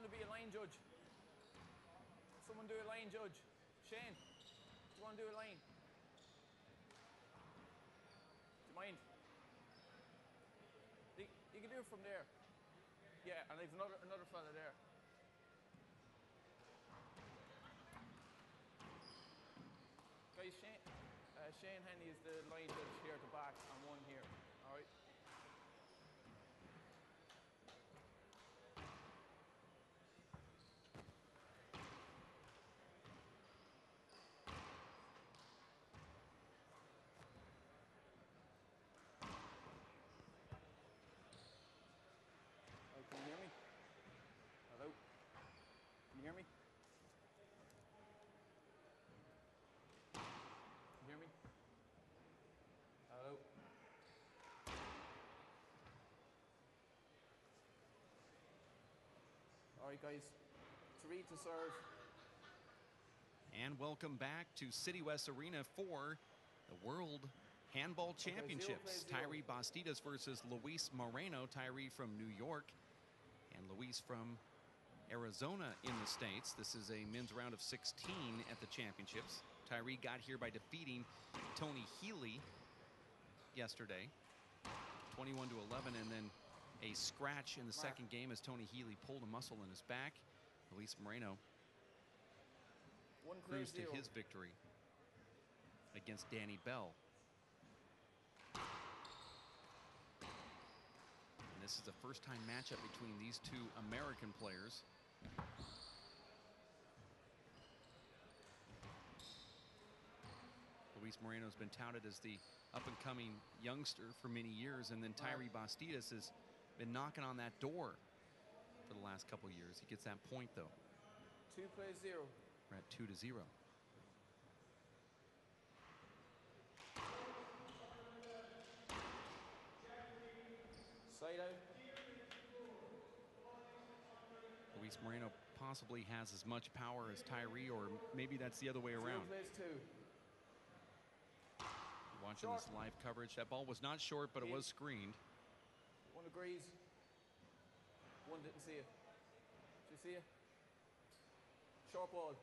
to be a line judge? Someone do a line judge. Shane, do you want to do a line? Do you mind? You can do it from there. Yeah, and there's another fella there. Guys, Shane Henny is the line judge here at the back and one here. All right. Can you hear me? Hello? Can you hear me? Can you hear me? Hello? All right, guys. 3 to serve. And welcome back to City West Arena for the World Handball Championships. Tyree Bastidas versus Luis Moreno. Tyree from New York and Luis from Arizona in the States. This is a men's round of 16 at the championships. Tyree got here by defeating Tony Healy yesterday, 21-11, and then a scratch in the second game as Tony Healy pulled a muscle in his back. Luis Moreno cruised to his victory against Danny Bell. And this is a first-time matchup between these two American players. Luis Moreno has been touted as the up-and-coming youngster for many years, and then Tyree Bastidas has been knocking on that door for the last couple of years. He gets that point, though. 2-0. We're at 2-0. Side out. Luis Moreno possibly has as much power as Tyree, or maybe that's the other way around. 2. Watching this live coverage, that ball was not short, but it was screened. One agrees. One didn't see it. Did you see it? Short ball.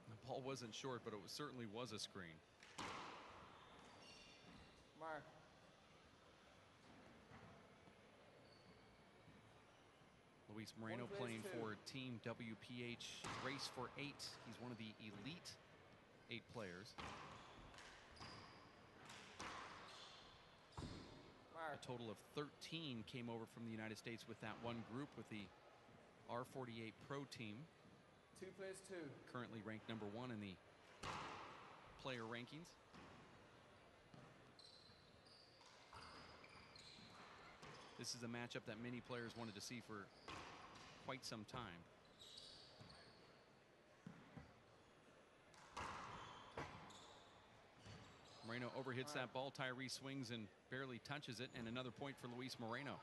The ball wasn't short, but it certainly was a screen. Mark. Luis Moreno playing for Team WPH Race for 8. He's one of the elite 8 players. A total of 13 came over from the United States with that one group, with the R48 Pro team. 2-2. Currently ranked #1 in the player rankings. This is a matchup that many players wanted to see for quite some time. Moreno overhits that ball. Tyree swings and barely touches it, and another point for Luis Moreno.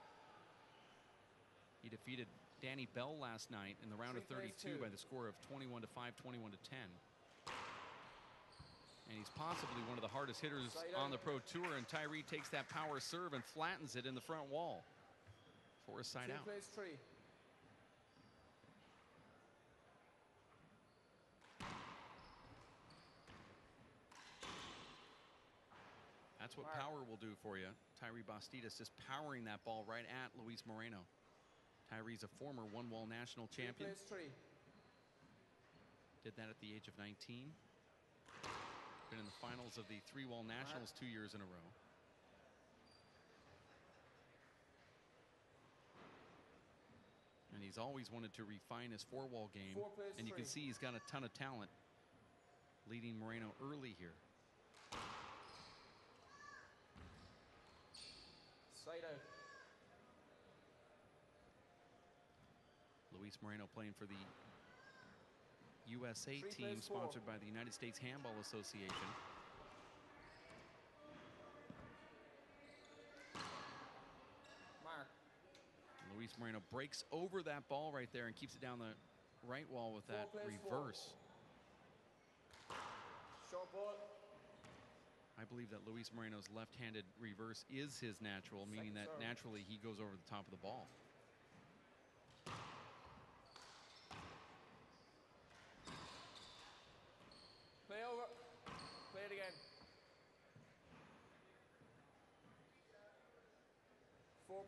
He defeated Danny Bell last night in the round of 32 by the score of 21-5, 21-10. And he's possibly one of the hardest hitters on the Pro Tour, and Tyree takes that power serve and flattens it in the front wall for a side out. 3. That's what power will do for you. Tyree Bastidas just powering that ball right at Luis Moreno. Tyree's a former one-wall national champion. 3. Did that at the age of 19. Been in the finals of the 3-wall nationals 2 years in a row. And he's always wanted to refine his 4-wall game. And you can see he's got a ton of talent, leading Moreno early here. Side out. Luis Moreno playing for the USA team, sponsored by the United States Handball Association. Mark. Luis Moreno breaks over that ball right there and keeps it down the right wall with that reverse. Short ball. I believe that Luis Moreno's left-handed reverse is his natural, meaning that naturally he goes over the top of the ball.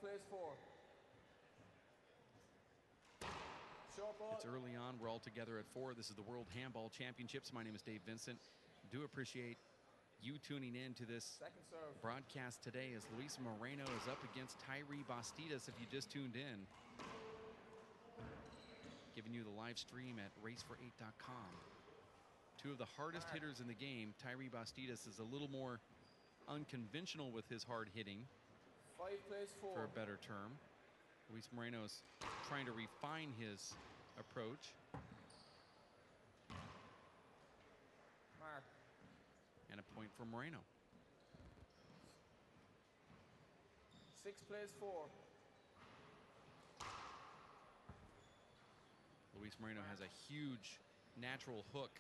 4 plays 4. Short ball. It's early on. We're all together at 4. This is the World Handball Championships. My name is Dave Vincent. Do appreciate you tuning in to this Second serve. broadcast today as Luis Moreno is up against Tyree Bastidas if you just tuned in. Giving you the live stream at racefor8.com. Two of the hardest hitters in the game. Tyree Bastidas is a little more unconventional with his hard hitting, 5 plays 4. for a better term. Luis Moreno's trying to refine his approach. Mark. And a point for Moreno. 6 plays 4. Luis Moreno has a huge natural hook.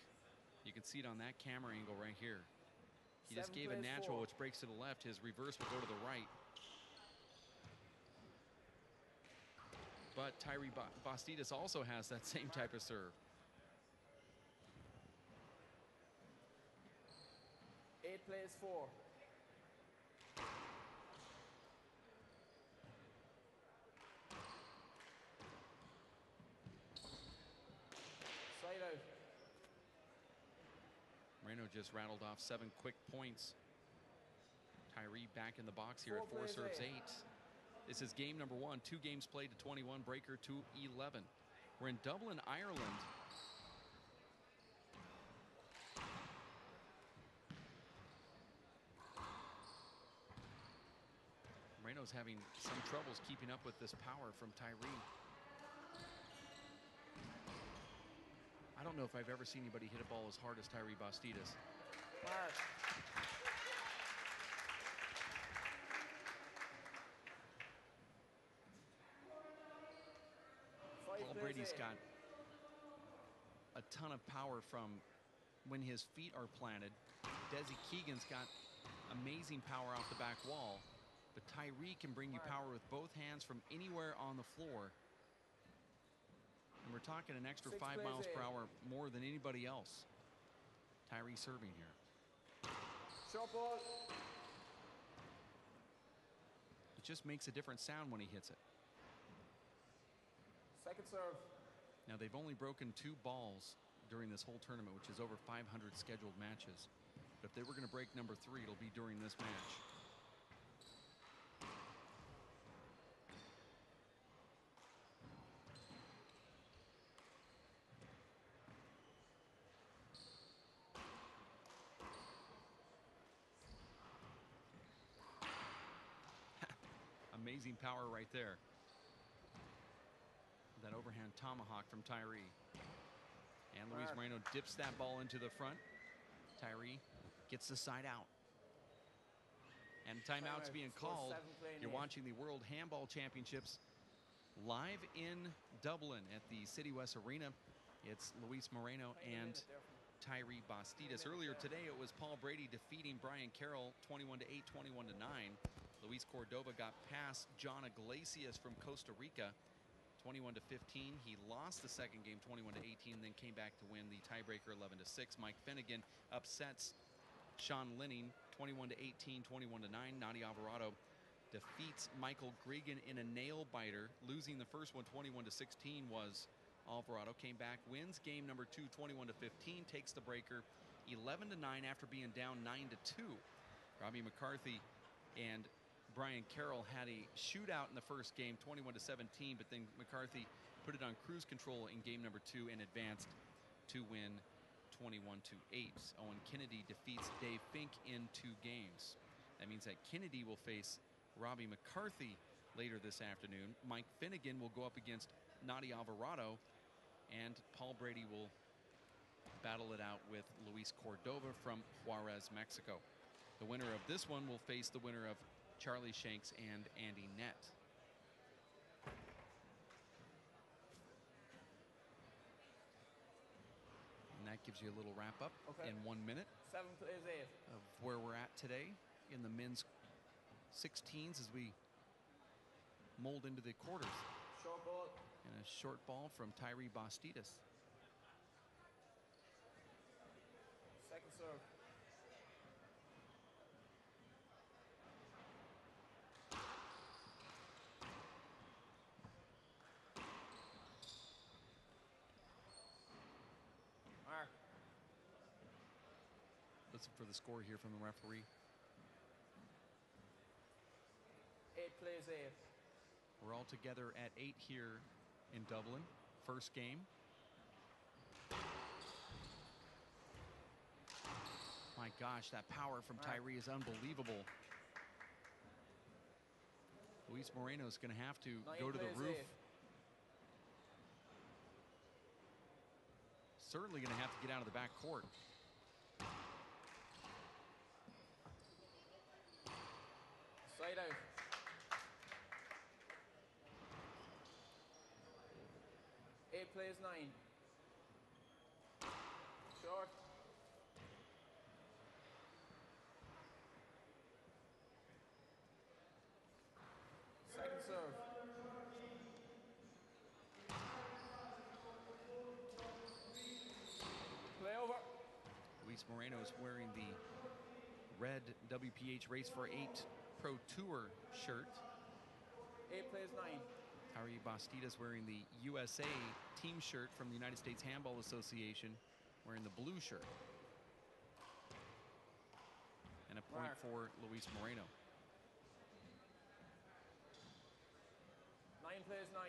You can see it on that camera angle right here. He just 7 gave a plays natural, 4. which breaks to the left. His reverse will go to the right. But Tyree Bastidas also has that same type of serve. 8 plays 4. Side out. Moreno just rattled off 7 quick points. Tyree back in the box here 4 at 4 plays serves 8. 8. This is game number 1. 2 games played to 21, breaker to 11. We're in Dublin, Ireland. Moreno's having some troubles keeping up with this power from Tyree. I don't know if I've ever seen anybody hit a ball as hard as Tyree Bastidas. Mark. Paul Brady's got a ton of power from when his feet are planted. Desi Keegan's got amazing power off the back wall. But Tyree can bring you power with both hands from anywhere on the floor. And we're talking an extra 6 5 plays miles per 8. hour more than anybody else. Tyree serving here. Short ball. It just makes a different sound when he hits it. Second serve. Now, they've only broken 2 balls during this whole tournament, which is over 500 scheduled matches. But if they were going to break number 3, it'll be during this match. Amazing power right there. That overhand tomahawk from Tyree. And Luis Moreno dips that ball into the front. Tyree gets the side out. And timeout's being called. You're watching the World Handball Championships live in Dublin at the City West Arena. It's Luis Moreno and Tyree Bastidas. Earlier today, it was Paul Brady defeating Brian Carroll 21-8, 21-9. Luis Cordova got past John Iglesias from Costa Rica 21-15. He lost the second game 21-18, then came back to win the tiebreaker 11-6. Mike Finnegan upsets Sean Linning 21-18, 21-9. Nadia Alvarado defeats Michael Gregan in a nail biter. Losing the first one 21-16 was Alvarado. Came back, wins game number 2 21-15, takes the breaker 11-9 after being down 9-2. Robbie McCarthy and Brian Carroll had a shootout in the first game 21-17, but then McCarthy put it on cruise control in game number 2 and advanced to win 21-8. Owen Kennedy defeats Dave Fink in 2 games. That means that Kennedy will face Robbie McCarthy later this afternoon. Mike Finnegan will go up against Nadia Alvarado, and Paul Brady will battle it out with Luis Cordova from Juarez, Mexico. The winner of this one will face the winner of Charlie Shanks and Andy Nett. And that gives you a little wrap up in 1 minute 7 plays 8. of where we're at today in the men's 16s as we mold into the quarters. Short ball. And a short ball from Tyree Bastidas. Second serve. Let's look for the score here from the referee. 8 plays 8. We're all together at 8 here in Dublin. First game. My gosh, that power from Tyree is unbelievable. Luis Moreno is going to have to go to the roof. 8. Certainly going to have to get out of the back court. Side out. Plays 9. Short. Second serve. Play over. Luis Moreno is wearing the red WPH Race for 8 Pro Tour shirt. 8 plays 9. Tyree Bastidas wearing the USA team shirt from the United States Handball Association, wearing the blue shirt. And a point for Luis Moreno. 9 plays 9.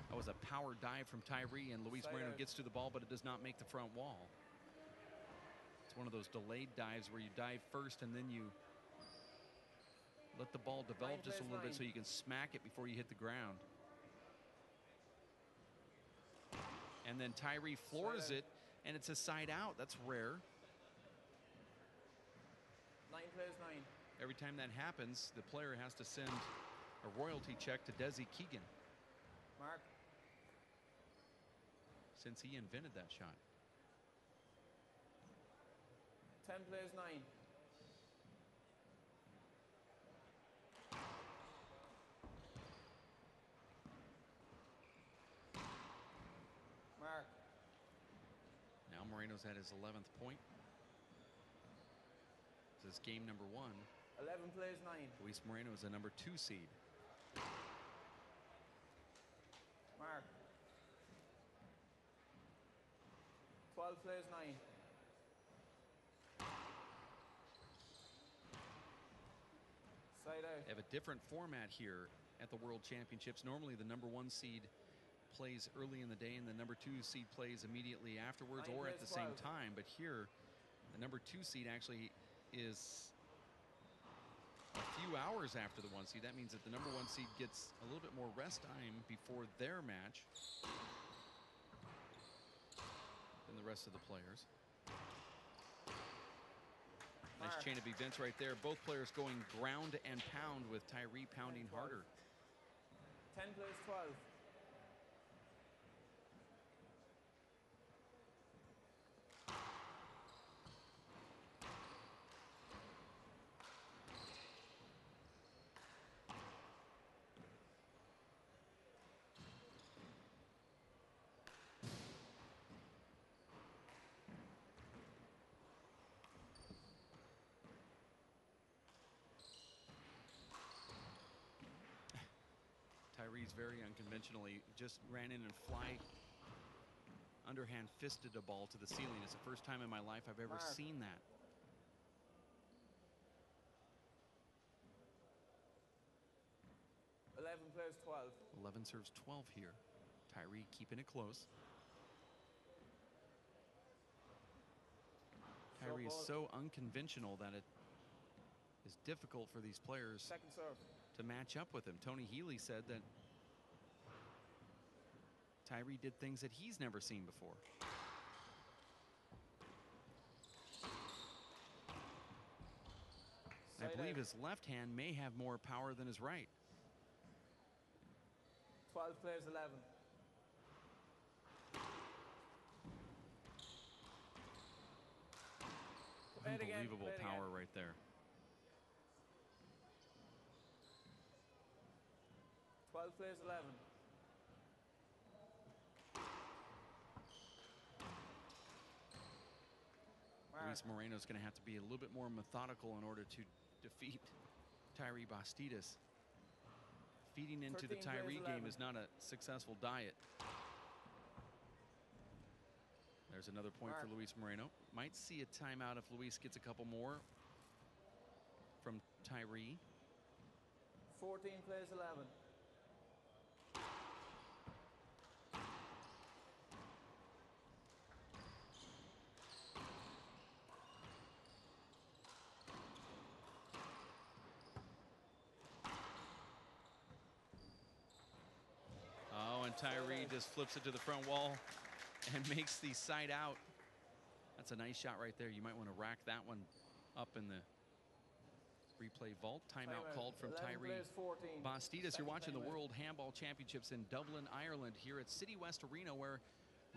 That was a power dive from Tyree, and Luis Moreno gets to the ball, but it does not make the front wall. It's one of those delayed dives where you dive first and then you let the ball develop just a little bit so you can smack it before you hit the ground. And then Tyree floors it, and it's a side out. That's rare. 9 plays 9. Every time that happens, the player has to send a royalty check to Desi Keegan. Mark. Since he invented that shot. 10 plays 9. Mark. Now Moreno's at his 11th point. This is game number 1. 11 plays 9. Luis Moreno is a number 2 seed. Mark. 12 plays 9. Side out. They have a different format here at the World Championships. Normally the number 1 seed plays early in the day and the number 2 seed plays immediately afterwards or at the same time. But here, the number 2 seed actually is a few hours after the 1 seed. That means that the number 1 seed gets a little bit more rest time before their match than the rest of the players. Nice chain of events right there. Both players going ground and pound with Tyree pounding harder. 10 plays 12. Tyree's very unconventionally just ran in and underhand fisted a ball to the ceiling. It's the first time in my life I've ever seen that. Plays 12. 11 serves 12 here. Tyree keeping it close. Tyree is so unconventional that it is difficult for these players Second serve. to match up with him. Tony Healy said that Tyree did things that he's never seen before. I believe his left hand may have more power than his right. 12 plays 11. Unbelievable power right there. 12 plays 11. Luis Moreno is going to have to be a little bit more methodical in order to defeat Tyree Bastidas. Feeding into the 13 Tyree plays game 11. is not a successful diet. There's another point for Luis Moreno. Might see a timeout if Luis gets a couple more from Tyree. 14 plays 11. Oh, and Tyree just flips it to the front wall and makes the side out. That's a nice shot right there. You might want to rack that one up in the replay vault. Timeout called from Tyree Bastidas. You're watching the World Handball Championships in Dublin, Ireland, here at City West Arena, where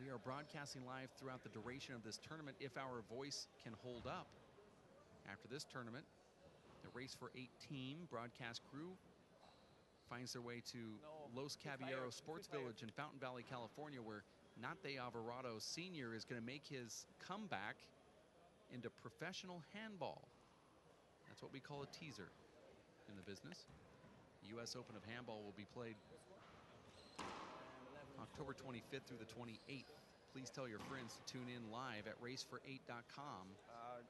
we are broadcasting live throughout the duration of this tournament if our voice can hold up. After this tournament, the Race for 8 team broadcast crew finds their way to Los Caballeros Sports Village in Fountain Valley, California, where Nate Alvarado Sr. is going to make his comeback into professional handball. That's what we call a teaser in the business. The U.S. Open of Handball will be played October 25th through the 28th. Please tell your friends to tune in live at racefor8.com.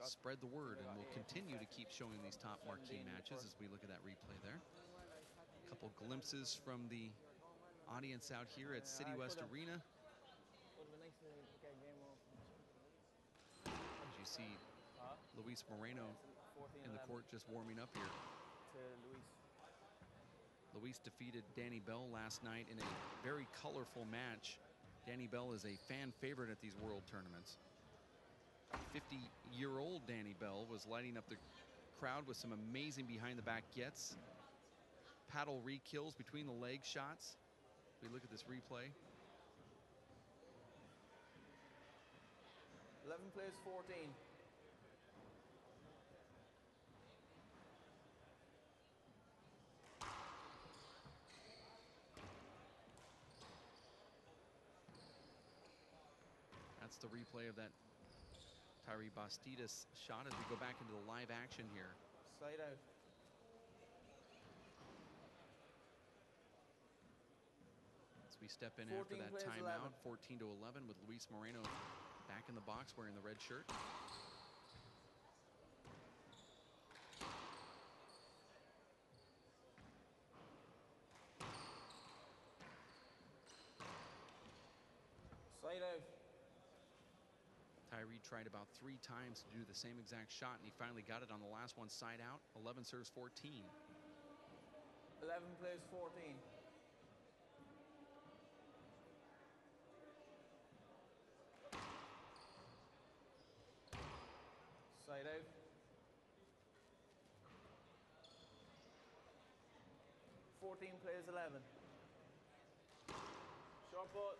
Spread the word, and we'll continue to keep showing these top marquee matches as we look at that replay there. A couple glimpses from the audience out here at City West Arena. As you see Luis Moreno in the court just warming up here. Luis defeated Danny Bell last night in a very colorful match. Danny Bell is a fan favorite at these world tournaments. 50-year-old Danny Bell was lighting up the crowd with some amazing behind-the-back gets. Paddle re-kills between the leg shots. We look at this replay. 11 plays 14. That's the replay of that Tyree Bastidas shot as we go back into the live action here. Side out. As we step in after that timeout, 14 to 11 with Luis Moreno back in the box wearing the red shirt. Side out. Tyree tried about 3 times to do the same exact shot, and he finally got it on the last one side out. 11 serves 14. 11 plays 14. Side out. 14 plays 11. Short ball.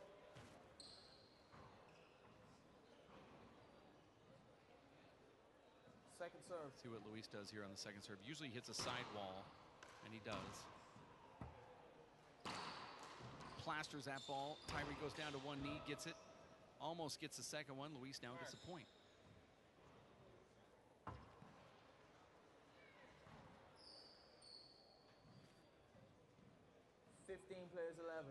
Second serve. See what Luis does here on the second serve. Usually he hits a sidewall, and he does. Plasters that ball. Tyree goes down to one knee, gets it. Almost gets the second one. Luis now gets a point. Plays 11.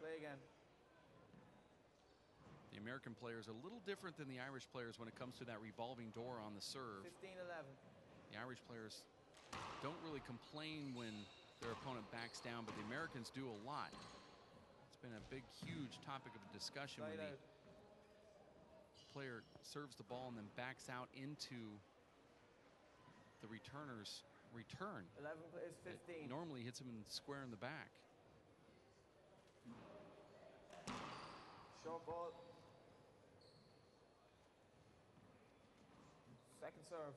Play again. The American players are a little different than the Irish players when it comes to that revolving door on the serve. 15-11. The Irish players don't really complain when their opponent backs down, but the Americans do a lot. It's been a big, huge topic of discussion when the player serves the ball and then backs out into the returner's return. 11 plays 15. It normally hits him square in the back. Short ball. Second serve.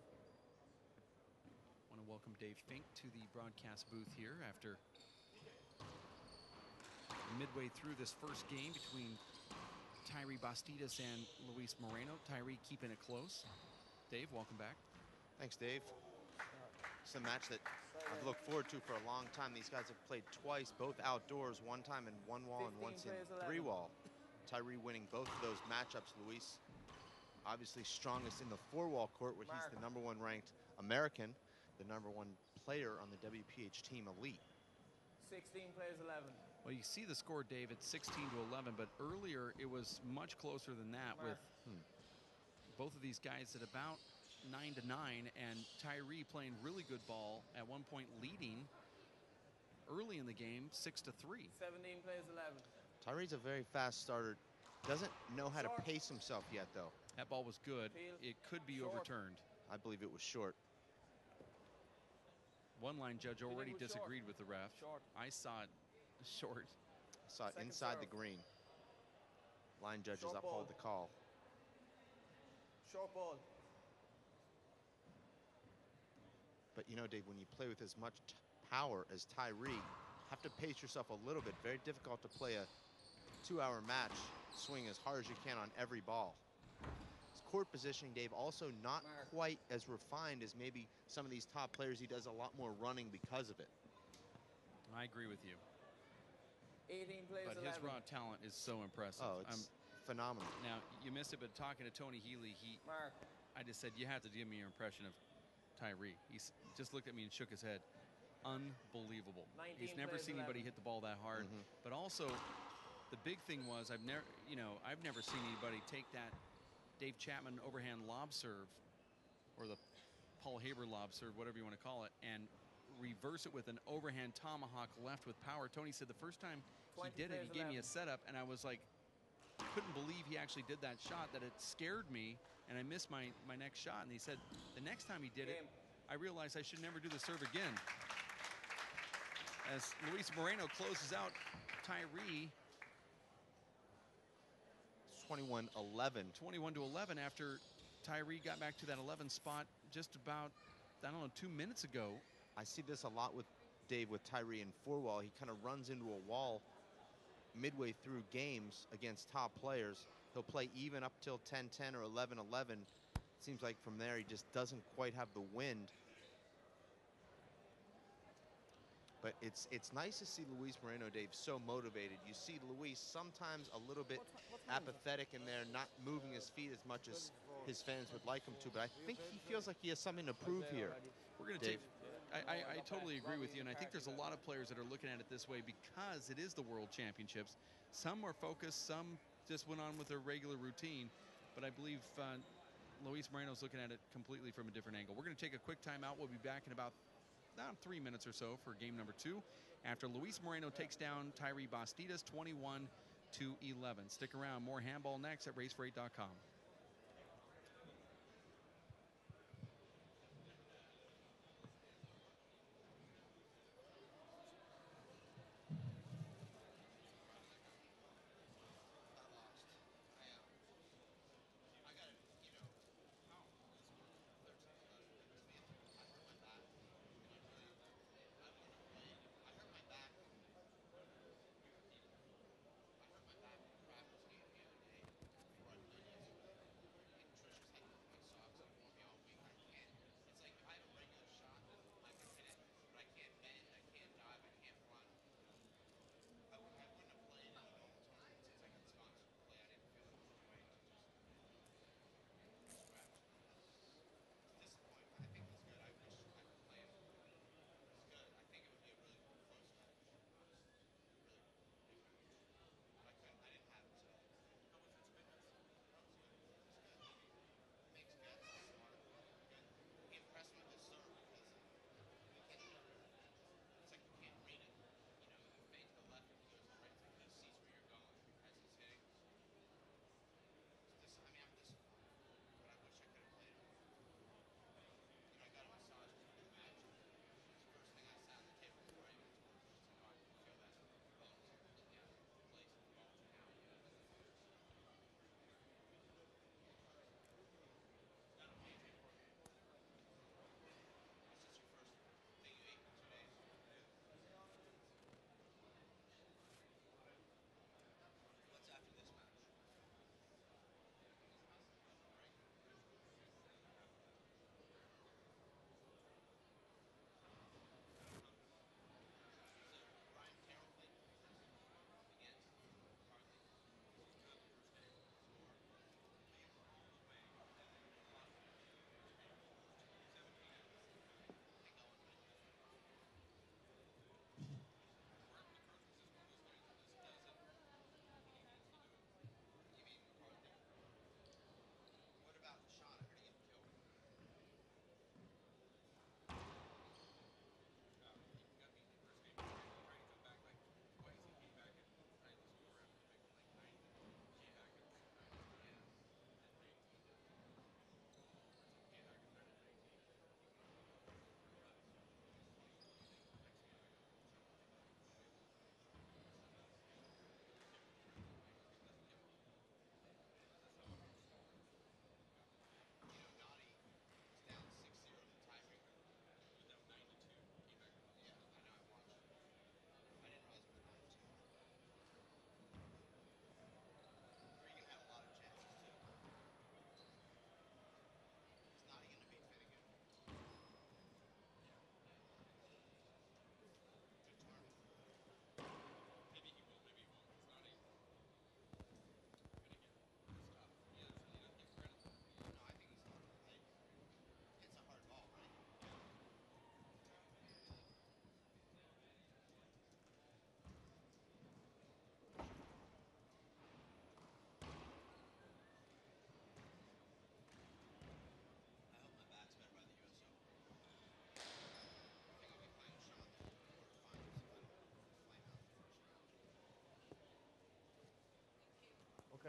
Want to welcome Dave Fink to the broadcast booth here after midway through this first game between Tyree Bastidas and Luis Moreno. Tyree keeping it close. Dave, welcome back. Thanks, Dave. It's a match that I've looked forward to for a long time. These guys have played twice, both outdoors, one time in one wall and once in 3 wall. Tyree winning both of those matchups. Luis obviously strongest in the four-wall court, where he's the #1 ranked American, the #1 player on the WPH team elite. 16 plays 11. Well, you see the score, Dave, it's 16-11, but earlier it was much closer than that with both of these guys at about 9-9, and Tyree playing really good ball, at one point leading early in the game 6-3. 17 plays 11. Tyree's a very fast starter. Doesn't know how to pace himself yet, though. That ball was good. It could be overturned. I believe it was short. One line judge already disagreed with the ref. I saw it short. I saw it inside the green. Line judges uphold the call. Short ball. But you know, Dave, when you play with as much power as Tyree, have to pace yourself a little bit. Very difficult to play a 2-hour match, swing as hard as you can on every ball. His court positioning, Dave, also not quite as refined as maybe some of these top players. He does a lot more running because of it. I agree with you. 18 plays but 11. His raw talent is so impressive. Oh, it's phenomenal. Now, you missed it, but talking to Tony Healy, I just said, you have to give me your impression of Tyree. He just looked at me and shook his head. Unbelievable. He's never seen anybody hit the ball that hard. But also, the big thing was I've never seen anybody take that Dave Chapman overhand lob serve, or the Paul Haber lob serve, whatever you want to call it, and reverse it with an overhand tomahawk left with power. Tony said the first time he did it, he gave me a setup, and I was like, couldn't believe he actually did that shot, that it scared me, and I missed my next shot. And he said the next time he did it, I realized I should never do the serve again. As Luis Moreno closes out Tyree. 21-11. 21-11 after Tyree got back to that 11 spot just about, I don't know, 2 minutes ago. I see this a lot with Dave, with Tyree in four-wall. He kind of runs into a wall midway through games against top players. He'll play even up till 10-10 or 11-11. Seems like from there he just doesn't quite have the wind. But it's nice to see Luis Moreno, Dave, so motivated. You see Luis sometimes a little bit apathetic in there, not moving his feet as much as his fans would like him to. But I think he feels like he has something to prove here. We're going to take. I totally agree with you, and I think there's a lot of players that are looking at it this way because it is the World Championships. Some are focused, some just went on with their regular routine. But I believe Luis Moreno's looking at it completely from a different angle. We're going to take a quick timeout. We'll be back in about 3 minutes or so for game number 2 after Luis Moreno takes down Tyree Bastidas 21-11. Stick around. More handball next at racefor8.com.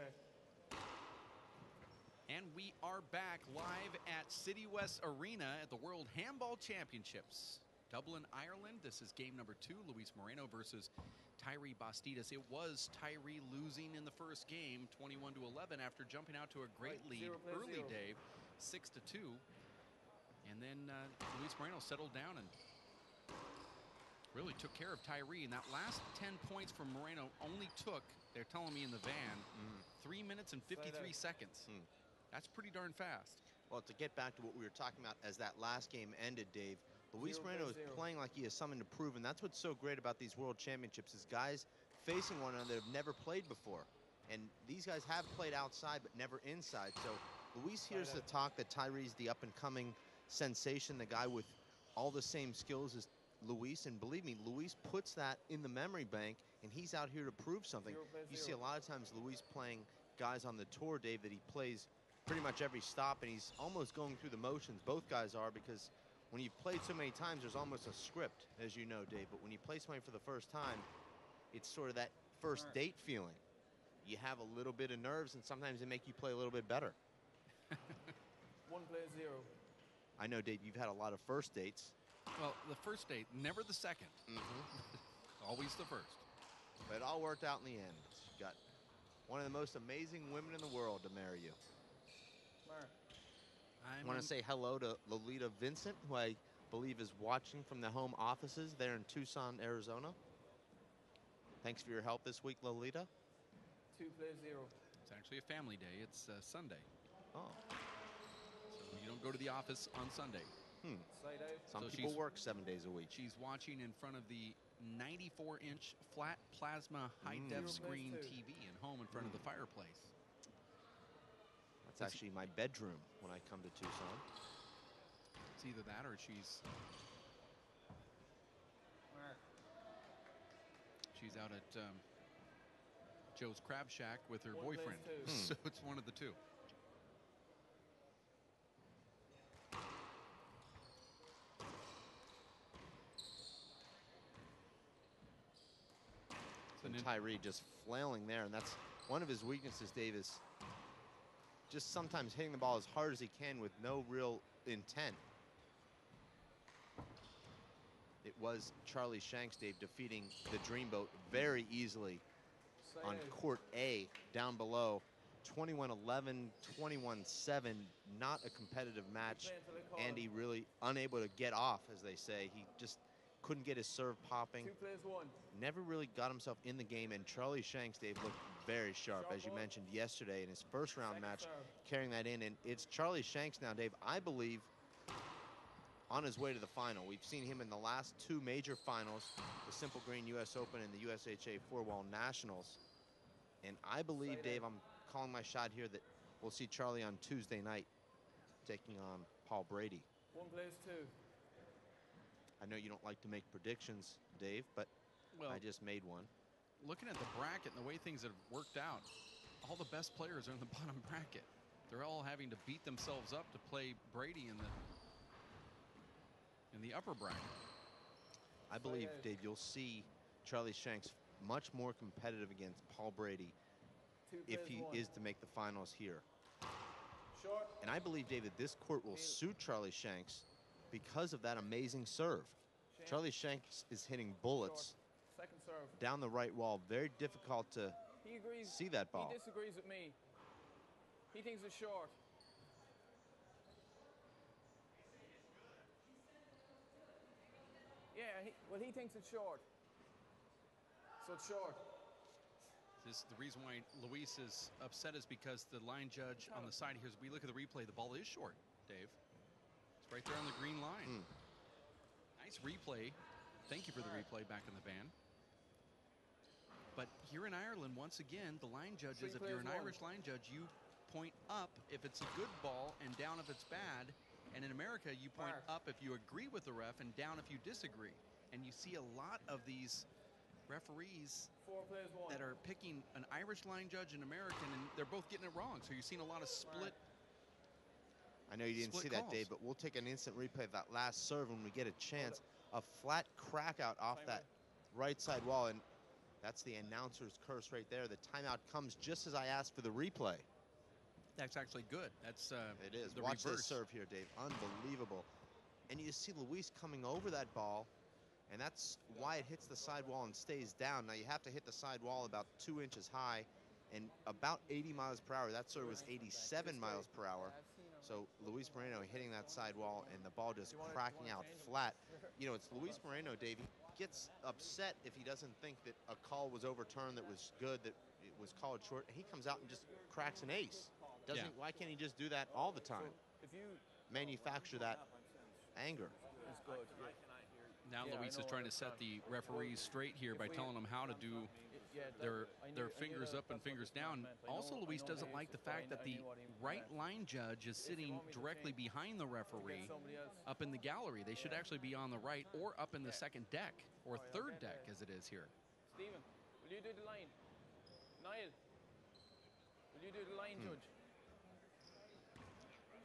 Okay. And we are back live at City West Arena at the World Handball Championships. Dublin, Ireland. This is game number 2. Luis Moreno versus Tyree Bastidas. It was Tyree losing in the first game, 21-11, after jumping out to a great lead early, Dave, 6-2. And then Luis Moreno settled down and really took care of Tyree. And that last 10 points from Moreno only took, they're telling me in the van, 3 minutes and 53 seconds. That's pretty darn fast. Well, to get back to what we were talking about as that last game ended, Dave, Luis Moreno is playing like he has something to prove, and that's what's so great about these World Championships is guys facing one another that have never played before. And these guys have played outside, but never inside. So Luis hears the talk that Tyree's the up-and-coming sensation, the guy with all the same skills as Luis, and believe me, Luis puts that in the memory bank, and he's out here to prove something. You see a lot of times Luis playing guys on the tour, Dave, that he plays pretty much every stop, and he's almost going through the motions. Both guys are, because when you've played so many times, there's almost a script, as you know, Dave. But when you play somebody for the first time, it's sort of that first date feeling. You have a little bit of nerves, and sometimes they make you play a little bit better. 1-0. I know, Dave, you've had a lot of first dates. Well, the first date, never the second. Always the first. But it all worked out in the end. You got one of the most amazing women in the world to marry you. I want to say hello to Lolita Vincent, who I believe is watching from the home offices there in Tucson, Arizona. Thanks for your help this week, Lolita. 2-0. It's actually a family day. It's Sunday. Oh. So you don't go to the office on Sunday. Some people work 7 days a week. She's watching in front of the 94-inch flat plasma high-def screen TV and home in front of the fireplace. That's actually my bedroom when I come to Tucson. It's either that or she's out at Joe's Crab Shack with her boyfriend. So it's one of the two. And Tyree just flailing there, and that's one of his weaknesses, Dave, is just sometimes hitting the ball as hard as he can with no real intent. It was Charlie Shanks, Dave, defeating the Dreamboat very easily on court A down below. 21-11, 21-7, not a competitive match. Andy really unable to get off, as they say. He just couldn't get his serve popping. Never really got himself in the game, and Charlie Shanks, Dave, looked very sharp, as you mentioned yesterday in his first round match, carrying that in. And it's Charlie Shanks now, Dave, I believe, on his way to the final. We've seen him in the last 2 major finals, the Simple Green US Open and the USHA 4-Wall Nationals. And I believe, Dave, I'm calling my shot here that we'll see Charlie on Tuesday night taking on Paul Brady. 1-2. I know you don't like to make predictions, Dave, but I just made one. Looking at the bracket and the way things have worked out, all the best players are in the bottom bracket. They're all having to beat themselves up to play Brady in the upper bracket. I believe, Dave, you'll see Charlie Shanks much more competitive against Paul Brady if he is to make the finals here. And I believe, Dave, that this court will suit Charlie Shanks because of that amazing serve. Charlie Shanks is hitting bullets down the right wall. Very difficult to see that ball. He disagrees with me. He thinks it's short. Yeah, he thinks it's short. So it's short. The reason why Luis is upset is because the line judge on the side here, as we look at the replay, the ball is short, Dave. It's right there on the green line. Nice replay. Thank you for the replay back in the van. But here in Ireland, once again, the line judges, if you're an Irish line judge, you point up if it's a good ball and down if it's bad. And in America, you point up if you agree with the ref and down if you disagree. And you see a lot of these referees that are picking an Irish line judge and American, and they're both getting it wrong. So you've seen a lot of split. I know you didn't see that, Dave, but we'll take an instant replay of that last serve when we get a chance. A flat crack out off that right side wall, and That's the announcer's curse right there. The timeout comes just as I asked for the replay. That's actually good. That's it is. the Watch reverse. this serve here, Dave. Unbelievable. And you see Luis coming over that ball, and that's why it hits the sidewall and stays down. Now you have to hit the sidewall about 2 inches high and about 80 miles per hour. That serve was 87 miles per hour. So Luis Moreno hitting that sidewall and the ball just cracking out flat. You know, it's Luis Moreno, Dave. He gets upset if he doesn't think that a call was overturned that was good, that it was called short. He comes out and just cracks an ace. Doesn't he? Why can't he just do that all the time? Manufacture that anger. Now Luis is trying to set the referees straight here by telling them how to do their fingers up and fingers down. Also, Luis doesn't like the fact that the right line judge is sitting directly behind the referee up in the gallery. They should actually be on the right or up in the second deck or third deck as it is here. Stephen, will you do the line? Niall, will you do the line, judge?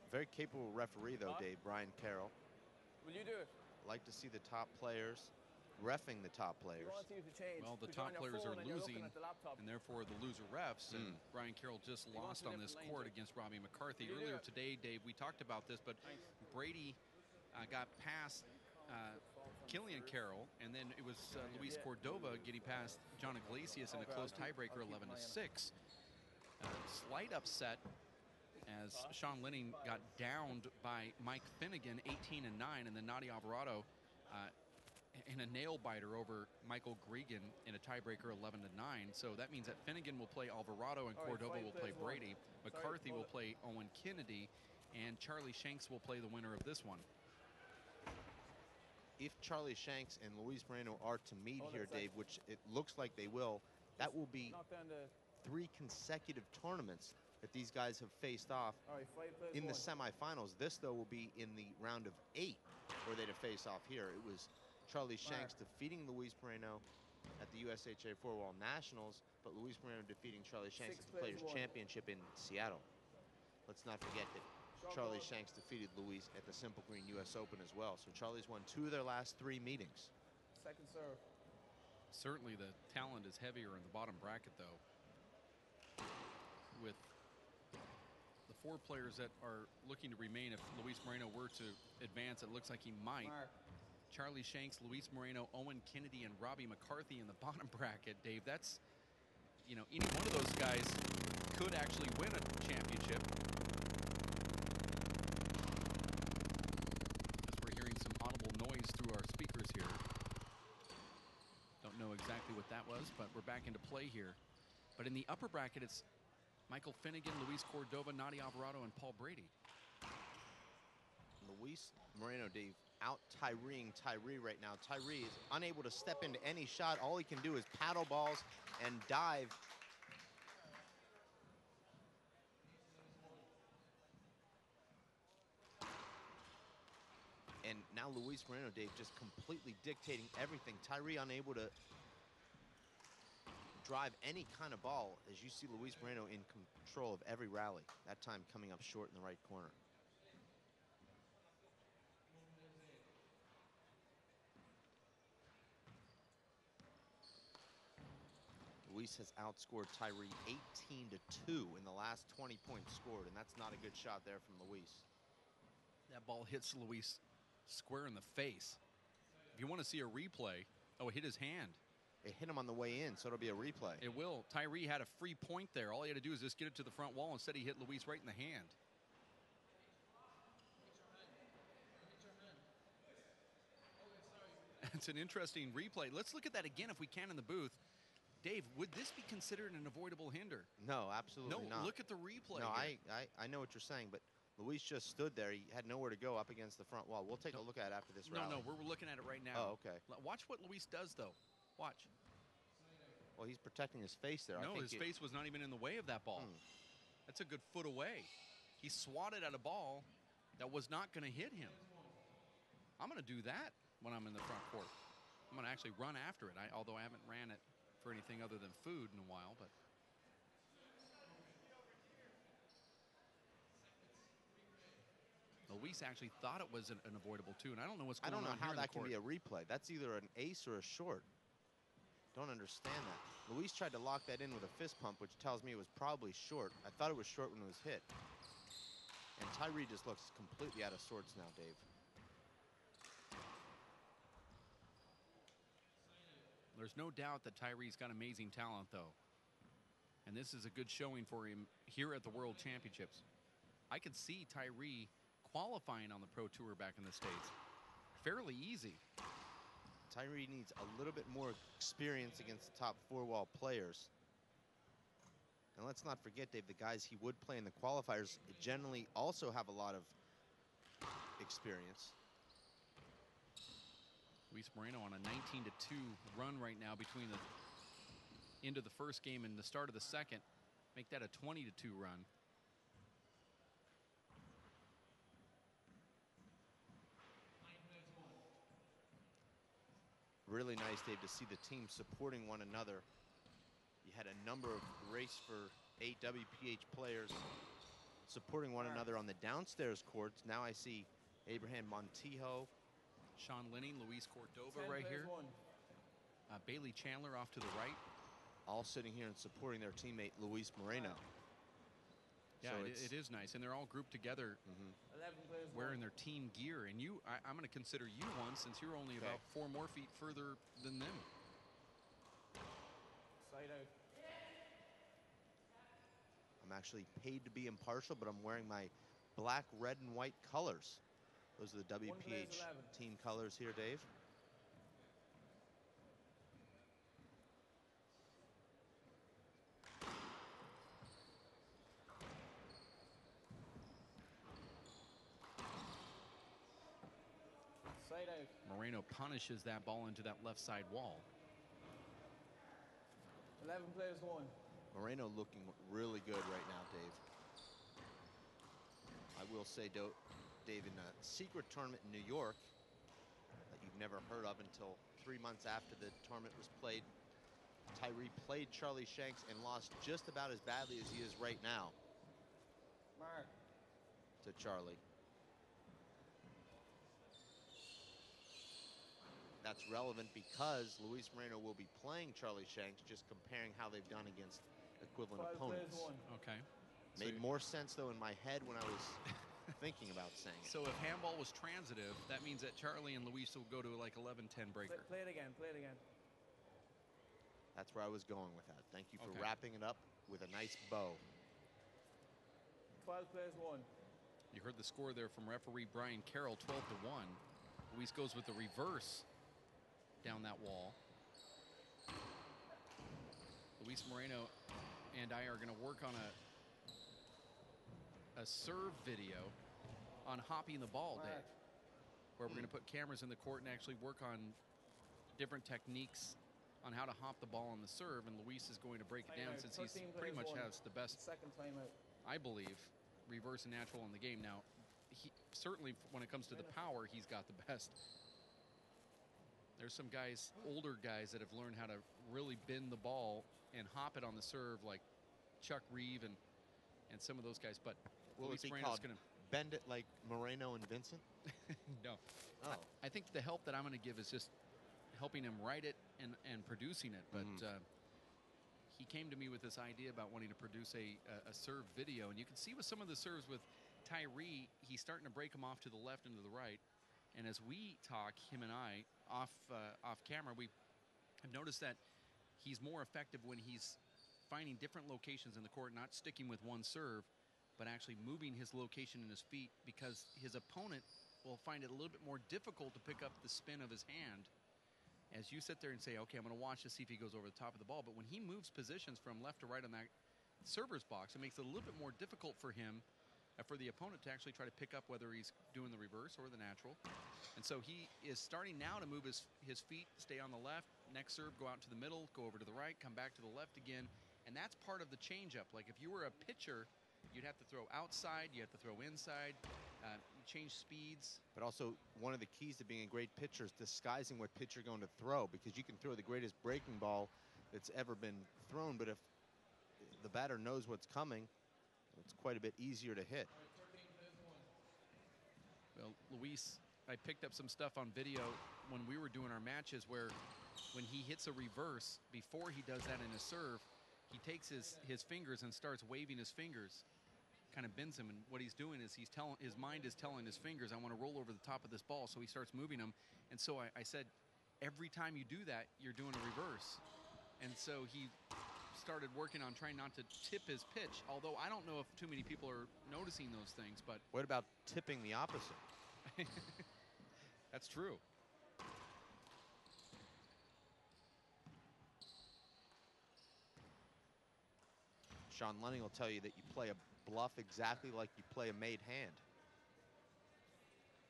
Very capable referee, though, Dave, Brian Carroll. Will you do it? Like to see the top players reffing the top players. Well, the top players are losing, and therefore the loser refs. And Brian Carroll just lost on this court against Robbie McCarthy. Earlier today, Dave, we talked about this, but Brady got past Killian Carroll, and then it was Luis Cordova getting past John Iglesias in a close tiebreaker, 11-6. Slight upset as Sean Linning got downed by Mike Finnegan, 18-9, and then Nadi Alvarado in a nail-biter over Michael Gregan in a tiebreaker, 11-9. So that means that Finnegan will play Alvarado and Cordova will play Brady. McCarthy will play Owen Kennedy, and Charlie Shanks will play the winner of this one. If Charlie Shanks and Luis Moreno are to meet here, Dave, which it looks like they will, that will be 3 consecutive tournaments that these guys have faced off in the semifinals. This, though, will be in the round of 8 where they'd have faced off here. It was Charlie Shanks defeating Luis Moreno at the USHA 4-Wall Nationals, but Luis Moreno defeating Charlie Shanks at the Players' Championship in Seattle. Let's not forget that Charlie Shanks defeated Luis at the Simple Green US Open as well. So Charlie's won 2 of their last 3 meetings. Second serve. Certainly the talent is heavier in the bottom bracket, though. With the 4 players that are looking to remain, if Luis Moreno were to advance, it looks like he might. Charlie Shanks, Luis Moreno, Owen Kennedy, and Robbie McCarthy in the bottom bracket, Dave. That's, you know, any one of those guys could actually win a championship. As we're hearing some audible noise through our speakers here. Don't know exactly what that was, but we're back into play here. But in the upper bracket, it's Michael Finnegan, Luis Cordova, Nadi Alvarado, and Paul Brady. Luis Moreno, Dave, out Tyreeing Tyree right now. Tyree is unable to step into any shot. All he can do is paddle balls and dive. And now Luis Moreno, Dave, just completely dictating everything. Tyree unable to drive any kind of ball, as you see Luis Moreno in control of every rally. That time coming up short in the right corner. Luis has outscored Tyree 18-2 in the last 20 points scored, and that's not a good shot there from Luis. That ball hits Luis square in the face. If you want to see a replay, oh, it hit his hand. It hit him on the way in, so it'll be a replay. It will. Tyree had a free point there. All he had to do is just get it to the front wall. Instead, he hit Luis right in the hand. It's an interesting replay. Let's look at that again if we can in the booth. Dave, would this be considered an avoidable hinder? No, absolutely not. No, look at the replay. No, I know what you're saying, but Luis just stood there. He had nowhere to go up against the front wall. We'll take a look at it after this rally. No, we're looking at it right now. Oh, okay. Watch what Luis does, though. Watch. Well, he's protecting his face there. No, his face was not even in the way of that ball. That's a good foot away. He swatted at a ball that was not going to hit him. I'm going to do that when I'm in the front court. I'm going to actually run after it, although I haven't ran it for anything other than food in a while. But Luis actually thought it was an avoidable too, and I don't know what's going on. I don't know how that can be a replay. That's either an ace or a short. Don't understand that. Luis tried to lock that in with a fist pump, which tells me it was probably short. I thought it was short when it was hit. And Tyree just looks completely out of sorts now, Dave. There's no doubt that Tyree's got amazing talent, though. And this is a good showing for him here at the World Championships. I could see Tyree qualifying on the Pro Tour back in the States. Fairly easy. Tyree needs a little bit more experience against the top four-wall players. And let's not forget, Dave, the guys he would play in the qualifiers generally also have a lot of experience. Luis Moreno on a 19-2 run right now between the end of the first game and the start of the second. Make that a 20-2 run. Really nice, Dave, to see the team supporting one another. You had a number of race for 8 WPH players supporting one another on the downstairs courts. Now I see Abraham Montijo, Sean Linning, Luis Cordova right here. Bailey Chandler off to the right. All sitting here and supporting their teammate Luis Moreno. Yeah, so it is nice. And they're all grouped together wearing their team gear. And I'm going to consider you one since you're only about 4 more feet further than them. Side out. I'm actually paid to be impartial, but I'm wearing my black, red, and white colors. Those are the WPH team colors here, Dave. Side out. Moreno punishes that ball into that left side wall. 11 players won. Moreno looking really good right now, Dave. I will say, Dave, in a secret tournament in New York that you've never heard of until 3 months after the tournament was played, Tyree played Charlie Shanks and lost just about as badly as he is right now to Charlie. That's relevant because Luis Moreno will be playing Charlie Shanks, just comparing how they've done against equivalent opponents. Okay. Made more sense, though, in my head when I was thinking about saying it. So if Handball was transitive, that means that Charlie and Luis will go to like 11-10 breaker. Play it again, play it again. That's where I was going with that. Thank you for wrapping it up with a nice bow. 12 players won. You heard the score there from referee Brian Carroll, 12-1. Luis goes with the reverse down that wall. Luis Moreno and I are going to work on a serve video on hopping the ball, Dave, where we're going to put cameras in the court and actually work on different techniques on how to hop the ball on the serve, and Luis is going to break it down since he's pretty much has the best, I believe, reverse and natural in the game. Now, he certainly, when it comes to the power, he's got the best. There's some guys, older guys, that have learned how to really bend the ball and hop it on the serve, like Chuck Reeve and some of those guys. But will it be called bend it like Moreno and Vincent? No. Oh. I think the help that I'm going to give is just helping him write it and producing it. But he came to me with this idea about wanting to produce a serve video. And you can see with some of the serves with Tyree, he's starting to break them off to the left and to the right. And as we talk, him and I, off camera, we have noticed that he's more effective when he's finding different locations in the court, not sticking with one serve, but actually moving his location in his feet, because his opponent will find it a little bit more difficult to pick up the spin of his hand as you sit there and say, okay, I'm going to watch to see if he goes over the top of the ball. But when he moves positions from left to right on that server's box, it makes it a little bit more difficult for him, for the opponent, to actually try to pick up whether he's doing the reverse or the natural. And so he is starting now to move his feet, stay on the left, next serve, go out to the middle, go over to the right, come back to the left again. And that's part of the changeup. Like if you were a pitcher, you'd have to throw outside, you have to throw inside, change speeds. But also, one of the keys to being a great pitcher is disguising what pitch you're going to throw, because you can throw the greatest breaking ball that's ever been thrown, but if the batter knows what's coming, it's quite a bit easier to hit. Well, Luis, I picked up some stuff on video when we were doing our matches where when he hits a reverse, before he does that in a serve, he takes his fingers and starts waving his fingers, kind of bends him. And what he's doing is his mind is telling his fingers, I want to roll over the top of this ball. So he starts moving them. And so I said, every time you do that, you're doing a reverse. And so he started working on trying not to tip his pitch, although I don't know if too many people are noticing those things. But what about tipping the opposite? That's true. Sean Lenning will tell you that you play a bluff exactly like you play a made hand.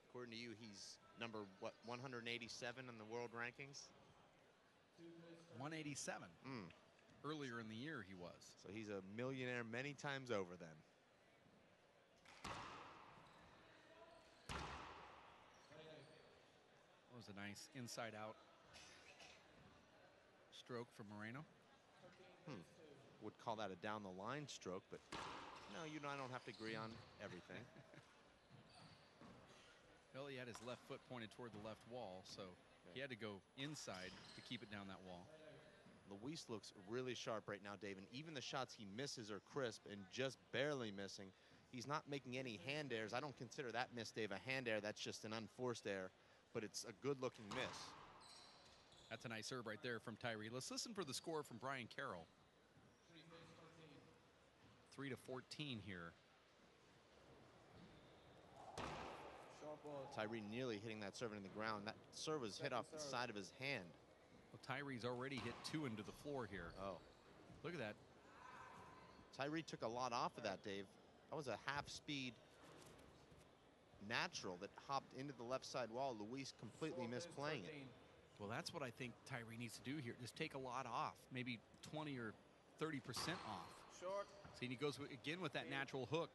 According to you, he's number, what, 187 in the world rankings? 187. Earlier in the year he was. So he's a millionaire many times over then. That was a nice inside-out stroke from Moreno. Would call that a down-the-line stroke, but no, you know, I don't have to agree on everything. Well, he had his left foot pointed toward the left wall, so he had to go inside to keep it down that wall. Luis looks really sharp right now, Dave, and even the shots he misses are crisp and just barely missing. He's not making any hand airs. I don't consider that miss, Dave, a hand air. That's just an unforced air, but it's a good-looking miss. That's a nice serve right there from Tyree. Let's listen for the score from Brian Carroll. 3-14 here. Tyree nearly hitting that serve into the ground. That serve was hit off the side of his hand. Well, Tyree's already hit 2 into the floor here. Oh. Look at that. Tyree took a lot off of that, Dave. That was a half-speed natural that hopped into the left side wall. Luis completely misplaying it. Well, that's what I think Tyree needs to do here. Just take a lot off. Maybe 20 or 30% off. Short. See, and he goes again with that natural hook.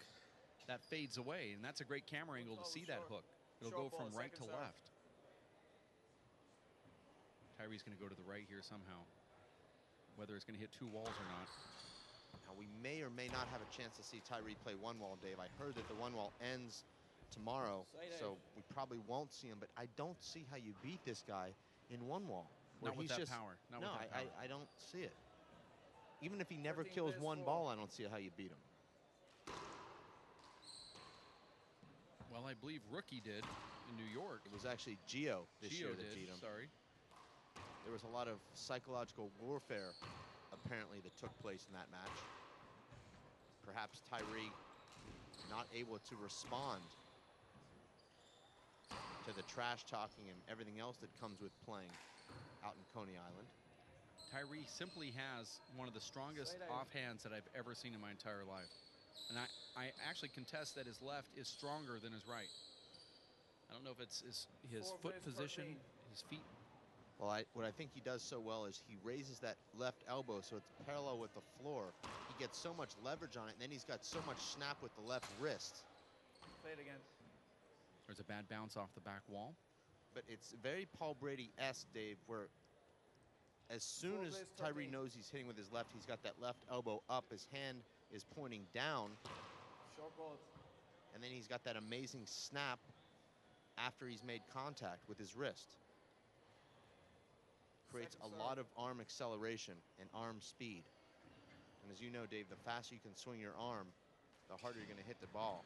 That fades away, and that's a great camera angle to see that hook. It'll go from right to left. Tyree's going to go to the right here somehow, whether it's going to hit 2 walls or not. Now, we may or may not have a chance to see Tyree play 1 wall, Dave. I heard that the 1 wall ends tomorrow, so we probably won't see him, but I don't see how you beat this guy in 1 wall. Not with that power. No, I don't see it. Even if he never kills 1 ball, I don't see how you beat him. Well, I believe Rookie did in New York. It was actually Gio this year that beat him. Sorry. There was a lot of psychological warfare, apparently, that took place in that match. Perhaps Tyree not able to respond to the trash talking and everything else that comes with playing out in Coney Island. Tyree simply has one of the strongest offhands that I've ever seen in my entire life. And I actually contest that his left is stronger than his right. I don't know if it's his foot position, his feet. Well, what I think he does so well is he raises that left elbow so it's parallel with the floor. He gets so much leverage on it, and then he's got so much snap with the left wrist. Play it again. There's a bad bounce off the back wall. But it's very Paul Brady-esque, Dave, where as soon as Tyree knows he's hitting with his left, he's got that left elbow up, his hand is pointing down. Short ball. And then he's got that amazing snap after he's made contact with his wrist. Creates a lot of arm acceleration and arm speed. And as you know, Dave, the faster you can swing your arm, the harder you're going to hit the ball.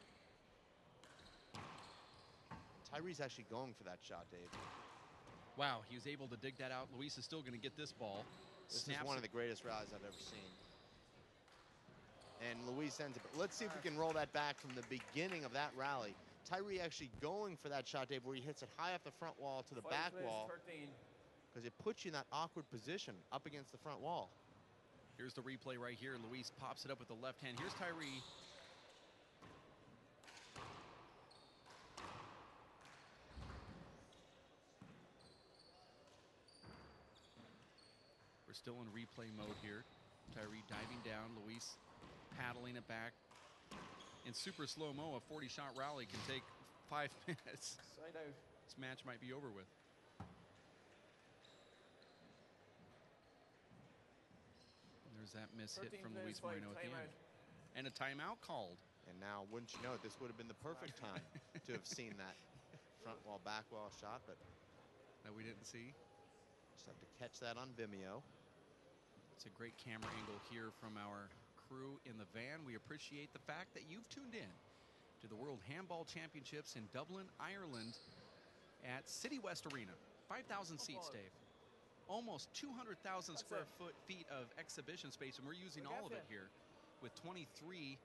Tyree's actually going for that shot, Dave. Wow, he was able to dig that out. Luis is still going to get this ball. This is one of the greatest rallies I've ever seen. And Luis ends it. But let's see if we can roll that back from the beginning of that rally. Tyree actually going for that shot, Dave, where he hits it high off the front wall to the back wall. Because it puts you in that awkward position up against the front wall. Here's the replay right here. Luis pops it up with the left hand. Here's Tyree. We're still in replay mode here. Tyree diving down. Luis paddling it back. In super slow-mo, a 40-shot rally can take 5 minutes. Side out. This match might be over with. There's that miss hit from Luis Moreno at the end. And a timeout called. And now, wouldn't you know it, this would have been the perfect time to have seen that front wall, back wall shot, but that we didn't see. Just have to catch that on Vimeo. It's a great camera angle here from our crew in the van. We appreciate the fact that you've tuned in to the World Handball Championships in Dublin, Ireland at City West Arena. 5,000 seats, Dave. Almost 200,000 square feet of exhibition space, and we're using all of it here with 23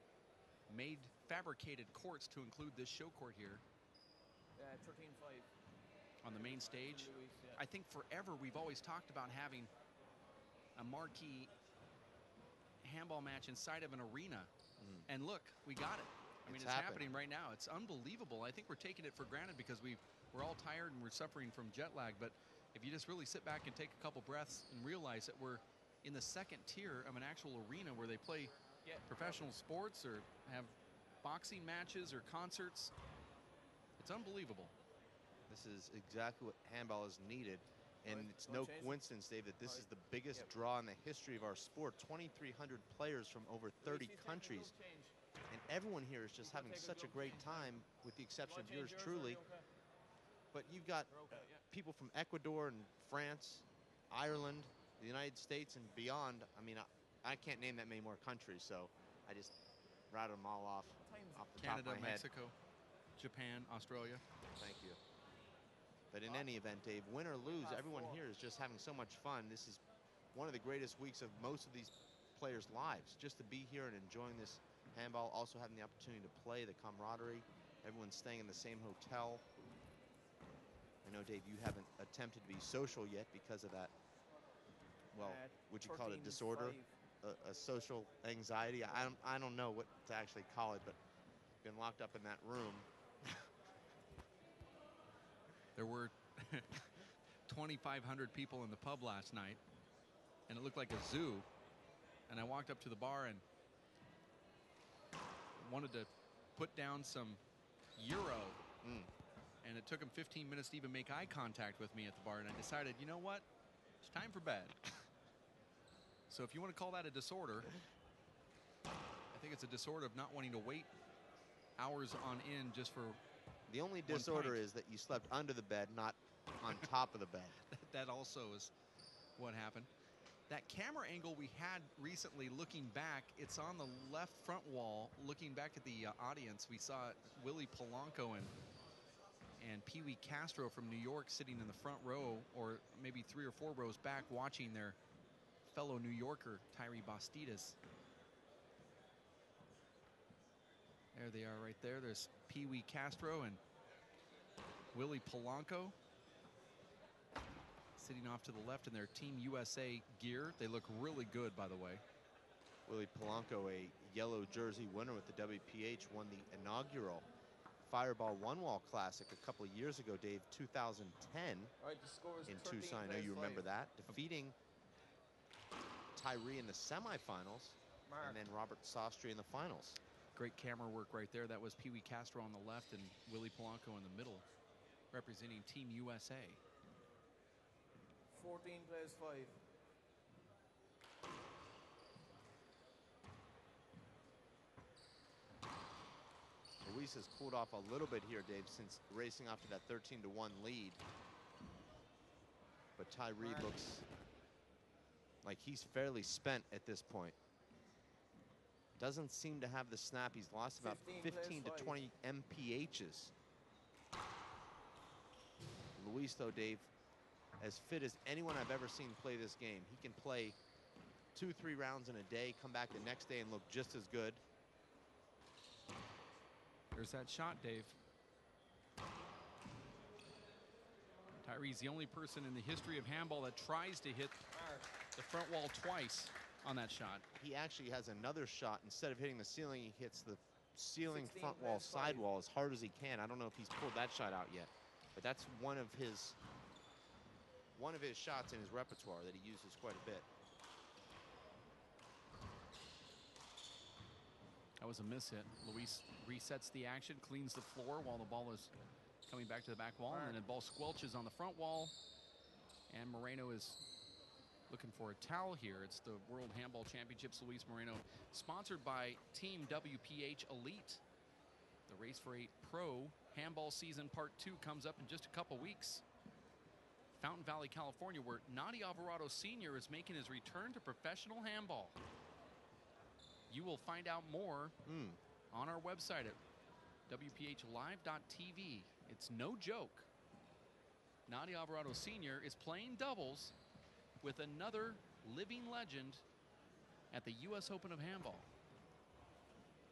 made fabricated courts to include this show court here. 13-5. On the main stage. I think forever we've always talked about having a marquee handball match inside of an arena. And look, we got it. I mean, it's happening right now. It's unbelievable. I think we're taking it for granted because we're all tired and we're suffering from jet lag. But if you just really sit back and take a couple breaths and realize that we're in the second tier of an actual arena where they play professional sports or have boxing matches or concerts, it's unbelievable. This is exactly what handball is needed. And it's no coincidence, Dave, that this is the biggest draw in the history of our sport. 2,300 players from over 30 countries. And everyone here is just having such a great time, with the exception of yours truly. But you've got people from Ecuador and France, Ireland, the United States, and beyond. I mean, I can't name that many more countries, so I just rattled them all off the Canada, top of my head. Mexico, Japan, Australia. Thank you. But in any event, Dave, win or lose, everyone here is just having so much fun. This is one of the greatest weeks of most of these players' lives. Just to be here and enjoying this handball, also having the opportunity to play, the camaraderie. Everyone's staying in the same hotel. I know, Dave, you haven't attempted to be social yet because of that, well, would you call it a disorder? A social anxiety? I don't know what to actually call it, but been locked up in that room. There were 2,500 people in the pub last night, and it looked like a zoo. And I walked up to the bar and wanted to put down some Euro. And it took them 15 minutes to even make eye contact with me at the bar. And I decided, you know what? It's time for bed. So if you want to call that a disorder, I think it's a disorder of not wanting to wait hours on end just for the only disorder is that you slept under the bed, not on top of the bed. That also is what happened. That camera angle we had recently looking back, it's on the left front wall. Looking back at the audience, we saw Willie Polanco and Pee Wee Castro from New York sitting in the front row, or maybe 3 or 4 rows back, watching their fellow New Yorker, Tyree Bastidas. There they are right there. There's Pee Wee Castro and Willie Polanco sitting off to the left in their Team USA gear. They look really good, by the way. Willie Polanco, a yellow jersey winner with the WPH, won the inaugural Fireball One-Wall Classic a couple of years ago, Dave, 2010 in Tucson. I know you remember that. Defeating Tyree in the semifinals, and then Robert Sostri in the finals. Great camera work right there. That was Pee Wee Castro on the left and Willie Polanco in the middle, representing Team USA. 14 plays 5. Luis has cooled off a little bit here, Dave, since racing off to that 13-1 lead. But Tyree looks like he's fairly spent at this point. Doesn't seem to have the snap. He's lost about 15 to 20 MPHs. Luis, though, Dave, as fit as anyone I've ever seen play this game. He can play 2-3 rounds in a day, come back the next day and look just as good. There's that shot, Dave. Tyree's the only person in the history of handball that tries to hit the front wall twice on that shot. He actually has another shot. Instead of hitting the ceiling, he hits the ceiling, front wall, sidewall as hard as he can. I don't know if he's pulled that shot out yet, but that's one of his shots in his repertoire that he uses quite a bit. That was a miss hit. Luis resets the action, cleans the floor while the ball is coming back to the back wall, and then the ball squelches on the front wall. And Moreno is looking for a towel here. It's the World Handball Championships. Luis Moreno, sponsored by Team WPH Elite. The Race for 8 Pro Handball Season Part 2 comes up in just a couple weeks. Fountain Valley, California, where Nadi Alvarado Sr. is making his return to professional handball. You will find out more on our website at WPHlive.tv. It's no joke. Nadi Alvarado Sr. is playing doubles with another living legend at the U.S. Open of Handball.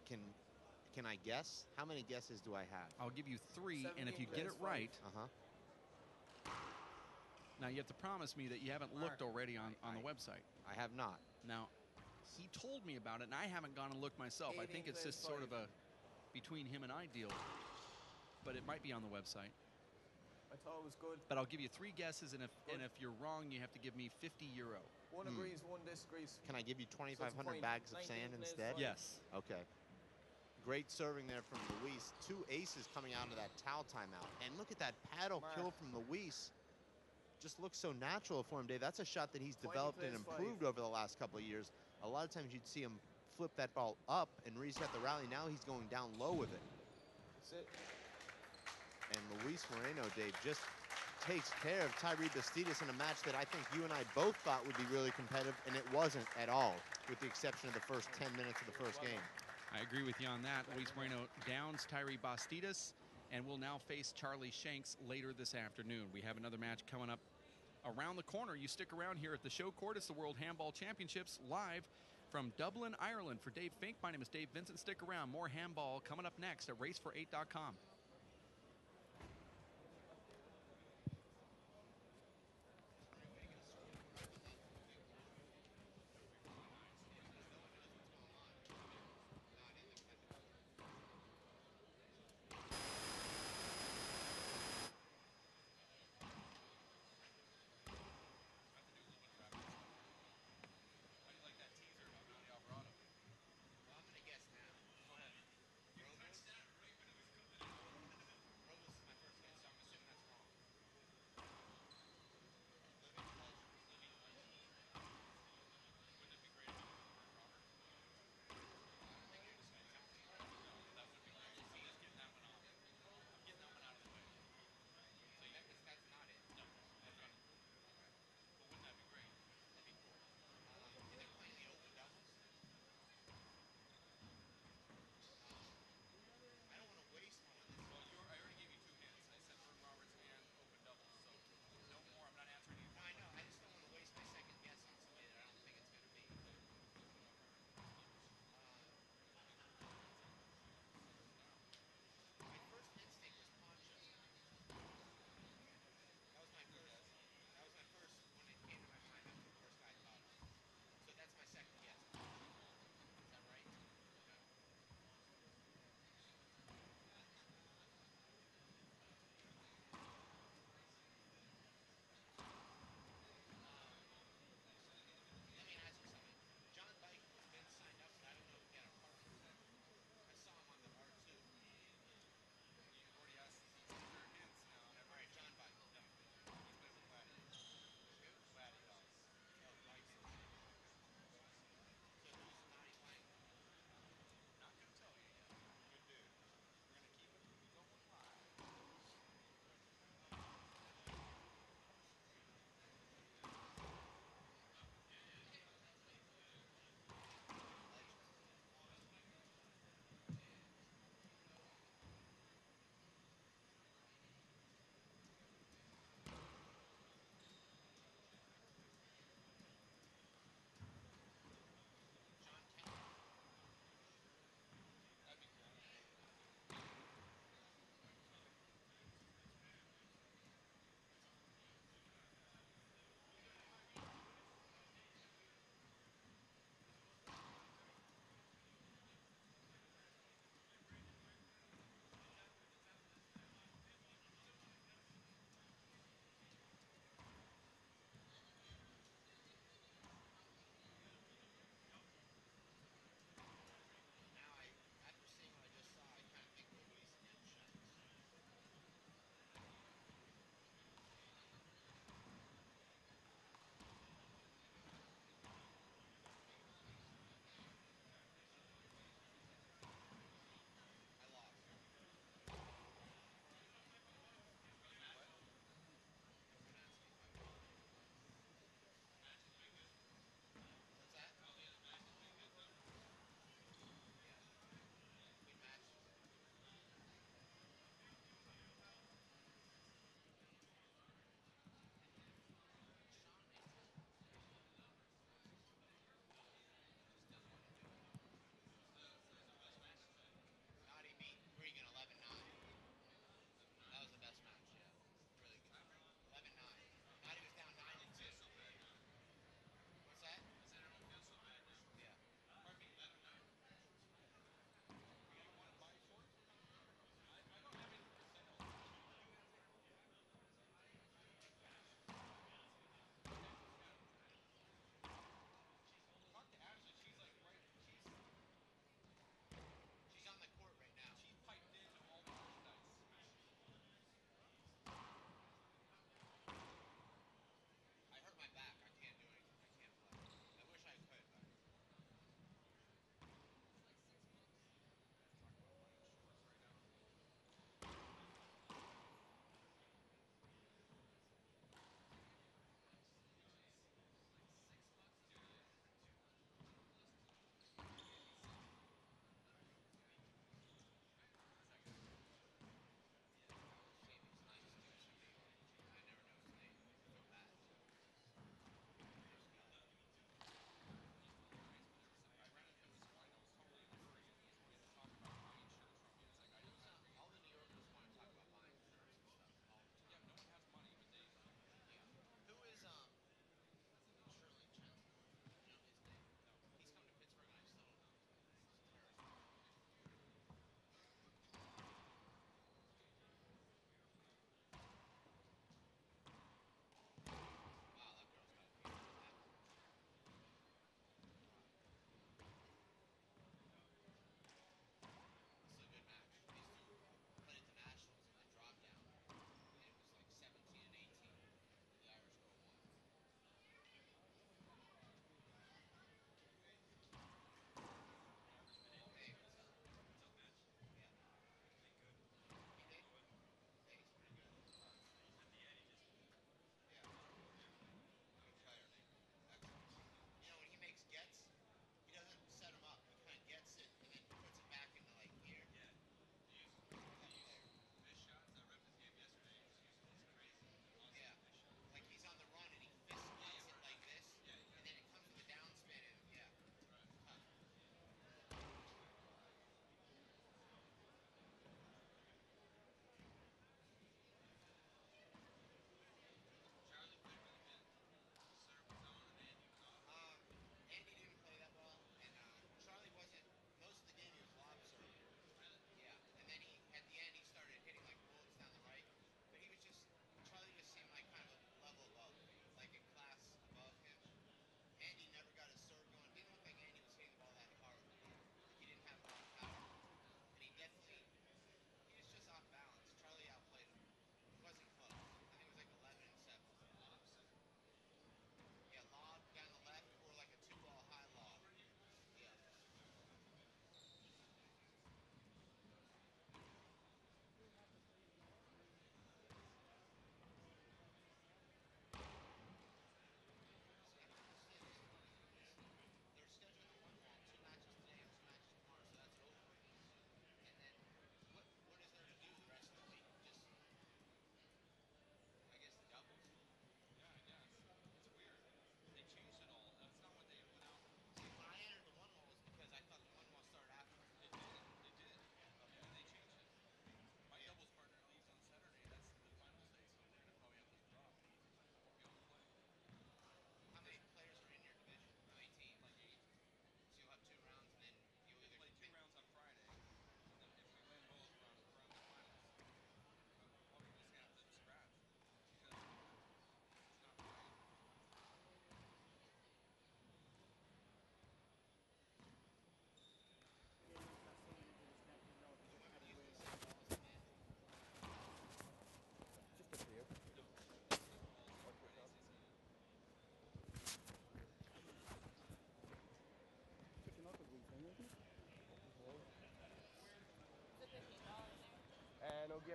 Can I guess? How many guesses do I have? I'll give you 3, and if you get it right, now you have to promise me that you haven't looked already on the website. I have not. Now, he told me about it, and I haven't gone and looked myself. I think it's just sort of a between him and I deal, but it might be on the website. I thought it was good. But I'll give you 3 guesses, and if you're wrong, you have to give me €50. One agrees, one disagrees. Can I give you 2,500 bags of sand instead? Yes. Okay. Great serving there from Luis. 2 aces coming out of that towel timeout. And look at that paddle kill from Luis. Just looks so natural for him, Dave. That's a shot that he's developed and improved over the last couple of years. A lot of times you'd see him flip that ball up and reset the rally. Now he's going down low with it. That's it. And Luis Moreno, Dave, just takes care of Tyree Bastidas in a match that I think you and I both thought would be really competitive, and it wasn't at all, with the exception of the first 10 minutes of the first game. I agree with you on that. Luis Moreno downs Tyree Bastidas and will now face Charlie Shanks later this afternoon. We have another match coming up around the corner. You stick around here at the show court. It's the World Handball Championships live from Dublin, Ireland. For Dave Fink, my name is Dave Vincent. Stick around. More handball coming up next at racefor8.com.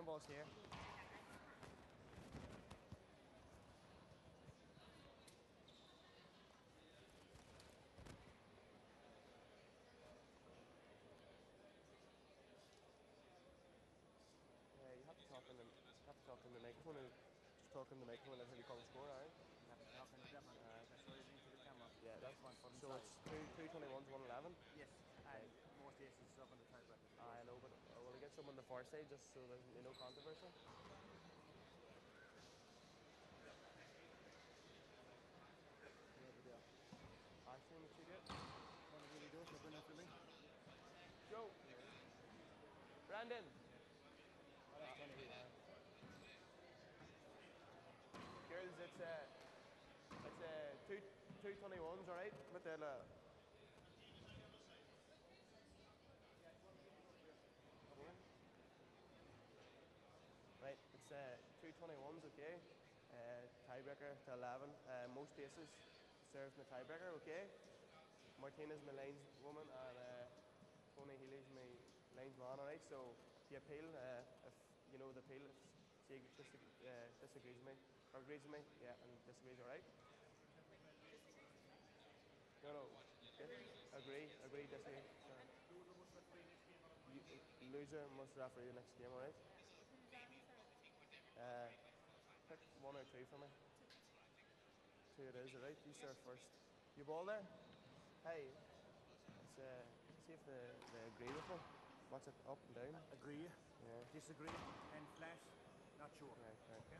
ball's here. Yeah, you have to talk in the microphone. Just talk in the microphone until you call the score, alright? You have to talk into that one. That's what it is to the camera. Yeah, that's one for so it's 221's 111. Yes, and most aces is up on the tiebreaker. I know, but I want to get some on the far side just so there's no controversy. I see what you get. Want to really do it? So bring that to me. Joe. Brandon. Oh, that's funny. Girls, it's two 221s, all right? But then right, it's 221s, okay? Tiebreaker to 11. Most aces serves in the tiebreaker, okay? Martina's my lines woman and Tony Healy's my lines man, all right? So the appeal, if you know the appeal, if she disagrees with me, or agrees with me, yeah, and disagrees, all right? No. Agree, disagree. Loser must referee the next game, all right? Pick one or two for me. Two it is, all right? You serve first. You ball there? Hey, let's see if they agree with me. What's it up and down? Agree. Yeah. Disagree. And flash. Not sure. Right. Okay.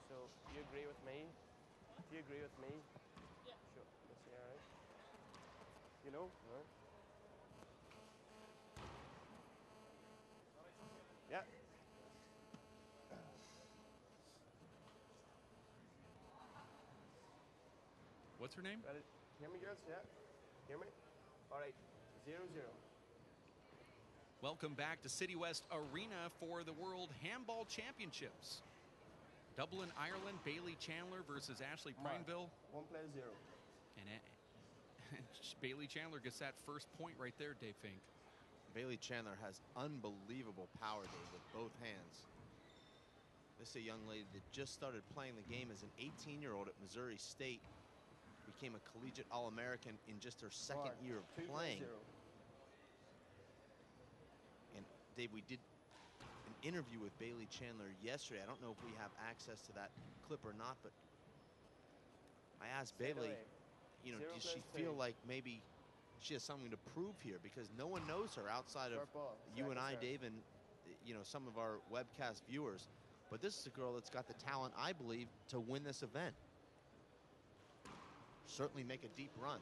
So you agree with me? If you agree with me, yeah. Sure. Let's see, all right? You know? All right. Yeah. What's her name? Ready? Hear me, girls? Yeah. Hear me? All right. 0-0. Welcome back to City West Arena for the World Handball Championships. Dublin, Ireland, Bailey Chandler versus Ashley Prendiville. 1 plays 0. And Bailey Chandler gets that first point right there, Dave Fink. Bailey Chandler has unbelievable power, Dave, with both hands. This is a young lady that just started playing the game as an 18-year-old at Missouri State. Became a collegiate All-American in just her second year of playing. And Dave, we did an interview with Bailey Chandler yesterday. I don't know if we have access to that clip or not, but I asked Bailey, you know, does she feel like maybe she has something to prove here? Because no one knows her outside of you and I, Dave, and you know, some of our webcast viewers. But this is a girl that's got the talent, I believe, to win this event. Certainly make a deep run.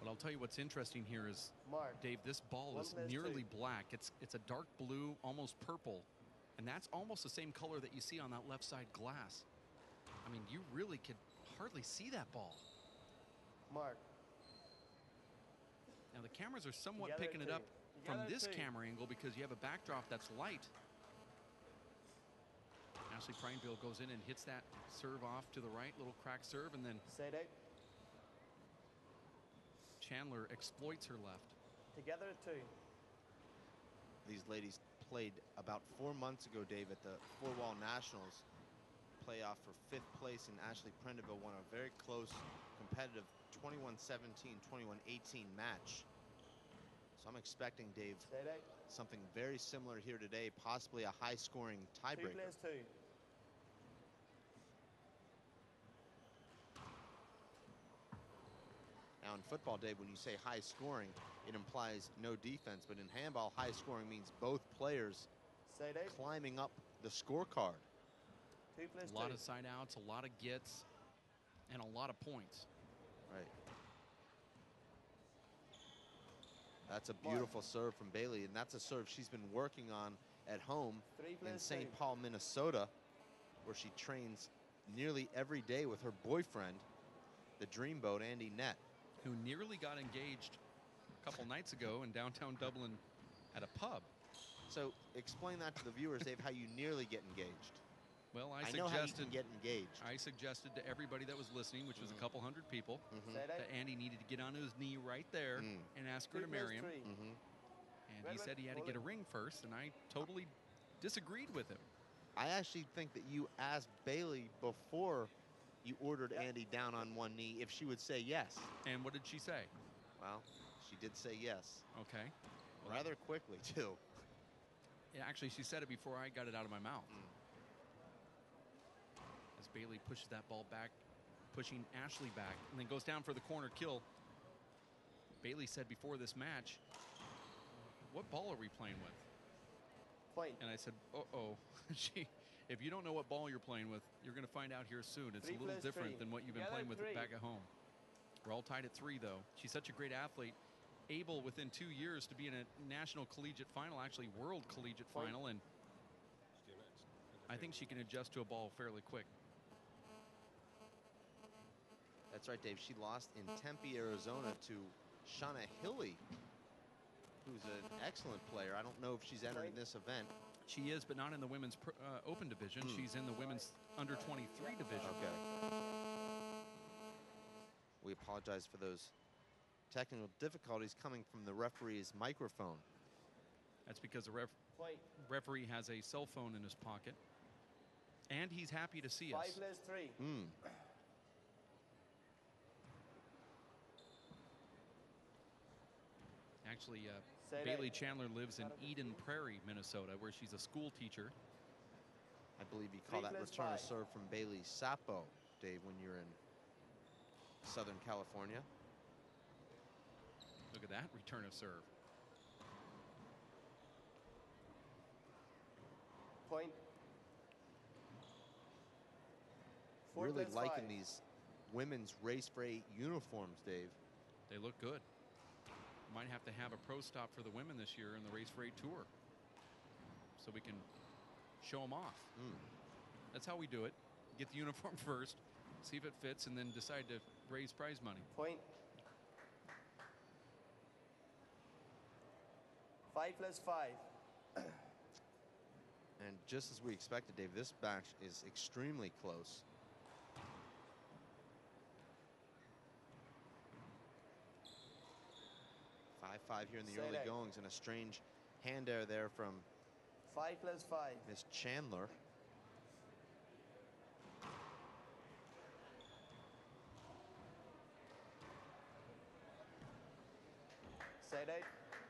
But I'll tell you what's interesting here is, Dave, this ball is nearly black. It's a dark blue, almost purple. And that's almost the same color that you see on that left side glass. I mean, you really could hardly see that ball. Mark. Now the cameras are somewhat picking it up from this camera angle because you have a backdrop that's light. Ashley Prendiville goes in and hits that serve off to the right, little crack serve, and then Chandler exploits her left. Together at 2. These ladies played about 4 months ago, Dave, at the Four-Wall Nationals playoff for 5th place, and Ashley Prendiville won a very close, competitive 21-17, 21-18 match. So I'm expecting, Dave, something very similar here today, possibly a high-scoring tiebreaker. 2 plays 2. Now in football, Dave, when you say high scoring, it implies no defense. But in handball, high scoring means both players climbing up the scorecard. A lot of side outs, a lot of gets, and a lot of points. Right. That's a beautiful serve from Bailey, and that's a serve she's been working on at home in St. Paul, Minnesota, where she trains nearly every day with her boyfriend, the dreamboat, Andy Nett. Who nearly got engaged a couple nights ago in downtown Dublin at a pub. So explain that to the viewers, Dave, how you nearly get engaged. Well, I know how you can get engaged. I suggested to everybody that was listening, which was a couple hundred people, that Andy needed to get on his knee right there and ask her to marry him. And he said he had to get a ring first, and I totally disagreed with him. I actually think that you asked Bailey before you ordered Andy down on one knee if she would say yes. And what did she say? Well, she did say yes. Okay. Well, rather quickly, too. Yeah, actually, she said it before I got it out of my mouth. As Bailey pushes that ball back, pushing Ashley back, and then goes down for the corner kill. Bailey said before this match, what ball are we playing with? Point. And I said, uh-oh. If you don't know what ball you're playing with, you're going to find out here soon. It's a little different than what you've been playing with back at home. We're all tied at 3, though. She's such a great athlete, able within 2 years to be in a national collegiate final, actually world collegiate final, and I think she can adjust to a ball fairly quick. That's right, Dave. She lost in Tempe, Arizona to Shauna Hilly, who's an excellent player. I don't know if she's entering this event. She is, but not in the women's open division. She's in the women's under-23 division. Okay. We apologize for those technical difficulties coming from the referee's microphone. That's because the referee has a cell phone in his pocket, and he's happy to see us. 5+3. Actually, Bailey Chandler lives in Eden Prairie, Minnesota, where she's a school teacher. I believe you call that return of serve from Bailey Sapo, Dave, when you're in Southern California. Look at that return of serve. Point. Really liking these women's race for 8 uniforms, Dave. They look good. Might have to have a pro stop for the women this year in the Race for 8 tour, so we can show them off. That's how we do it. Get the uniform first, see if it fits, and then decide to raise prize money. Point. 5+5. And just as we expected, Dave, this match is extremely close. 5-5 here in the early goings, and a strange hand air there from 5+5. Miss Chandler.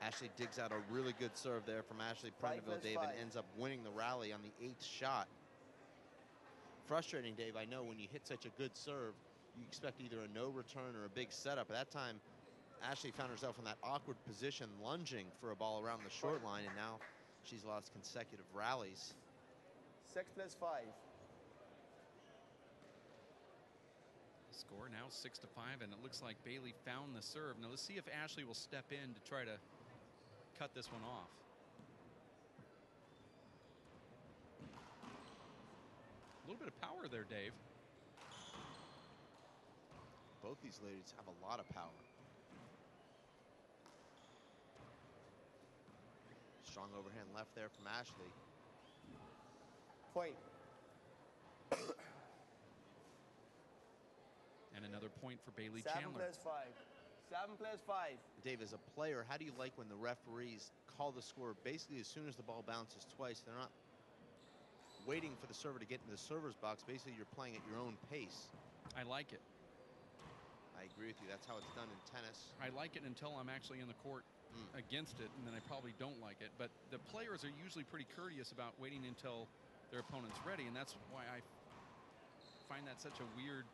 Ashley digs out a really good serve there from Ashley Prendiville, Dave, and ends up winning the rally on the 8th shot. Frustrating, Dave, I know when you hit such a good serve, you expect either a no return or a big setup. At that time, Ashley found herself in that awkward position, lunging for a ball around the short line, and now she's lost consecutive rallies. 6+5. Score now 6-5, and it looks like Bailey found the serve. Now let's see if Ashley will step in to try to cut this one off. A little bit of power there, Dave. Both these ladies have a lot of power. Strong overhand left there from Ashley. Point. And another point for Bailey 7+5. Chandler. 7+5. Dave, as a player, how do you like when the referees call the score basically as soon as the ball bounces twice? They're not waiting for the server to get into the server's box. Basically, you're playing at your own pace. I like it. I agree with you. That's how it's done in tennis. I like it until I'm actually in the court against it, and then I probably don't like it. But the players are usually pretty courteous about waiting until their opponent's ready, and that's why I find that such a weird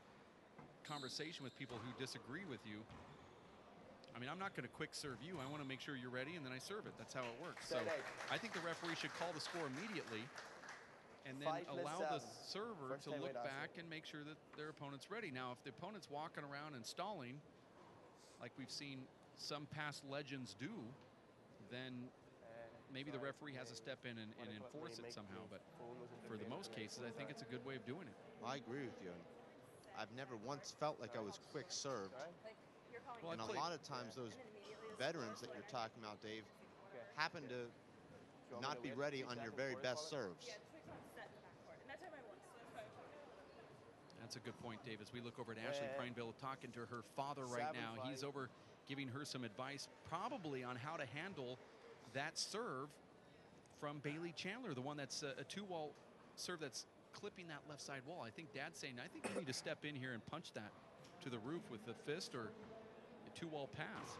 conversation with people who disagree with you. I mean, I'm not going to quick serve you. I want to make sure you're ready, and then I serve it. That's how it works. So I think the referee should call the score immediately and then allow the server to look back and make sure that their opponent's ready. Now, if the opponent's walking around and stalling, like we've seen some past legends do, then maybe the referee has to step in and enforce it somehow. But for the most cases, I think it's a good way of doing it. I agree with you. I've never once felt like I was quick served. Well, and a lot of times those veterans that you're talking about, Dave, happen to not be ready on your very best serves. That's a good point, Dave. As we look over at Ashley Prendiville talking to her father right now. 7-5. He's over giving her some advice probably on how to handle that serve from Bailey Chandler, the one that's a two-wall serve that's clipping that left side wall. I think Dad's saying, I think you need to step in here and punch that to the roof with the fist or a two-wall pass.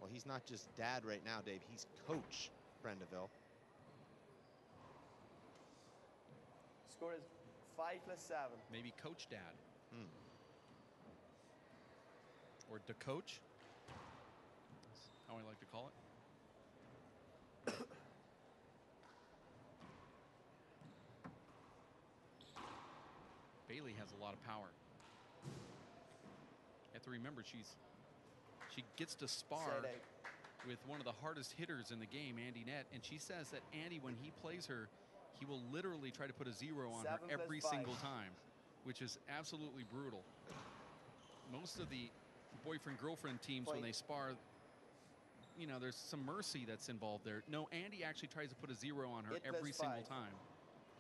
Well, he's not just dad right now, Dave. He's coach Prendiville. Score is 5+7. Maybe Coach Dad. Or the coach. That's how I like to call it. Bailey has a lot of power. You have to remember she gets to spar with one of the hardest hitters in the game, Andy Nett, and she says that Andy, when he plays her, he will literally try to put a 0 on her every single time, which is absolutely brutal. Most of the boyfriend-girlfriend teams, when they spar, you know, there's some mercy that's involved there. No, Andy actually tries to put a 0 on her every single time.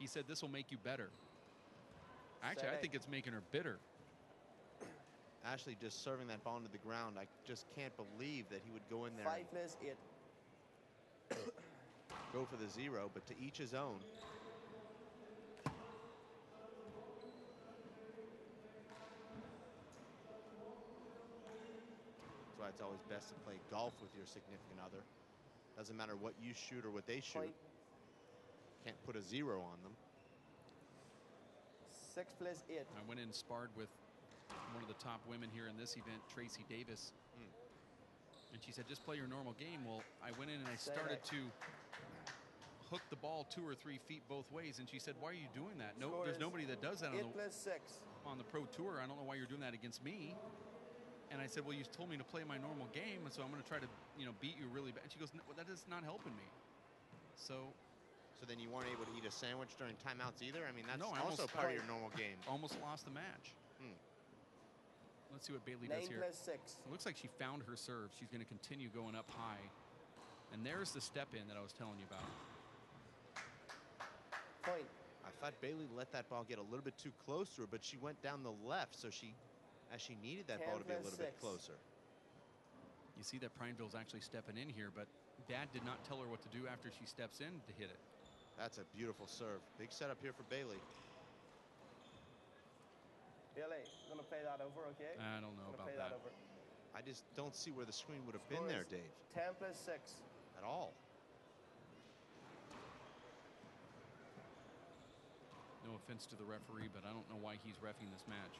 He said this will make you better. Actually, I think it's making her bitter. Ashley just serving that ball into the ground. I just can't believe that he would go in there. 5+8. Go for the 0, but to each his own. That's why it's always best to play golf with your significant other. Doesn't matter what you shoot or what they shoot. Can't put a 0 on them. 6+8. I went in and sparred with one of the top women here in this event, Tracy Davis. And she said, just play your normal game. Well, I went in and I started to hook the ball 2 or 3 feet both ways. And she said, why are you doing that? No, there's nobody that does that on the pro tour. I don't know why you're doing that against me. And I said, well, you told me to play my normal game, so I'm going to try to, you know, beat you really bad. And she goes, no, well, that is not helping me. So then you weren't able to eat a sandwich during timeouts either? I mean, that's also part of your normal game. Almost lost the match. Let's see what Bailey does here. 9+6. It looks like she found her serve. She's going to continue going up high. And there's the step in that I was telling you about. Point. I thought Bailey let that ball get a little bit too close to her, but she went down the left, so she needed that ball to be a little bit closer. You see that Prendiville's actually stepping in here, but Dad did not tell her what to do after she steps in to hit it. That's a beautiful serve. Big setup here for Bailey. Bailey, I'm going to play that over, okay? I don't know about that. I just don't see where the screen would have been there, Dave. 10+6. At all. No offense to the referee, but I don't know why he's reffing this match.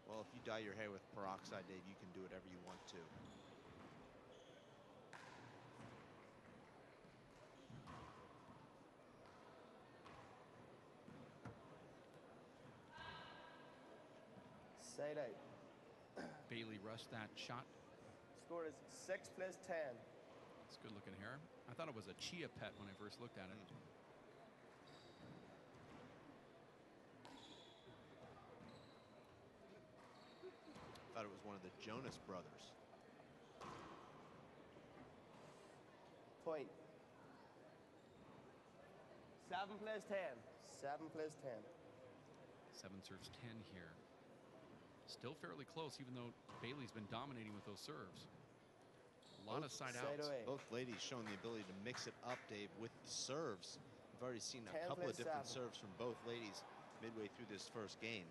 Well, if you dye your hair with peroxide, Dave, you can do whatever you want to. Side out. Bailey rushed that shot. Score is 6+10. It's good looking hair. I thought it was a chia pet when I first looked at it. Thought it was one of the Jonas brothers. Point. 7+10. 7+10. 7 serves 10 here. Still fairly close, even though Bailey's been dominating with those serves. A lot of side outs. Both ladies showing the ability to mix it up, Dave, with the serves. We've already seen a couple of different serves from both ladies midway through this first game.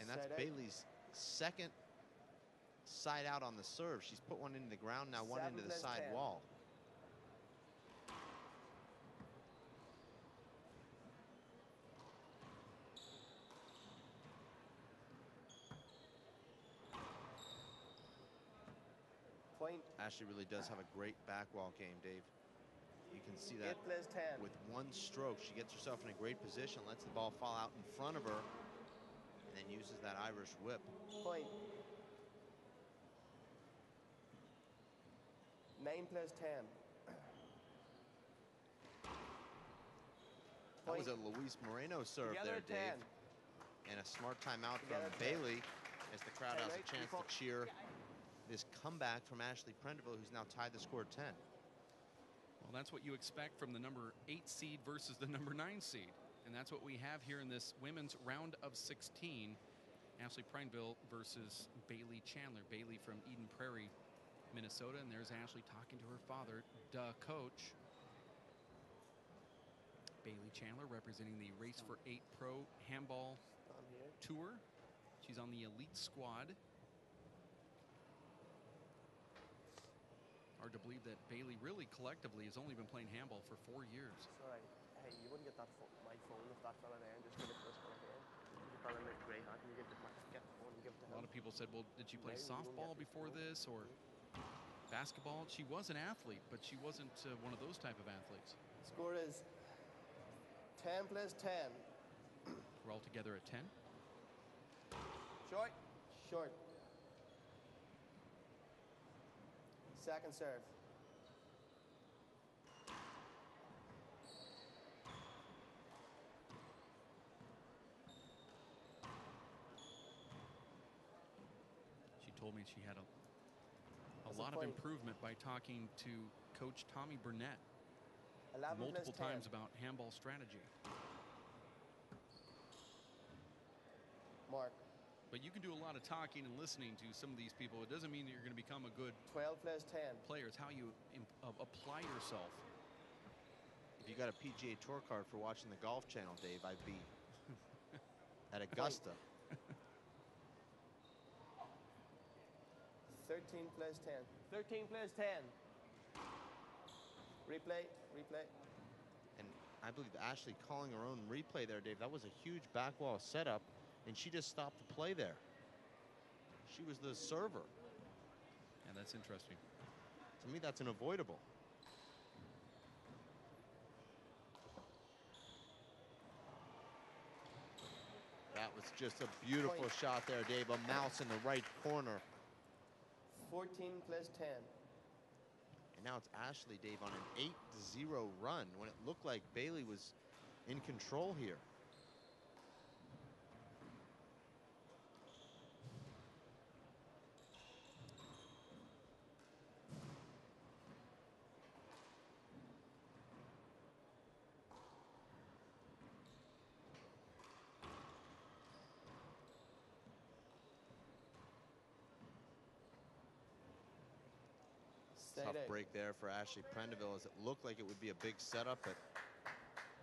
And that's Bailey's second side out on the serve. She's put one into the ground, now one into the side wall. Point. Ashley really does have a great back wall game, Dave. You can see that 8+10. with one stroke. She gets herself in a great position, lets the ball fall out in front of her, and then uses that Irish whip. Point. 9+10. That was a Luis Moreno serve there, Dave. And a smart timeout from Bailey as the crowd has a chance to cheer this comeback from Ashley Prendiville, who's now tied the score at 10. Well, that's what you expect from the number 8 seed versus the number 9 seed. And that's what we have here in this women's round of 16. Ashley Prendiville versus Bailey Chandler. Bailey from Eden Prairie, Minnesota. And there's Ashley talking to her father, coach. Bailey Chandler representing the Race for 8 Pro Handball Tour. She's on the elite squad. Hard to believe that Bailey really collectively has only been playing handball for 4 years. Sorry, hey, you wouldn't get that my phone if that fella there and just give it to this fella here. You fella in the grey hat and you get the phone and give it to him. A lot of people said, well, did she play softball before this or basketball? She was an athlete, but she wasn't one of those type of athletes. Score is 10 plus 10. We're all together at 10. Short. Short. Second serve. She told me she had a That's lot a of point. improvement by talking to Coach Tommy Burnett 11 multiple plus 10. times about handball strategy. Mark. But you can do a lot of talking and listening to some of these people. It doesn't mean that you're going to become a good 12 plus 10. player. It's how you apply yourself. If you got a PGA Tour card for watching the Golf Channel, Dave, I'd be at Augusta. 13 plus 10. 13 plus 10. Replay. Replay. And I believe Ashley calling her own replay there, Dave. That was a huge back wall setup, and she just stopped the play there. She was the server. Yeah, that's interesting. To me, that's an avoidable. That was just a beautiful Point. shot there, Dave. A mouse in the right corner. 14 plus 10. And now it's Ashley, Dave, on an 8-0 run when it looked like Bailey was in control here. Tough break there for Ashley Prendiville as it looked like it would be a big setup, but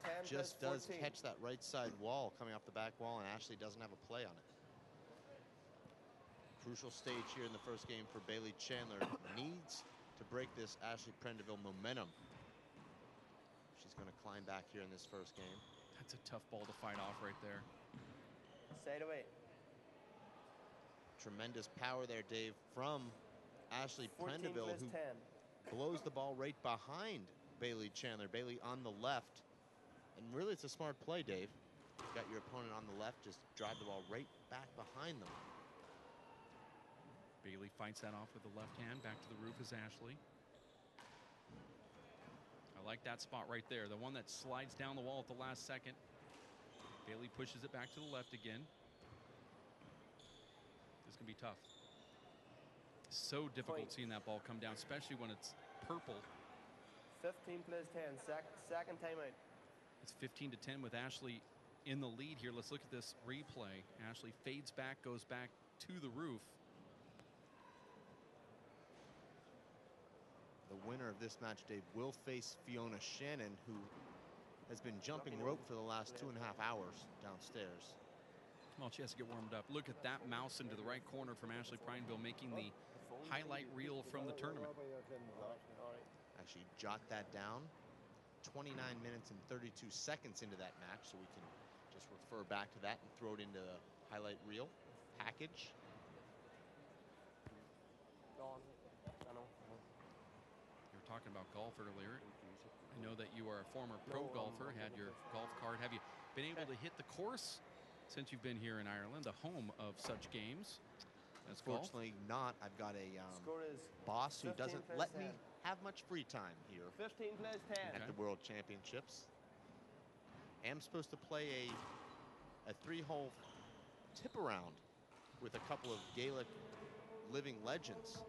10 just plus does 14. catch that right side wall coming off the back wall, and Ashley doesn't have a play on it. Crucial stage here in the first game for Bailey Chandler. Needs to break this Ashley Prendiville momentum. She's going to climb back here in this first game. That's a tough ball to fight off right there. Side away. Tremendous power there, Dave, from Ashley 14 Prendiville, plus who 10. blows the ball right behind Bailey Chandler. Bailey on the left. And really, it's a smart play, Dave. You got your opponent on the left, just drive the ball right back behind them. Bailey fights that off with the left hand. Back to the roof is Ashley. I like that spot right there. The one that slides down the wall at the last second. Bailey pushes it back to the left again. This can be tough. So difficult Point. seeing that ball come down, especially when it's purple. 15 plus 10. Second timeout. It's 15 to 10 with Ashley in the lead here. Let's look at this replay. Ashley fades back, goes back to the roof. The winner of this match, Dave, will face Fiona Shannon, who has been jumping rope for the last 2.5 hours downstairs. Well, she has to get warmed up. Look at that mouse into the right corner from Ashley Prendiville, making the highlight reel from the tournament. Actually, jot that down. 29 minutes and 32 seconds into that match, so we can just refer back to that and throw it into the highlight reel package. You were talking about golf earlier. I know that you are a former pro golfer, had your golf card. Have you been able to hit the course since you've been here in Ireland, the home of such games as golf? Unfortunately not. I've got a Score is boss who 15 doesn't plus let me 10. have much free time here 15 plus 10. at the World Championships. Am supposed to play a 3-hole tip around with a couple of Gaelic living legends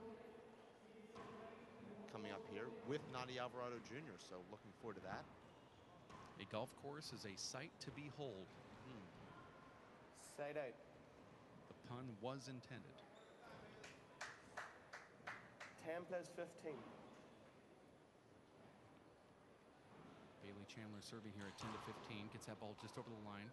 coming up here with Nadi Alvarado Jr., so looking forward to that. A golf course is a sight to behold. Side out. The pun was intended. 10 plus 15. Bailey Chandler serving here at 10 to 15. Gets that ball just over the line.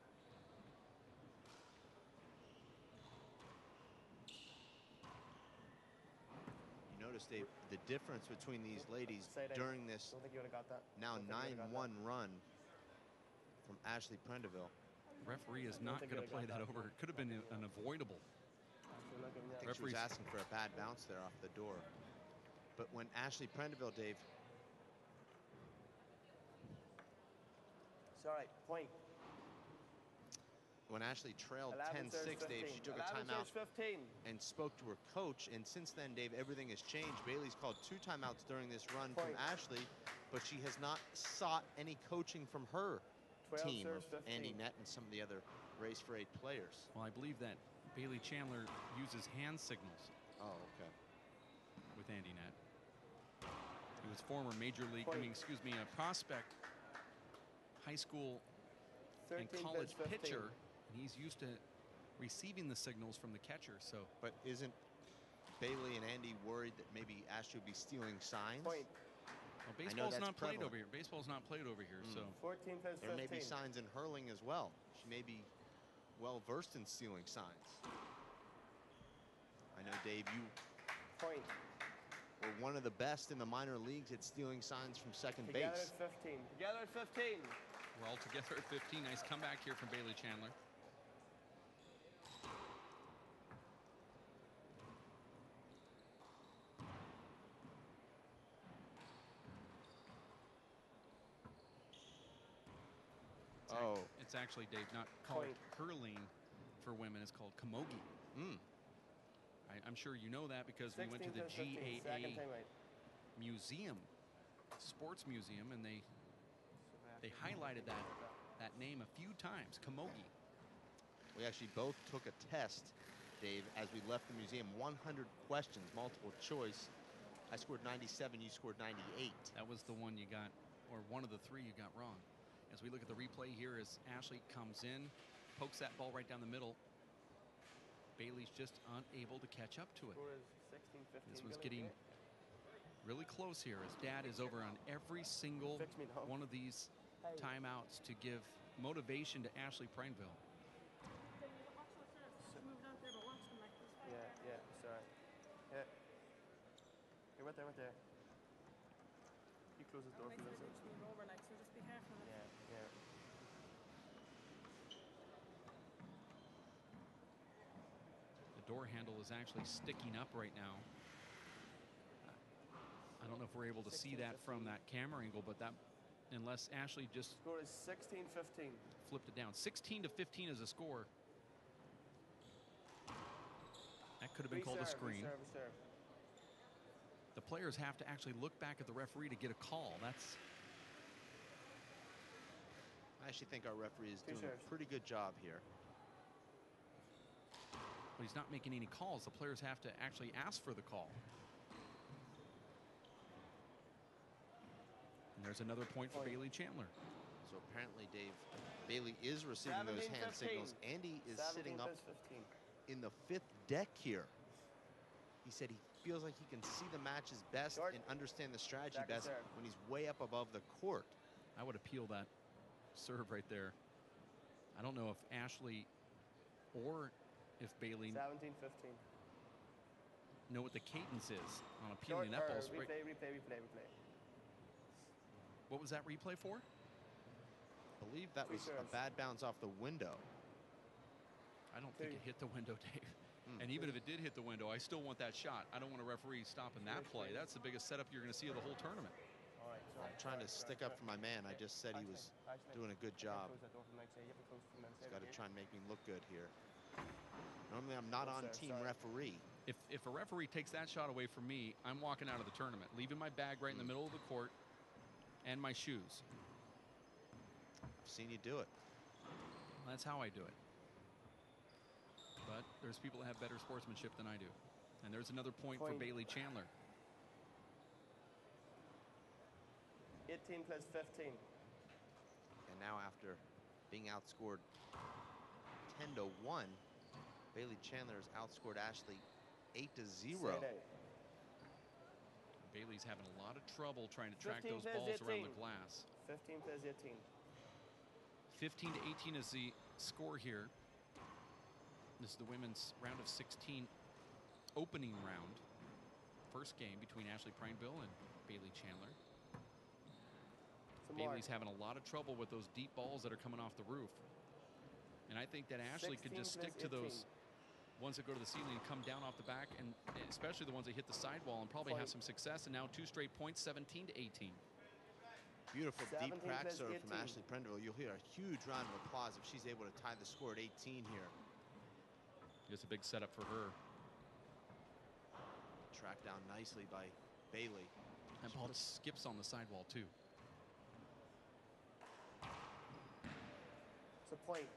You notice, Dave, the difference between these ladies during this Don't think you would have got that. now Don't think you would've 9-1 got run from Ashley Prendiville. Referee is not going to play that over. It could have been unavoidable. We're not giving I that. think she was Referee's- asking for a bad bounce there off the door. But when Ashley Prendiville, Dave, It's all right. Point. when Ashley trailed 11 serves 10-6, Dave, 15. she took a 11 timeout serves 15. and spoke to her coach. And since then, Dave, everything has changed. Bailey's called 2 timeouts during this run from Point. Ashley, but she has not sought any coaching from her 12 team of serves 15. Andy Nett and some of the other Race for 8 players. Well, I believe that Bailey Chandler uses hand signals Oh, okay. with Andy Nett. He was former major league, a prospect, high school 13 and college plus 15. pitcher, and he's used to receiving the signals from the catcher. So, But isn't Bailey and Andy worried that maybe Ashley would be stealing signs? Point. well, I know baseball's that's not played prevalent. over here. Baseball's not played over here. So, 14 plus 15. There may be signs in hurling as well. She may be well versed in stealing signs. I know, Dave, you Point. were one of the best in the minor leagues at stealing signs from second Together base. at 15. Together at 15. we're all together at 15. Nice comeback here from Bailey Chandler. Oh, It's actually, Dave, not called Point. hurling for women. It's called camogie. I'm sure you know that because we went to 16 the plus 15. Second GAA timeout. museum, sports museum, and they highlighted that name a few times, camogie. we actually both took a test, Dave, as we left the museum. 100 questions, multiple choice. I scored 97, you scored 98. That was the one you got, or one of the 3 you got wrong. As we look at the replay here, as Ashley comes in, pokes that ball right down the middle. Bailey's just unable to catch up to it. Score is 16, 15. This was Gonna getting okay. really close here, as Dad is over on every single Fix me now. one of these timeouts to give motivation to Ashley Prendiville. Yeah, it's all right. Yeah. Hey, right there. You close the door for this. Yeah. The door handle is actually sticking up right now. I don't know if we're able to see 16, that from 15. that camera angle, but that, unless Ashley just Score is 16, 15. flipped it down. 16 to 15 is a score. That could have been called a screen. Reserve. The players have to actually look back at the referee to get a call. That's I actually think our referee is Two doing serves. a pretty good job here. but he's not making any calls. The players have to actually ask for the call. And there's another point for Bailey Chandler. So apparently, Dave, Bailey is receiving those 17, hand 15. signals. Andy is 17 sitting up plus 15. in the 5th deck here. He said he feels like he can see the matches best Short. and understand the strategy Second best serve. when he's way up above the court. I would appeal that serve right there. I don't know if Ashley or if Bailey 17, 15. know what the cadence is on Short, appealing that ball's right. replay. What was that replay for? I believe that Three was a serves. bad bounce off the window. I don't think it hit the window, Dave. And even if it did hit the window, I still want that shot. I don't want a referee stopping that play. That's the biggest setup you're going to see of the whole tournament. All right, I'm trying to stick up for my man. I just said he was doing a good job. He's got to try and make me look good here. Normally, I'm not on team referee. If a referee takes that shot away from me, I'm walking out of the tournament, leaving my bag right in the middle of the court and my shoes. I've seen you do it. That's how I do it. But there's people that have better sportsmanship than I do. And there's another point for Bailey Chandler. 18 plus 15. And now after being outscored 10-1, Bailey Chandler has outscored Ashley 8-0. Bailey's having a lot of trouble trying to track those balls around the glass. 15 plus 18. 15-18 is the score here. This is the women's round of 16 opening round. First game between Ashley Prendiville and Bailey Chandler. Bailey's having a lot of trouble with those deep balls that are coming off the roof. And I think that Ashley could just stick to those ones that go to the ceiling and come down off the back, and especially the ones that hit the sidewall, and probably have some success. And now 2 straight points, 17-18. Beautiful deep crack serve from Ashley Prendiville. You'll hear a huge round of applause if she's able to tie the score at 18 here. It's a big setup for her. Tracked down nicely by Bailey. That ball just skips on the sidewall too. It's a point.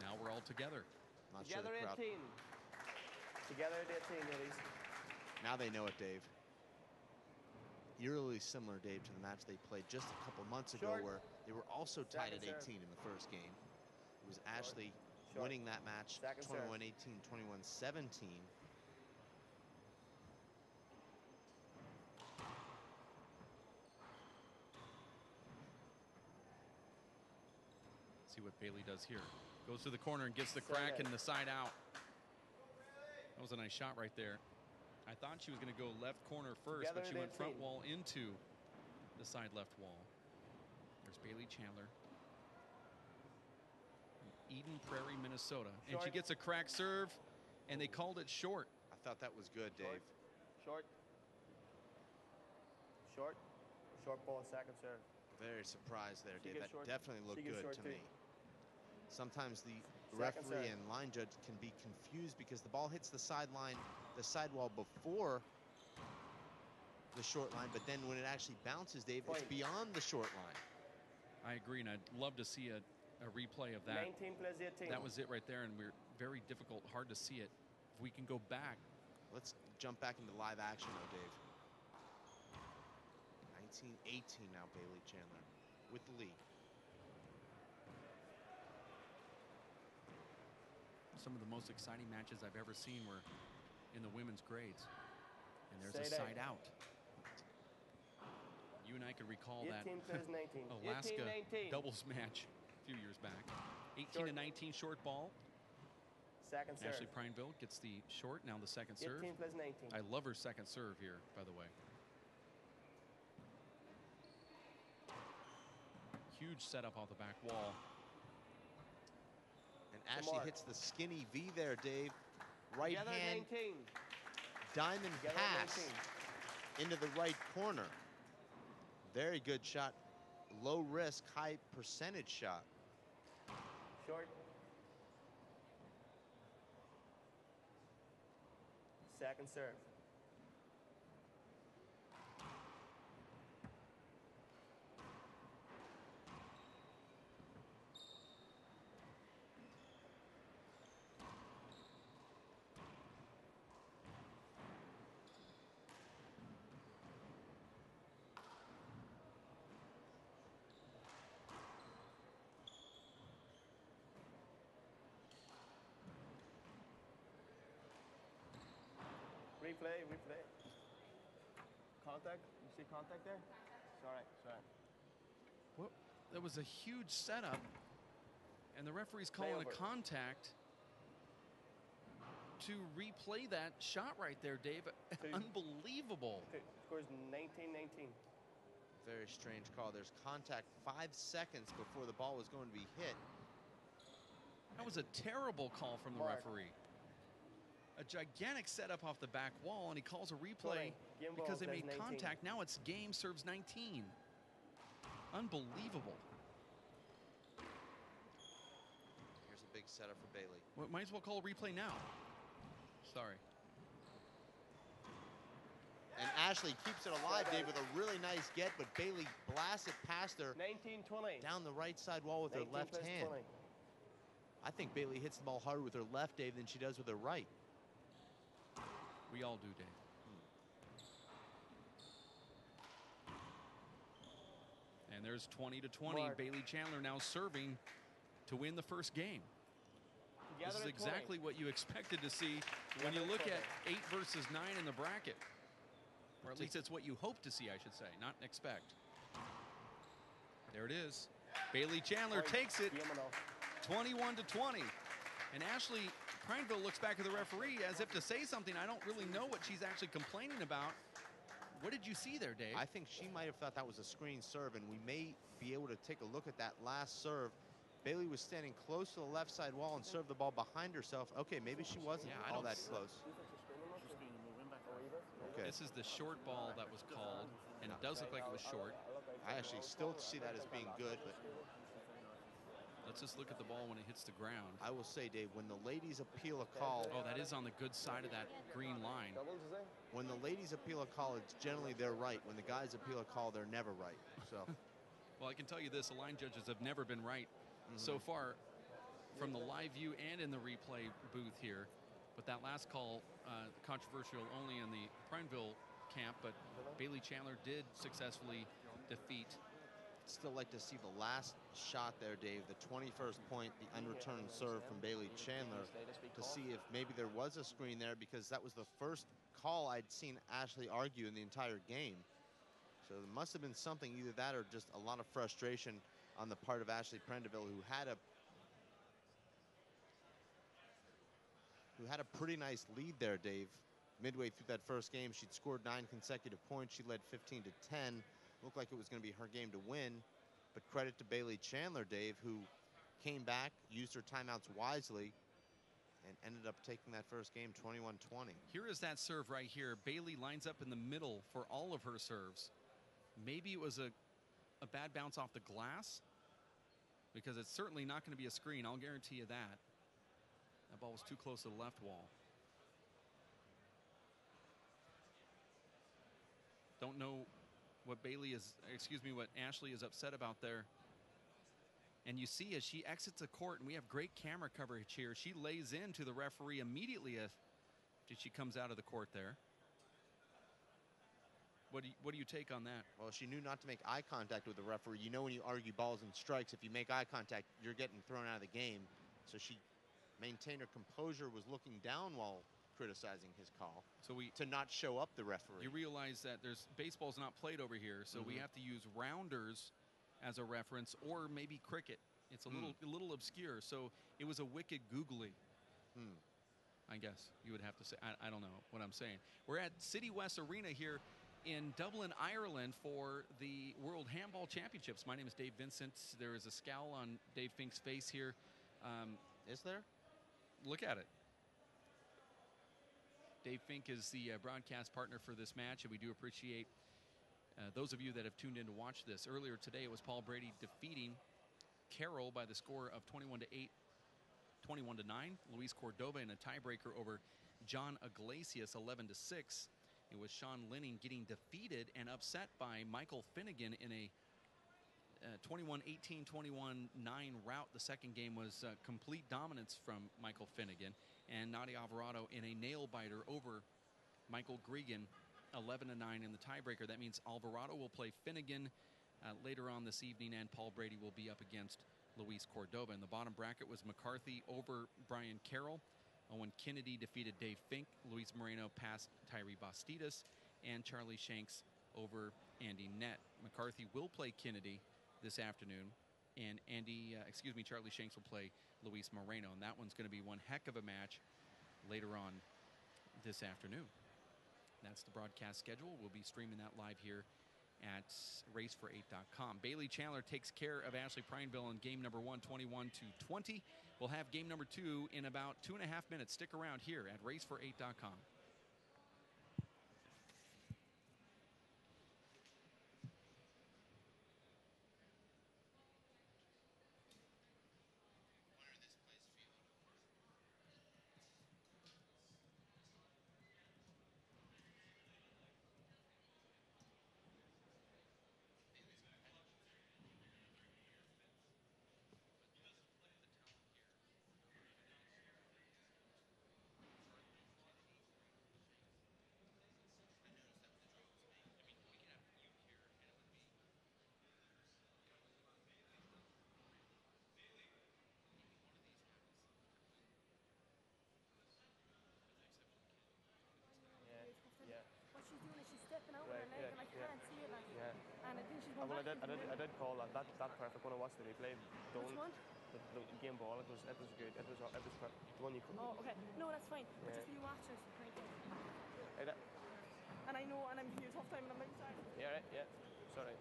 Now we're all together. Not Together sure the crowd. 18. Together at 18, ladies. Now they know it, Dave. Eerily similar, Dave, to the match they played just a couple months ago, where they were also tied at 18 in the first game. It was Ashley winning that match 21-18, 21-17. See what Bailey does here. Goes to the corner and gets the crack and the side out. That was a nice shot right there. I thought she was going to go left corner first, but she went front wall into the side left wall. There's Bailey Chandler. Eden Prairie, Minnesota. And she gets a crack serve, and they called it short. I thought that was good, Dave. Short. Short ball, second serve. Very surprised there, Dave. That definitely looked good to me. Sometimes the referee and line judge can be confused because the ball hits the sideline, the sidewall before the short line, but then when it actually bounces, Dave, it's beyond the short line. I agree, and I'd love to see a replay of that. 19 plus 18. That was it right there, and we're very difficult, hard to see it. If we can go back. Let's jump back into live action though, Dave. 19-18 now, Bailey Chandler with the lead. Some of the most exciting matches I've ever seen were in the women's grades. And there's a side out. You and I could recall that Alaska doubles match a few years back. 18-19 short ball. Second serve. Ashley Prendiville gets the short, now the second serve. 18 plus 19. I love her second serve here, by the way. Huge setup off the back wall. And Ashley hits the skinny V there, Dave. Right hand diamond pass into the right corner. Very good shot. Low risk, high percentage shot. Short. Second serve. Replay. Contact. You see contact there? Sorry. Well, that was a huge setup, and the referee's calling a contact to replay that shot right there, Dave. Unbelievable. Scores 19-19. Very strange call. There's contact 5 seconds before the ball was going to be hit. That was a terrible call from the referee. A gigantic setup off the back wall, and he calls a replay because they made contact. Now it's game, serves 19. Unbelievable. Here's a big setup for Bailey. Well, might as well call a replay now. Sorry. And Ashley keeps it alive, Dave, with a really nice get, but Bailey blasts it past her 19-20. down the right side wall with her left hand. I think Bailey hits the ball harder with her left, Dave, than she does with her right. We all do, Dave. And there's 20-20. Mark. Bailey Chandler now serving to win the first game. This is exactly what you expected to see when you look at 8 versus 9 in the bracket. Or at least it's what you hope to see, I should say, not expect. There it is. Bailey Chandler takes it 21-20. And Ashley Prendiville looks back at the referee as if to say something. I don't really know what she's actually complaining about. What did you see there, Dave? I think she might have thought that was a screen serve, and we may be able to take a look at that last serve. Bailey was standing close to the left side wall and served the ball behind herself. Okay, maybe she wasn't all that close. Okay. This is the short ball that was called, and it does look like it was short. I actually still see that as being good, but let's just look at the ball when it hits the ground. I will say, Dave, when the ladies appeal a call... Oh, that is on the good side of that green line. When the ladies appeal a call, it's generally they're right. When the guys appeal a call, they're never right. So, well, I can tell you this, the line judges have never been right so far from the live view and in the replay booth here. But that last call, controversial only in the Prendiville camp, but Bailey Chandler did successfully defeat. Still like to see the last shot there, Dave, the 21st point, the unreturned serve from Bailey Chandler, to see if maybe there was a screen there, because that was the first call I'd seen Ashley argue in the entire game. So there must have been something, either that or just a lot of frustration on the part of Ashley Prendiville, who had a pretty nice lead there, Dave. Midway through that first game, she'd scored 9 consecutive points. She led 15-10. Looked like it was going to be her game to win, but credit to Bailey Chandler, Dave, who came back, used her timeouts wisely, and ended up taking that first game 21-20. Here is that serve right here. Bailey lines up in the middle for all of her serves. Maybe it was a bad bounce off the glass, because it's certainly not going to be a screen. I'll guarantee you that. That ball was too close to the left wall. Don't know what what Ashley is upset about there. And you see as she exits the court, and we have great camera coverage here, she lays into the referee immediately as she comes out of the court there. What do you take on that? Well, she knew not to make eye contact with the referee. You know, when you argue balls and strikes, if you make eye contact, you're getting thrown out of the game. So she maintained her composure, was looking down while criticizing his call, so to not show up the referee. You realize that baseball's not played over here, so we have to use rounders as a reference, or maybe cricket. It's a little obscure, so it was a wicked googly. I guess you would have to say. I don't know what I'm saying. We're at City West Arena here in Dublin, Ireland, for the World Handball Championships. My name is Dave Vincent. There is a scowl on Dave Fink's face here. Is there? Look at it. Dave Fink is the broadcast partner for this match, and we do appreciate those of you that have tuned in to watch this. Earlier today, it was Paul Brady defeating Carroll by the score of 21-8, 21-9. Luis Cordova in a tiebreaker over John Iglesias, 11-6. It was Sean Linning getting defeated and upset by Michael Finnegan in a 21-18, 21-9 rout. The second game was complete dominance from Michael Finnegan, and Nadia Alvarado in a nail-biter over Michael Gregan, 11-9 in the tiebreaker. That means Alvarado will play Finnegan later on this evening, and Paul Brady will be up against Luis Cordova. In the bottom bracket was McCarthy over Brian Carroll. Owen Kennedy defeated Dave Fink. Luis Moreno passed Tyree Bastidas, and Charlie Shanks over Andy Nett. McCarthy will play Kennedy this afternoon, and Charlie Shanks will play Luis Moreno, and that one's going to be one heck of a match later on this afternoon. That's the broadcast schedule. We'll be streaming that live here at racefor8.com. Bailey Chandler takes care of Ashley Prendiville in game number 1, 21-20. We'll have game number 2 in about 2.5 minutes. Stick around here at racefor8.com. well, I did call that perfect when I watched the replay. Which one? The game ball, it was good. It was the one you could. Oh, okay. No, that's fine. But Yeah. just when you watch it, thank you. Hey, And I know, and I'm having a tough time, and I'm like, sorry. yeah, right, yeah. Sorry.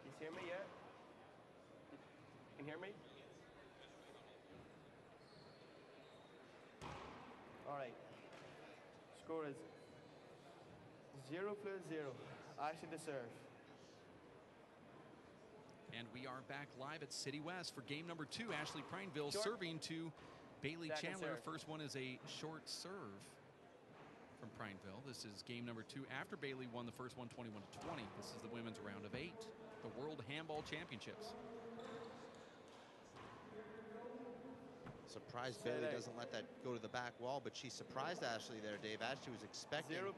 You hear me? Yeah. You can hear me? All right. Score is 0+0. Ashley to serve. And we are back live at City West for game number 2. Ashley Prendiville Short. serving to Bailey Second Chandler. serve. First one is a short serve from Prendiville. This is game number 2 after Bailey won the first one 21-20. This is the women's round of 8, the World Handball Championships. Surprised Bailey doesn't let that go to the back wall, but she surprised Ashley there, Dave. Ashley was expecting 0+0.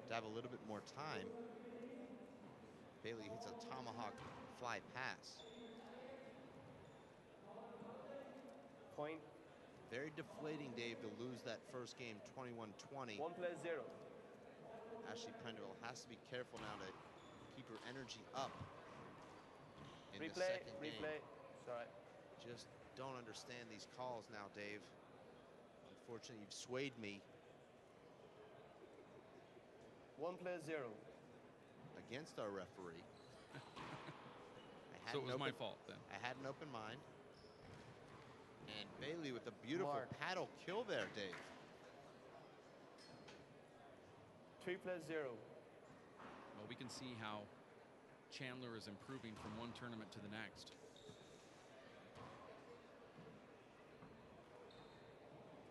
to have a little bit more time. Bailey hits a tomahawk fly pass. Point. Very deflating, Dave, to lose that first game 21-20. 1+0. Ashley Prendiville has to be careful now to keep her energy up in the Replay. second game. Replay. Sorry. Just don't understand these calls now, Dave. Unfortunately, you've swayed me 1+0. against our referee. So it was my fault then. I had an open mind. And Bailey with a beautiful Mark. paddle kill there, Dave. 3+0. Well, we can see how Chandler is improving from one tournament to the next.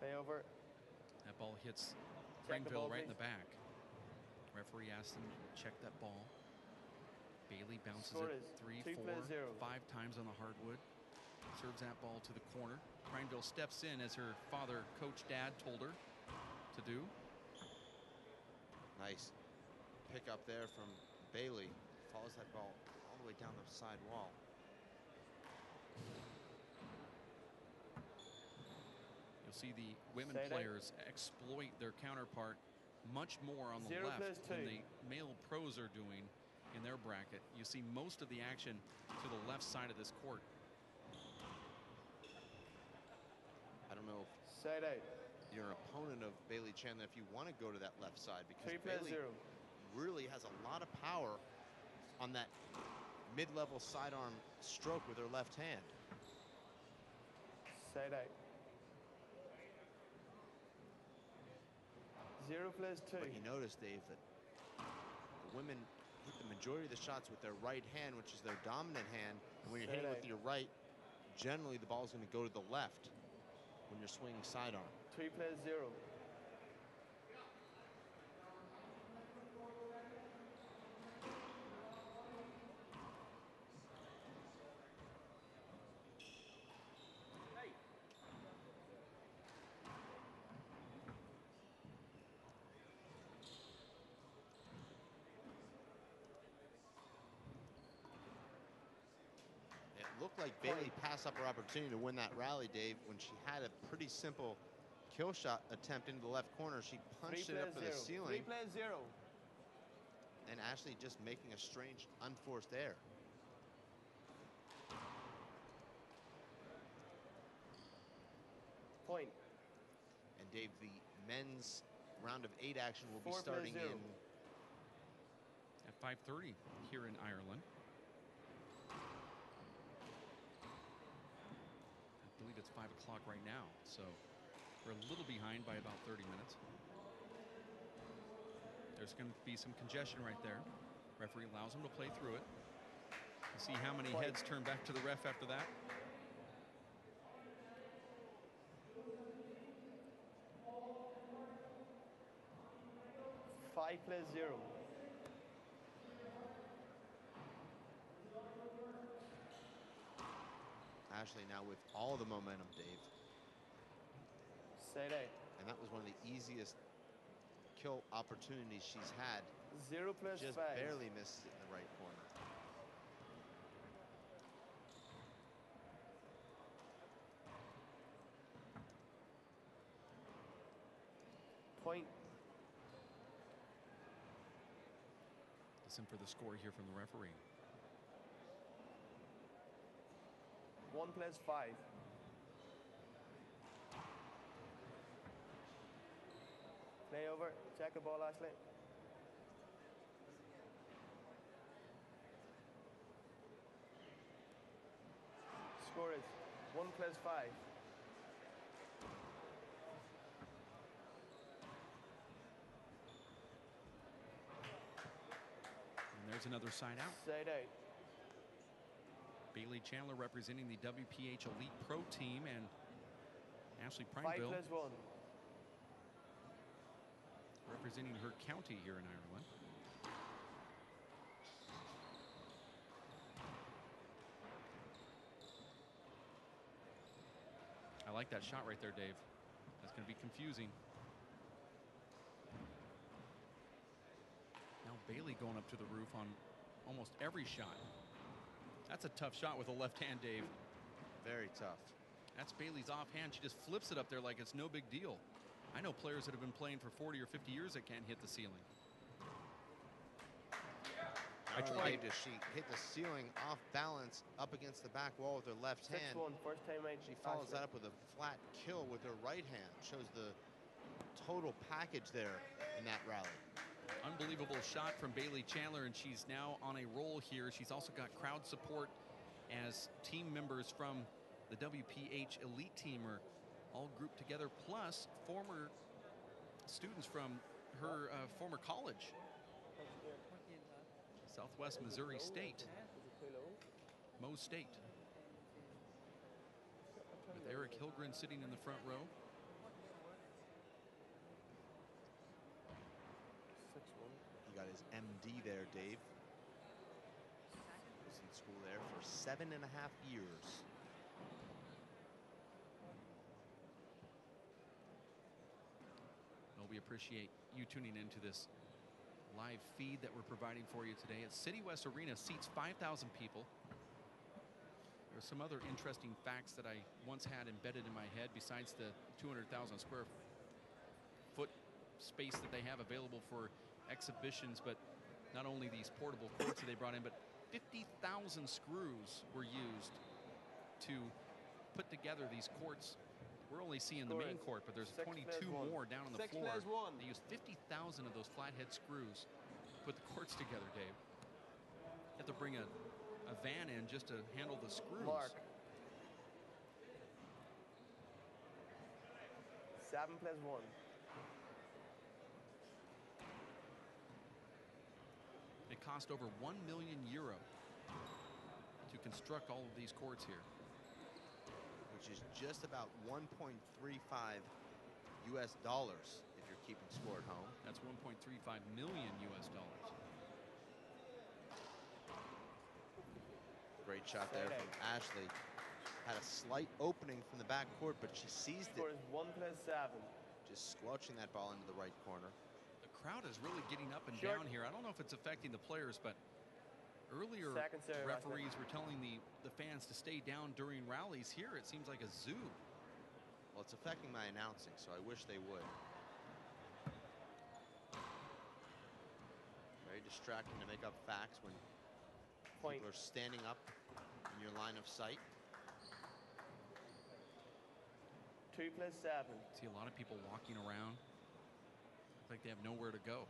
Play over. That ball hits Check the Prendiville ball, right in please. the back. Referee asks him to check that ball. Bailey bounces Score it is 3, 4, 2+0. 5 times on the hardwood. Serves that ball to the corner. Prendiville steps in as her father, Coach Dad, told her to do. Nice pick up there from Bailey. Follows that ball all the way down the side wall. You'll see the women Say that. players exploit their counterpart much more on the 0+2. left than the male pros are doing in their bracket. You see most of the action to the left side of this court. I don't know if Side out. you're an opponent of Bailey Chandler if you want to go to that left side, because 3+0. Bailey really has a lot of power on that mid-level sidearm stroke with her left hand. Side out. 0+2. But you notice, Dave, that the women hit the majority of the shots with their right hand, which is their dominant hand. And when you're hitting with your right, generally the ball is going to go to the left when you're swinging sidearm. 3+0. It looked like Bailey passed up her opportunity to win that rally, Dave, when she had a pretty simple kill shot attempt into the left corner. She punched it up to the ceiling, 3+0. and Ashley just making a strange, unforced error. Point. And Dave, the men's round of 8 action will be 4+0. starting in At 5:30 here in Ireland. I believe it's 5 o'clock right now, so we're a little behind by about 30 minutes. There's going to be some congestion right there. Referee allows him to play through it. We'll see how many heads turn back to the ref after that. Five plus 0. Ashley now with all the momentum, Dave. Say that. And that was one of the easiest kill opportunities she's had. 0 plus Just 5. barely misses it in the right corner. Point. Listen for the score here from the referee. 1 plays 5. Play over. Check the ball, Ashley. Score is 1 plays 5. And there's another side out. Side out. Bailey Chandler representing the WPH Elite Pro Team, and Ashley 5 Prendiville plays 1. representing her county here in Ireland. I like that shot right there, Dave. That's going to be confusing. Now Bailey going up to the roof on almost every shot. That's a tough shot with a left hand, Dave. Very tough. That's Bailey's offhand. She just flips it up there like it's no big deal. I know players that have been playing for 40 or 50 years that can't hit the ceiling. Not only does she hit the ceiling off balance up against the back wall with her left hand, 6-1. First time out. she follows that up with a flat kill with her right hand. Shows the total package there in that rally. Unbelievable shot from Bailey Chandler, and she's now on a roll here. She's also got crowd support as team members from the WPH Elite Team are all grouped together, plus former students from her former college, Southwest Missouri State, Mo State, with Eric Hilgren sitting in the front row. 6-1. He got his MD there, Dave. Was in school there for 7.5 years. Well, we appreciate you tuning into this live feed that we're providing for you today. At City West Arena seats 5,000 people. There's some other interesting facts that I once had embedded in my head besides the 200,000 square foot space that they have available for exhibitions, but not only these portable courts that they brought in, but 50,000 screws were used to put together these courts. We're only seeing the main court, but there's 22 more down on the floor. They used 50,000 of those flathead screws to put the courts together, Dave. You have to bring a van in just to handle the screws. Mark. 7 plays 1. It cost over €1 million to construct all of these courts here, Which is just about 1.35 US dollars if you're keeping score at home. That's 1.35 million US dollars. Great shot there from Ashley. Had a slight opening from the back court, but she seized Score it. is 1 plays 7. Just squelching that ball into the right corner. The crowd is really getting up and down here. I don't know if it's affecting the players, but earlier Second serve, referees were telling the fans to stay down during rallies. Here it seems like a zoo. Well, it's affecting my announcing, so I wish they would. Very distracting to make up facts when Point. people are standing up in your line of sight. 2 plays 7. See a lot of people walking around. Look like they have nowhere to go.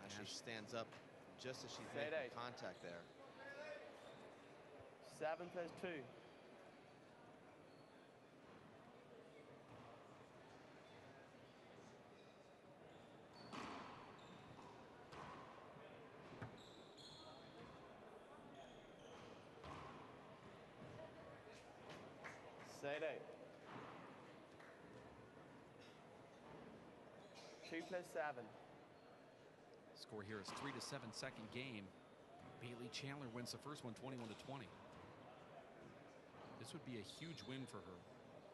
Ashley stands up just as she's Side making out. contact there. 7 plays 2. Side out. 2 plays 7. Score here is 3-7 second game. Bailey Chandler wins the first one 21-20. This would be a huge win for her.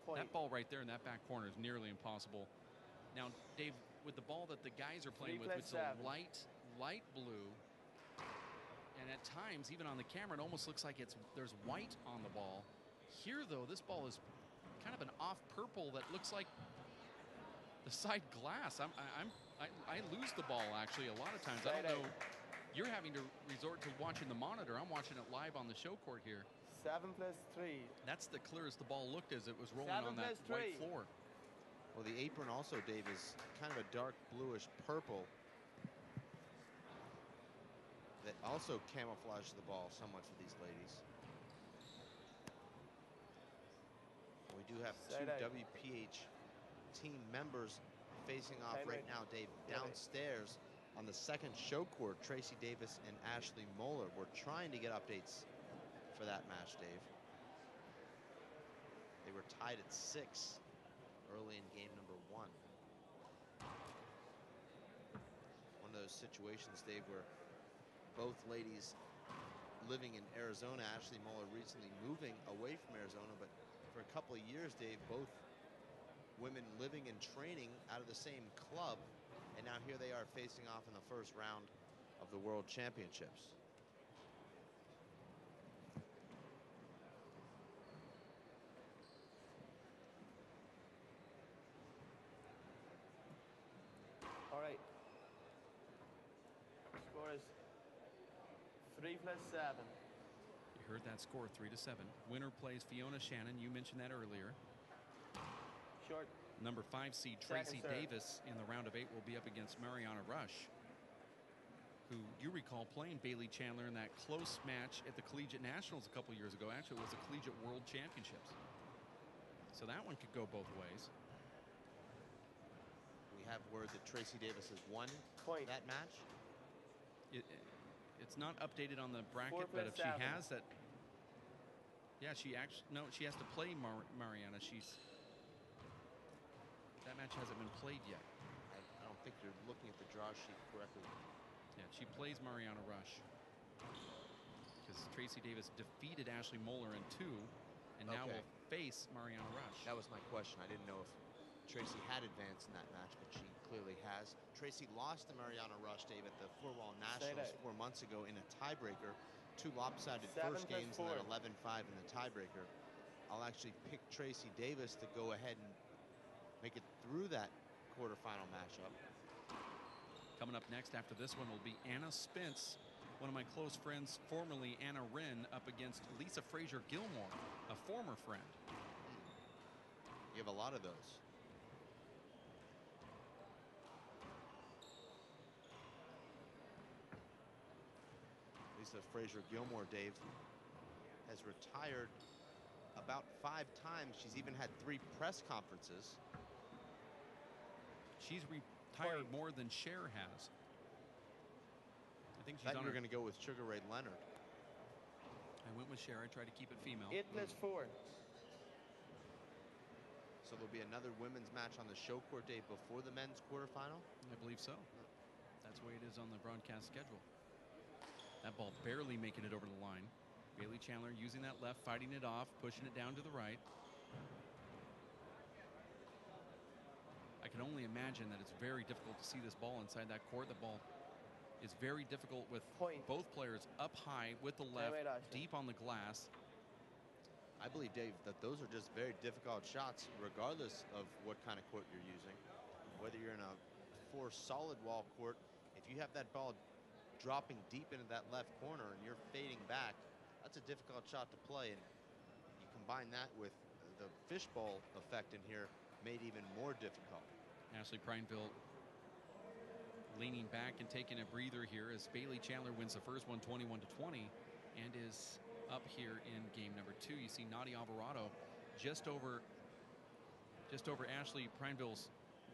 Point. That ball right there in that back corner is nearly impossible. Now, Dave, with the ball that the guys are playing with, 3 it's plays a 7. light blue. And at times, even on the camera, it almost looks like there's white on the ball. Here, though, this ball is kind of an off purple that looks like the side glass. I lose the ball, actually, a lot of times. I don't know. You're having to resort to watching the monitor. I'm watching it live on the show court here. 7 plus 3. That's the clearest the ball looked as it was rolling on that white floor. Well, the apron also, Dave, is kind of a dark bluish purple that also camouflages the ball somewhat for these ladies. We do have two WPH team members facing off right now, Dave. Downstairs on the second show court, Tracy Davis and Ashley Moeller. We're trying to get updates for that match, Dave. They were tied at 6 early in game number 1. One of those situations, Dave, where both ladies living in Arizona, Ashley Moeller recently moving away from Arizona, but for a couple of years, Dave, both women living and training out of the same club, and now here they are facing off in the first round of the World Championships. All right. Score is 3 plus 7. You heard that score, 3-7. Winner plays Fiona Shannon. You mentioned that earlier. Short. Number 5 seed Tracy Davis in the round of 8 will be up against Mariana Rush, who you recall playing Bailey Chandler in that close match at the Collegiate Nationals a couple years ago. Actually, it was the Collegiate World Championships. So that one could go both ways. We have word that Tracy Davis has won that match. It's not updated on the bracket, but if she has that, yeah, she has to play Mariana. That match hasn't been played yet. I don't think you're looking at the draw sheet correctly. Yeah, she plays Mariana Rush because Tracy Davis defeated Ashley Moeller in 2, and now will face Mariana Rush. That was my question. I didn't know if Tracy had advanced in that match, but she clearly has. Tracy lost to Mariana Rush, Dave, at the Four Wall Nationals 4 months ago in a tiebreaker. 2 lopsided first games and then 11-5 in the tiebreaker. I'll actually pick Tracy Davis to go ahead and make it through that quarterfinal matchup. Coming up next after this one will be Anna Spence, one of my close friends, formerly Anna Wren, up against Lisa Frazier Gilmore, a former friend. You have a lot of those. Lisa Frazier Gilmore, Dave, has retired about 5 times. She's even had 3 press conferences. She's retired more than Cher has. I think she's You're going to go with Sugar Ray Leonard. I went with Cher. I tried to keep it female. 8 plus 4. So there'll be another women's match on the show court day before the men's quarterfinal? I believe so. That's the way it is on the broadcast schedule. That ball barely making it over the line. Bailey Chandler using that left, fighting it off, pushing it down to the right. I can only imagine that it's very difficult to see this ball inside that court. The ball is very difficult with both players up high with the left, deep on the glass. I believe, Dave, that those are just very difficult shots, regardless of what kind of court you're using. Whether you're in a 4 solid wall court, if you have that ball dropping deep into that left corner and you're fading back, that's a difficult shot to play. And you combine that with the fishbowl effect in here, made even more difficult. Ashley Prendiville leaning back and taking a breather here as Bailey Chandler wins the first one 21-20 and is up here in game number 2. You see Nadia Alvarado just over Ashley Prendiville's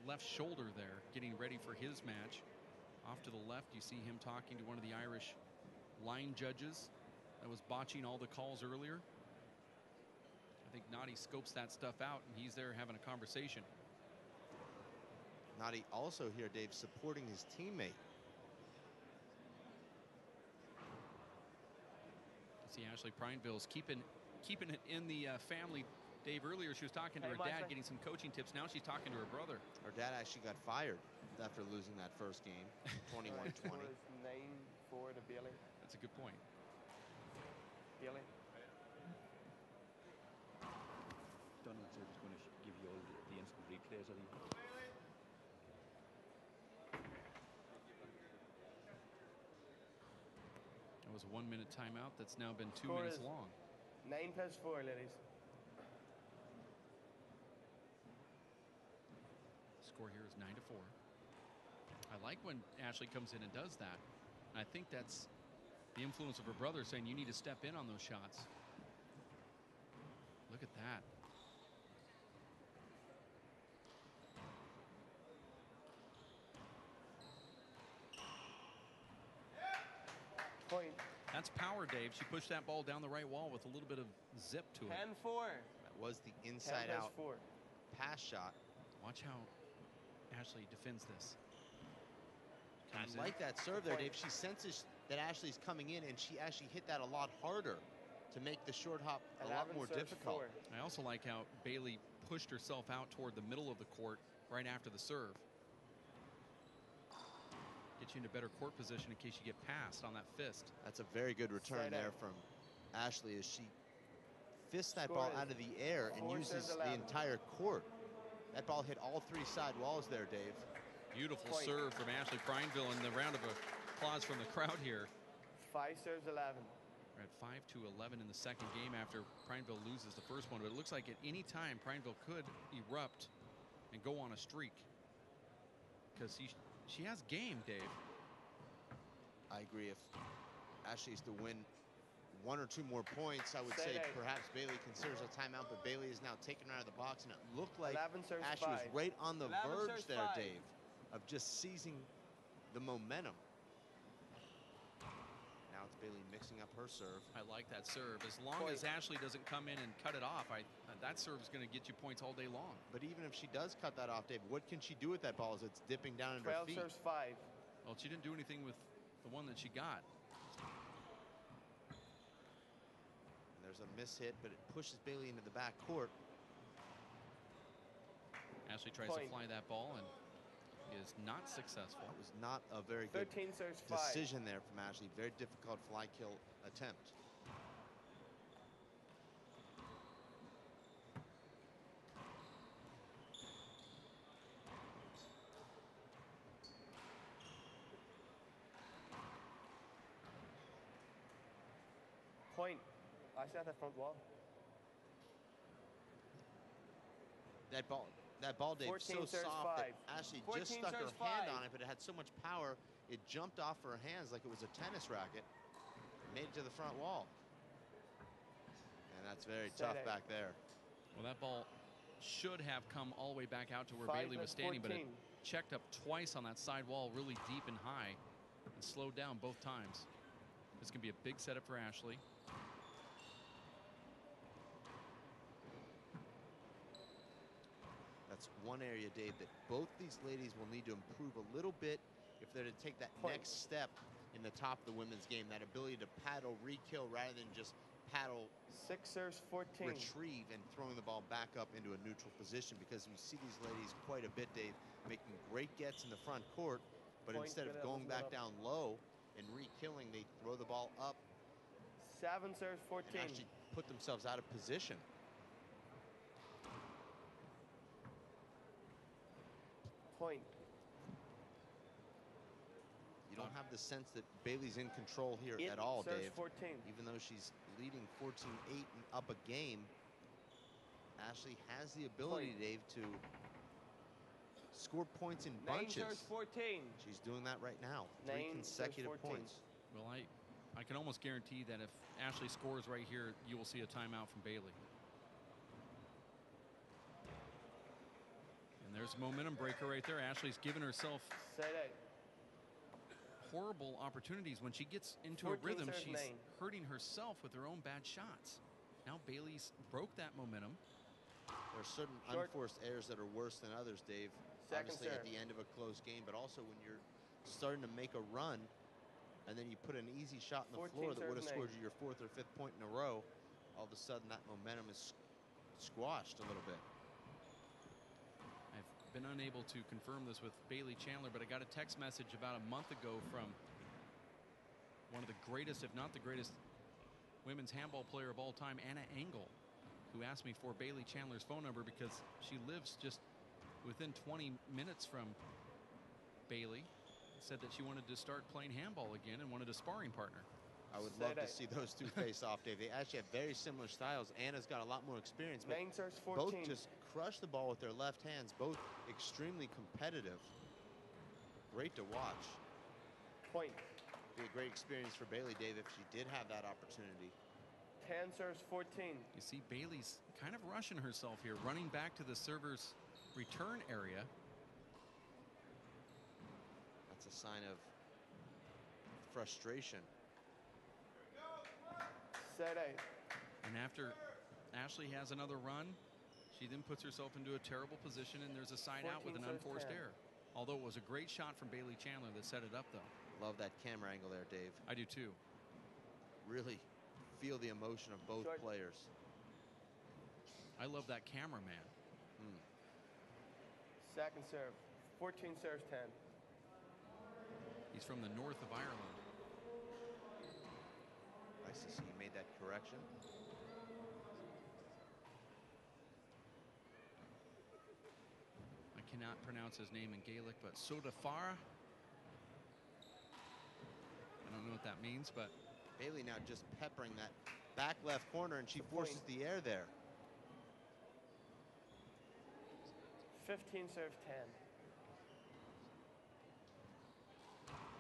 left shoulder there, getting ready for his match. Off to the left, you see him talking to one of the Irish line judges that was botching all the calls earlier. I think Nadia scopes that stuff out, and he's there having a conversation. Nadia also here, Dave, supporting his teammate. See Ashley Prendiville's keeping it in the family. Dave, earlier she was talking to her dad, getting some coaching tips. Now she's talking to her brother. Her dad actually got fired after losing that first game, 21-20. 9-4 to Bailey. That's a good point. Bailey. on it, so it's going to give you all the instant replays of it. That was a 1 minute timeout that's now been 2 Score minutes is long. 9+4, ladies. Score here is 9-4. I like when Ashley comes in and does that. And I think that's the influence of her brother saying you need to step in on those shots. Look at that. Point. That's power, Dave. She pushed that ball down the right wall with a little bit of zip to it. 10-4. That was the inside-out 10+4. pass shot. Watch how Ashley defends this. I Comes in. like that serve there, Dave. She senses that Ashley's coming in, and she actually hit that a lot harder to make the short hop a lot 11 more serves difficult. 4. I also like how Bailey pushed herself out toward the middle of the court right after the serve. Get you into better court position in case you get passed on that fist. That's a very good return Side there out. from Ashley as she fists that Score ball is out of the air and 4 uses serves the 11. entire court. That ball hit all three side walls there, Dave. Beautiful Point. serve from Ashley Prendiville, and the round of applause from the crowd here. 5 serves 11. We're at 5-11 in the second game after Prendiville loses the first one, but it looks like at any time Prendiville could erupt and go on a streak because she has game, Dave. I agree. If Ashley is to win 1 or 2 more points, I would say Side out. perhaps Bailey considers a timeout, but Bailey is now taken her out of the box, and it looked like 11 serves Ashley was 5. right on the 11 verge serves there, 5. Dave, of just seizing the momentum. Now it's Bailey mixing up her serve. I like that serve. As long Point. as Ashley doesn't come in and cut it off, that serve is going to get you points all day long. But even if she does cut that off, Dave, what can she do with that ball as it's dipping down into her 12 feet? serves 5. Well, she didn't do anything with the one that she got. And there's a miss hit, but it pushes Bailey into the back court. Ashley tries Point. to fly that ball and is not successful. That was not a very good 13 serves 5. decision there from Ashley. Very difficult fly kill attempt. Point. Actually at the front wall. That ball, Dave, 14 so serves soft that 5. Ashley 14 just stuck her serves hand 5. on it, but it had so much power, it jumped off her hands like it was a tennis racket, made it to the front wall. And that's very Side tough out. back there. Well, that ball should have come all the way back out to where 5 Bailey was plus standing, but it 14. checked up twice on that side wall, really deep and high, and slowed down both times. This can be a big setup for Ashley. That's one area, Dave, that both these ladies will need to improve a little bit if they're to take that Point. next step in the top of the women's game, that ability to paddle, re-kill, rather than just paddle, 6 serves 14. retrieve, and throwing the ball back up into a neutral position, because we see these ladies quite a bit, Dave, making great gets in the front court, but Point, instead of get it, going listen back it up. down low and re-killing, they throw the ball up 7 serves 14. and actually put themselves out of position. Point. You don't have the sense that Bailey's in control here 8 at all, serves Dave. 14. Even though she's leading 14-8 and up a game, Ashley has the ability, Point. Dave, to score points in 9 bunches. serves 14. She's doing that right now. 3 9 serves consecutive 14. points. Well, I can almost guarantee that if Ashley scores right here, you will see a timeout from Bailey. And there's a momentum breaker right there. Ashley's given herself Side out. horrible opportunities. When she gets into a 14 rhythm, serves she's 9. hurting herself with her own bad shots. Now Bailey's broke that momentum. There are certain Short. unforced errors that are worse than others, Dave. Second Obviously at serve. the end of a close game, but also when you're starting to make a run and then you put an easy shot on the 14 floor that would have serves scored 9. you your 4th or 5th point in a row, all of a sudden that momentum is squashed a little bit. I've been unable to confirm this with Bailey Chandler, but I got a text message about a month ago from one of the greatest, if not the greatest, women's handball player of all time, Anna Engel, who asked me for Bailey Chandler's phone number because she lives just within 20 minutes from Bailey, said that she wanted to start playing handball again and wanted a sparring partner. I would love to see those two face off, Dave. They actually have very similar styles. Anna's got a lot more experience, but 9 serves 14. both just crush the ball with their left hands. Both extremely competitive. Great to watch. Point. Be a great experience for Bailey, Dave, if she did have that opportunity. 10 serves 14. You see Bailey's kind of rushing herself here, running back to the server's return area. That's a sign of frustration. Set out. And after Ashley has another run, she then puts herself into a terrible position, and there's a side out with an 14 unforced serves 10. error. Although it was a great shot from Bailey Chandler that set it up, though. Love that camera angle there, Dave. I do too. Really feel the emotion of both Short. players. I love that cameraman. Second serve. 14 serves 10. He's from the north of Ireland. Nice to see you made that correction. I cannot pronounce his name in Gaelic, but Sodafara. I don't know what that means, but Bailey now just peppering that back left corner, and she forces the air there. 15 serves 10.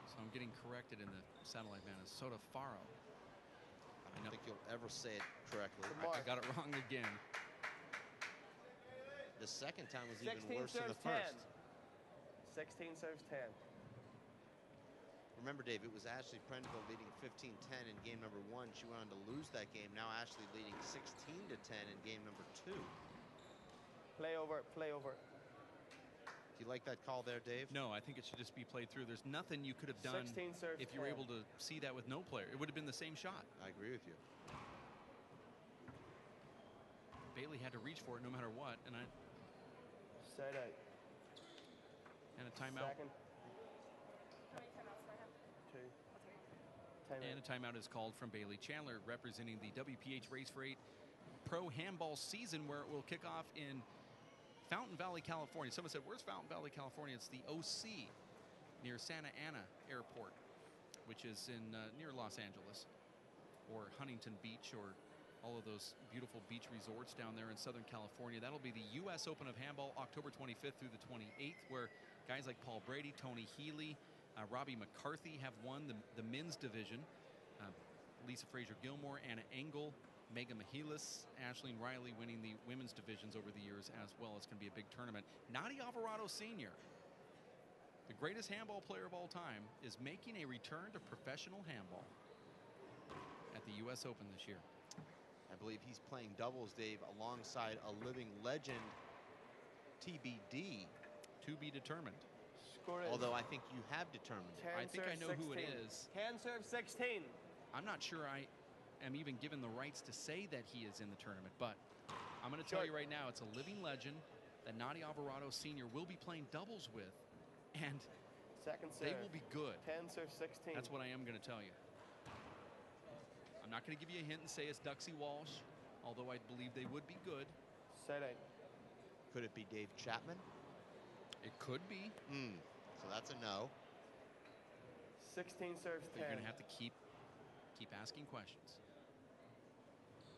so I'm getting corrected in the satellite man as Sodafaro. I don't think you'll ever say it correctly. I got it wrong again. The second time was even 16 worse than serves the first. 10. 16 serves 10. Remember, Dave, it was Ashley Prendiville leading 15-10 in game number 1. She went on to lose that game. Now Ashley leading 16-10 in game number 2. Play over. Play over. Do you like that call there, Dave? No, I think it should just be played through. There's nothing you could have done 16 serves if you were 10. able to see that with no player. It would have been the same shot. I agree with you. Bailey had to reach for it no matter what, and Side out. a timeout. Second. How many timeouts do I have? 2. That's okay. And a timeout is called from Bailey Chandler, representing the WPH Race for 8 Pro Handball season, where it will kick off in Fountain Valley, California. Someone said, where's Fountain Valley, California? It's the OC near Santa Ana Airport, which is in near Los Angeles, or Huntington Beach, or all of those beautiful beach resorts down there in Southern California. That'll be the U.S. Open of Handball, October 25th through the 28th, where guys like Paul Brady, Tony Healy, Robbie McCarthy have won the men's division. Lisa Fraser-Gilmore, Anna Engel, Megan Mihalis, Ashleen Riley winning the women's divisions over the years as well. It's going to be a big tournament. Nadia Alvarado Sr., the greatest handball player of all time, is making a return to professional handball at the U.S. Open this year. I believe he's playing doubles, Dave, alongside a living legend, TBD. To be determined. Score is Although I think you have determined it. 10 I think I serves know who it 16. is. 10 serves 16. I'm not sure I am even given the rights to say that he is in the tournament, but I'm going to tell you right now, it's a living legend that Nadia Alvarado Sr. will be playing doubles with, and Second serve. they will be good. 10 serves 16. That's what I am going to tell you. I'm not going to give you a hint and say it's Duxie Walsh, although I believe they would be good. Side out. Could it be Dave Chapman? It could be. So that's a no. 16 serves But 10. you're going to have to keep asking questions.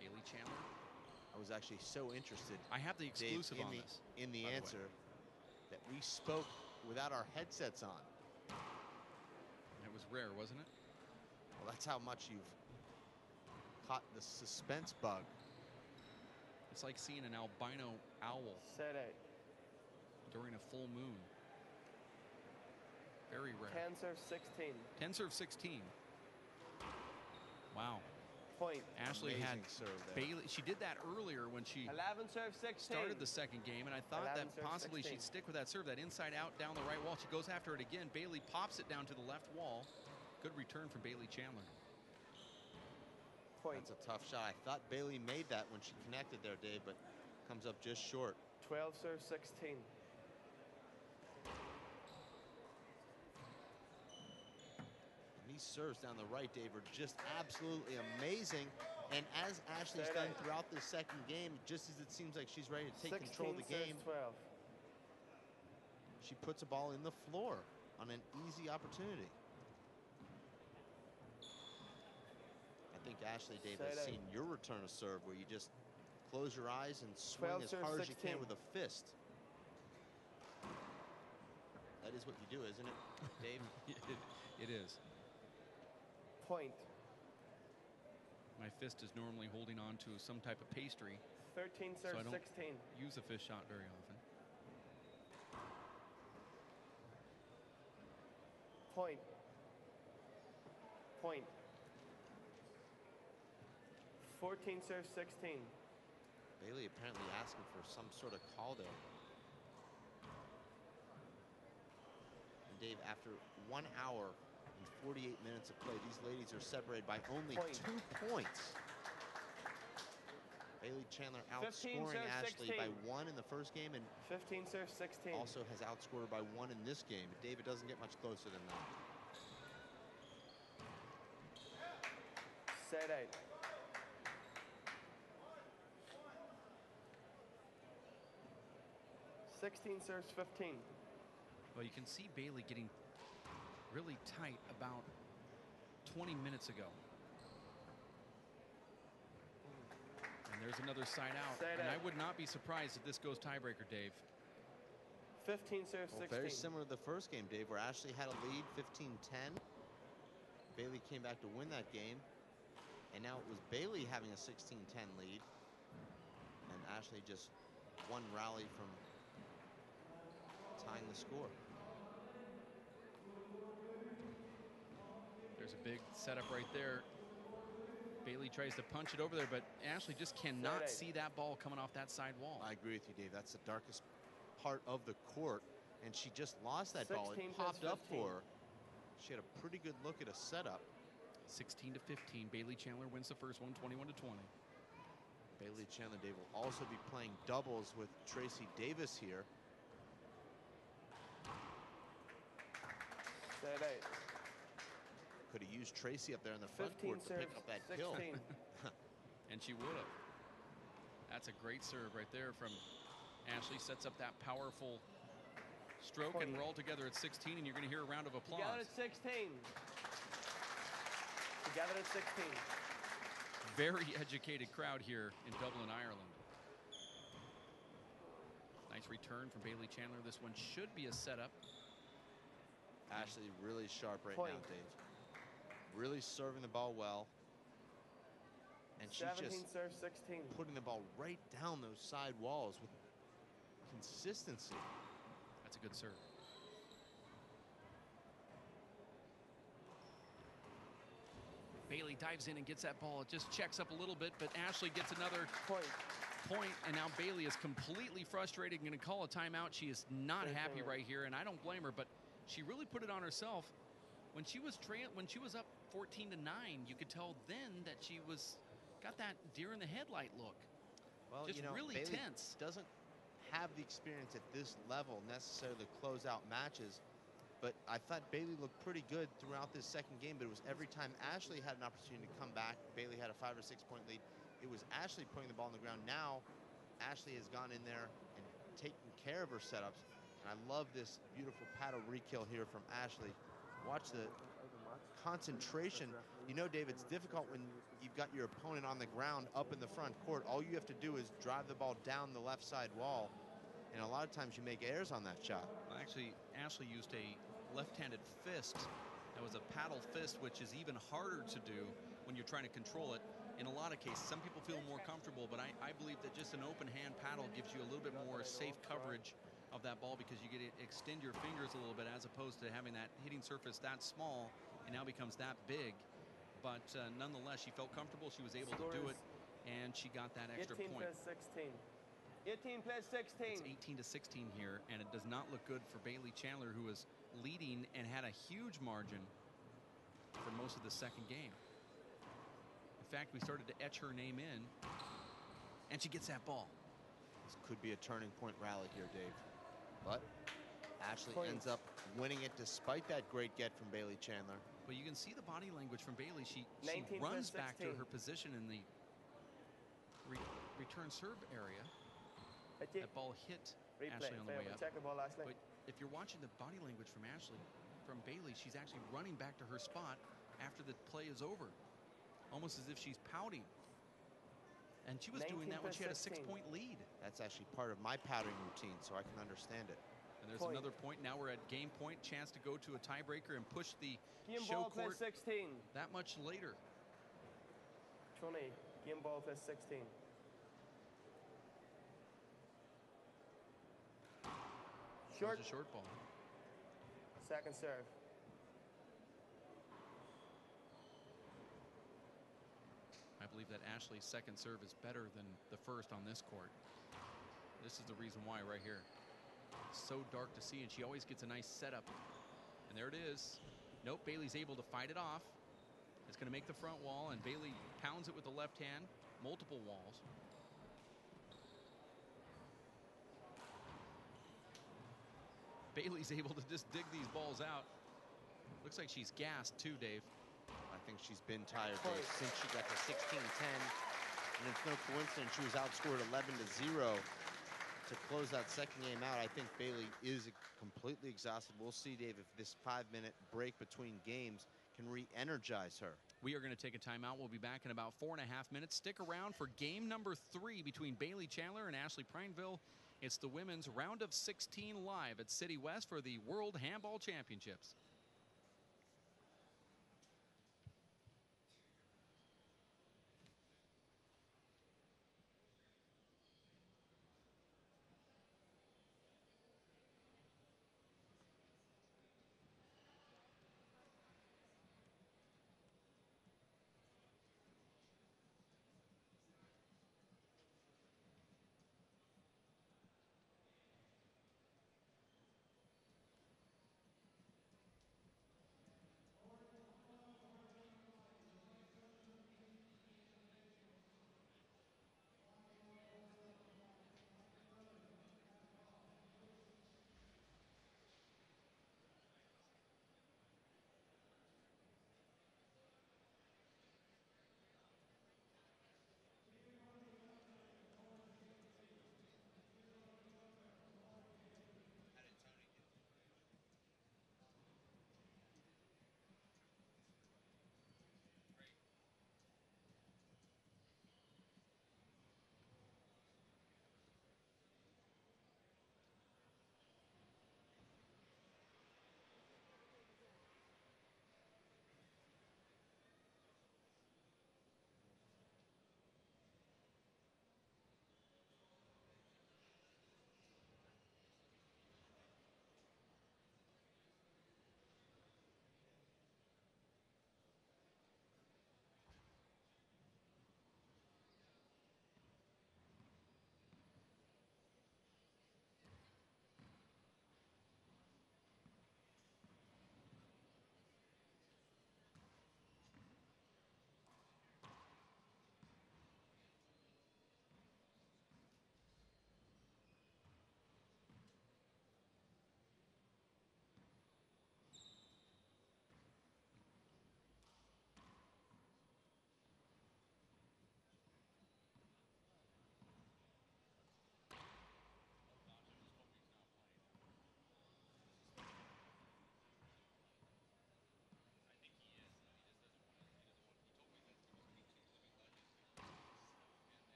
Bailey Chandler. I was actually so interested, I have the Dave, exclusive on this. in the by the way. answer that we spoke without our headsets on. It was rare, wasn't it? Well, that's how much you've caught the suspense bug. It's like seeing an albino owl Side out. during a full moon. Very rare. 10 serves 16. 10 serve 16. Wow. Point. Ashley Amazing had serve there. Bailey. She did that earlier when she 11 serves 16. started the second game, and I thought 11 that serve possibly 16. she'd stick with that serve, that inside out down the right wall. She goes after it again. Bailey pops it down to the left wall. Good return from Bailey Chandler. Point. That's a tough shot. I thought Bailey made that when she connected there, Dave, but comes up just short. 12 serves 16. And these serves down the right, Dave, are just absolutely amazing. And as Ashley's done throughout this second game, just as it seems like she's ready to take control of the game, 12. she puts a ball in the floor on an easy opportunity. I think Ashley, Dave, has seen your return of serve where you just close your eyes and swing as hard as you can with a fist. That is what you do, isn't it, Dave? It is. Point. My fist is normally holding on to some type of pastry. 13 serve so I don't 16. use a fist shot very often. Point. Point. 14 serve 16. Bailey apparently asking for some sort of call there. And Dave, after 1 hour and 48 minutes of play, these ladies are separated by only 2 points. Bailey Chandler outscoring Ashley 16. by 1 in the first game and 15 serve 16. also has outscored her by 1 in this game. But David doesn't get much closer than that. Set out. Sixteen serves 15. Well, you can see Bailey getting really tight about 20 minutes ago. And there's another side out. And I would not be surprised if this goes tiebreaker, Dave. 15 serves 16. Very similar to the first game, Dave, where Ashley had a lead, 15-10. Bailey came back to win that game. And now it was Bailey having a 16-10 lead. And Ashley just one rally from tying the score. There's a big setup right there. Bailey tries to punch it over there, but Ashley just cannot see that ball coming off that side wall. I agree with you, Dave. That's the darkest part of the court. And she just lost that ball. It popped up for her. She had a pretty good look at a setup. 16-15. Bailey Chandler wins the first one, 21-20. Bailey Chandler, Dave, will also be playing doubles with Tracy Davis here. Set out. Could have used Tracy up there in the front court to pick up that 16. kill. And she would have. That's a great serve right there from Ashley. Sets up that powerful stroke, and we're all together at 16, and you're going to hear a round of applause. Together at 16. Together at 16. Very educated crowd here in Dublin, Ireland. Nice return from Bailey Chandler. This one should be a setup. Ashley really sharp right now, Dave. Really serving the ball well. And she's just serve 16. putting the ball right down those side walls with consistency. That's a good serve. Bailey dives in and gets that ball. It just checks up a little bit, but Ashley gets another point, and now Bailey is completely frustrated and going to call a timeout. She is not happy right here, and I don't blame her, but she really put it on herself. When she was up 14-9, you could tell then that she got that deer in the headlight look. Well, just really Bailey tense. Doesn't have the experience at this level necessarily to close out matches. But I thought Bailey looked pretty good throughout this second game, but it was every time Ashley had an opportunity to come back, Bailey had a 5 or 6 point lead. It was Ashley putting the ball on the ground. Now, Ashley has gone in there and taken care of her setups. And I love this beautiful paddle re-kill here from Ashley. Watch the concentration. You know, Dave, it's difficult when you've got your opponent on the ground up in the front court. All you have to do is drive the ball down the left side wall. And a lot of times you make errors on that shot. Well, actually, Ashley used a left-handed fist. That was a paddle fist, which is even harder to do when you're trying to control it. In a lot of cases, some people feel more comfortable, but I believe that just an open hand paddle gives you a little bit more safe coverage of that ball because you get to extend your fingers a little bit as opposed to having that hitting surface that small and now becomes that big. But nonetheless, she felt comfortable. She was able to do it, and she got that extra 18 point. plus 16. 18 plus 16. It's 18-16 here, and it does not look good for Bailey Chandler, who was leading and had a huge margin for most of the second game. In fact, we started to etch her name in, and she gets that ball. This could be a turning point rally here, Dave. But Ashley ends up winning it despite that great get from Bailey Chandler. But you can see the body language from Bailey. She 19 runs plus back to 16. her position in the return serve area. Hit you. That ball hit Replay. Ashley on the way up. Check the ball, Ashley. But if you're watching the body language from Bailey, she's actually running back to her spot after the play is over. Almost as if she's pouting. And she was doing that when she had a 6-point lead. That's actually part of my pouting routine, so I can understand it. And there's Point. another point. Now we're at game point. Chance to go to a tiebreaker and push the Game show ball court plus 16. that much later. 20. Game ball plus 16. Short. There's a short ball. Second serve. I believe that Ashley's second serve is better than the first on this court. This is the reason why right here. It's so dark to see, and she always gets a nice setup. And there it is. Nope, Bailey's able to fight it off. It's going to make the front wall, and Bailey pounds it with the left hand. Multiple walls. Bailey's able to just dig these balls out. Looks like she's gassed too, Dave. I think she's been tired, Dave, since she got to 16-10. And it's no coincidence she was outscored 11-0 to close that second game out. I think Bailey is completely exhausted. We'll see, Dave, if this 5-minute break between games can re-energize her. We are going to take a timeout. We'll be back in about 4.5 minutes. Stick around for game number 3 between Bailey Chandler and Ashley Prendiville. It's the women's round of 16 live at City West for the World Handball Championships.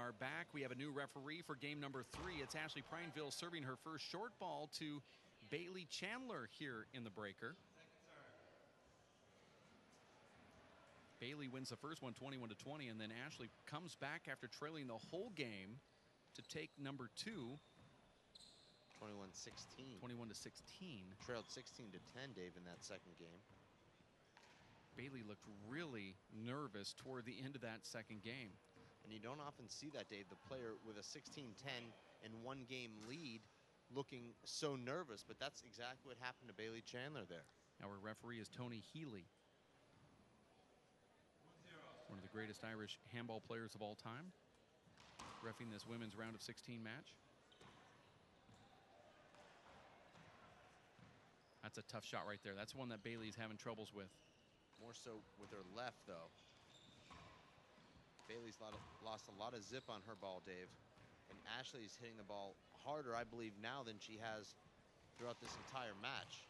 are back. We have a new referee for game number 3. It's Ashley Prendiville serving her first short ball to Bailey Chandler here in the breaker. Bailey wins the first one 21-20, and then Ashley comes back after trailing the whole game to take number 2. 21-16. 21-16. Trailed 16-10, Dave, in that second game. Bailey looked really nervous toward the end of that second game. And you don't often see that, Dave, the player with a 16-10 and one-game lead looking so nervous, but that's exactly what happened to Bailey Chandler there. Our referee is Tony Healy, one of the greatest Irish handball players of all time, reffing this women's round of 16 match. That's a tough shot right there. That's one that Bailey's having troubles with. More so with her left, though. Bailey's lost a lot of zip on her ball, Dave. And Ashley's hitting the ball harder, I believe, now than she has throughout this entire match.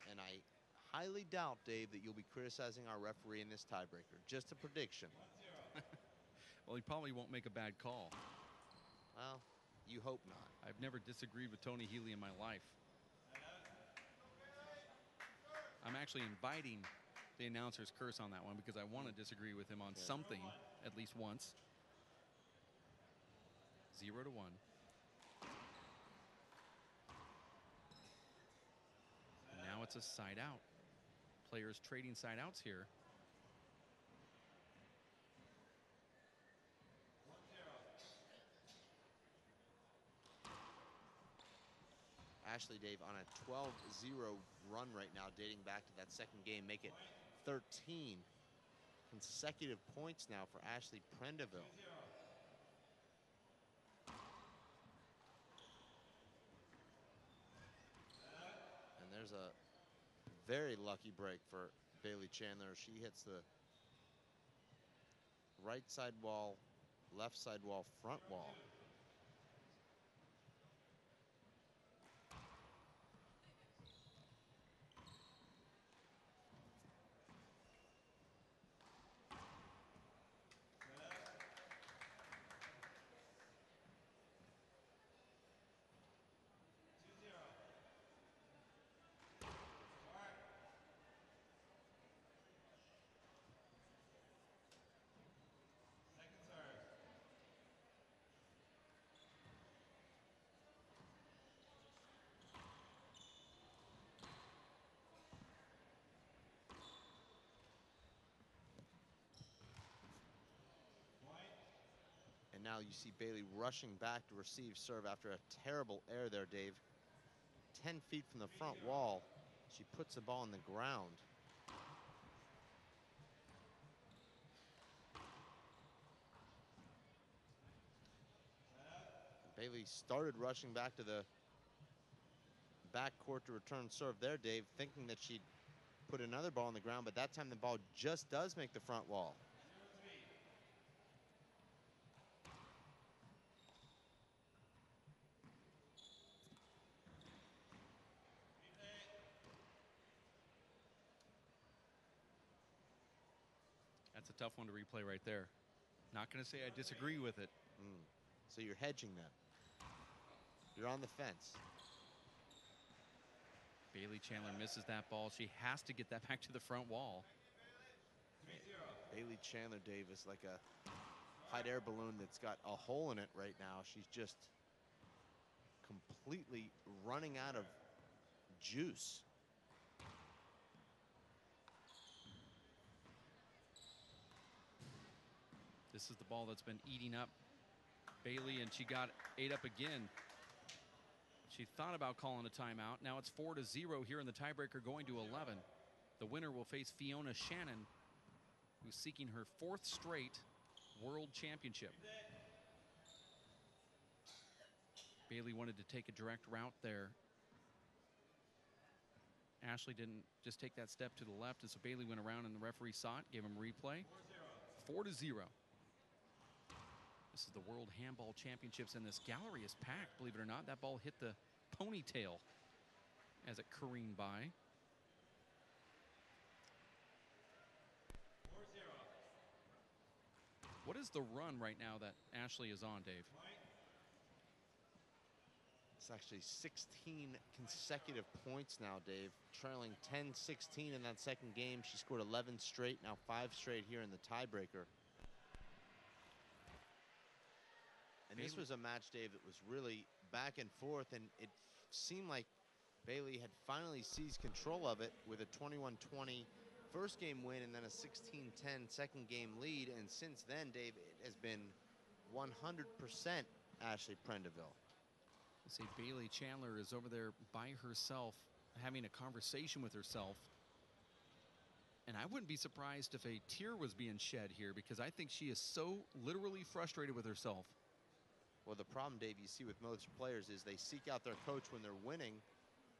And I highly doubt, Dave, that you'll be criticizing our referee in this tiebreaker. Just a prediction. Well, he probably won't make a bad call. Well, you hope not. I've never disagreed with Tony Healy in my life. I'm actually inviting the announcer's curse on that one because I want to disagree with him on something at least once. 0-1. Now it's a side out. Players trading side outs here. Ashley, Dave, on a 12-0 run right now, dating back to that second game, make it 13 consecutive points now for Ashley Prendiville. And there's a very lucky break for Bailey Chandler. She hits the right side wall, left side wall, front wall. Now you see Bailey rushing back to receive serve after a terrible error there, Dave. 10 feet from the front wall, she puts the ball on the ground. Bailey started rushing back to the backcourt to return serve there, Dave, thinking that she'd put another ball on the ground, but that time the ball just does make the front wall. That's a tough one to replay right there. Not going to say I disagree with it. So you're hedging them. You're on the fence. Bailey Chandler misses that ball. She has to get that back to the front wall. Bailey Chandler, Dave, is like a hot air balloon that's got a hole in it right now. She's just completely running out of juice. This is the ball that's been eating up Bailey, and she ate up again. She thought about calling a timeout. Now it's 4-0 here in the tiebreaker, going to 11. The winner will face Fiona Shannon, who's seeking her 4th straight world championship. Bailey wanted to take a direct route there. Ashley didn't just take that step to the left, and so Bailey went around, and the referee saw it, gave him a replay. 4-0. This is the World Handball Championships, and this gallery is packed, believe it or not. That ball hit the ponytail as it careened by. What is the run right now that Ashley is on, Dave? It's actually 16 consecutive points now, Dave. Trailing 10-16 in that second game. She scored 11 straight, now 5 straight here in the tiebreaker. And this was a match, Dave, that was really back and forth, and it seemed like Bailey had finally seized control of it with a 21-20 first game win and then a 16-10 second game lead. And since then, Dave, it has been 100% Ashley Prendiville. See, Bailey Chandler is over there by herself, having a conversation with herself. And I wouldn't be surprised if a tear was being shed here, because I think she is so literally frustrated with herself. Well, the problem, Dave, you see with most players is they seek out their coach when they're winning,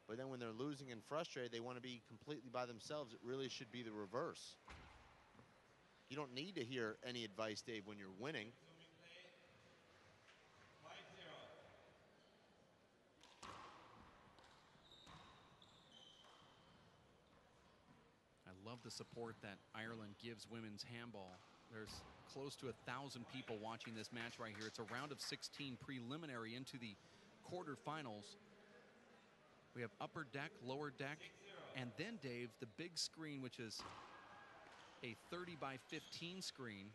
but then when they're losing and frustrated, they want to be completely by themselves. It really should be the reverse. You don't need to hear any advice, Dave, when you're winning. I love the support that Ireland gives women's handball. There's close to 1,000 people watching this match right here. It's a round of 16 preliminary into the quarterfinals. We have upper deck, lower deck, and then, Dave, the big screen, which is a 30 by 15 screen,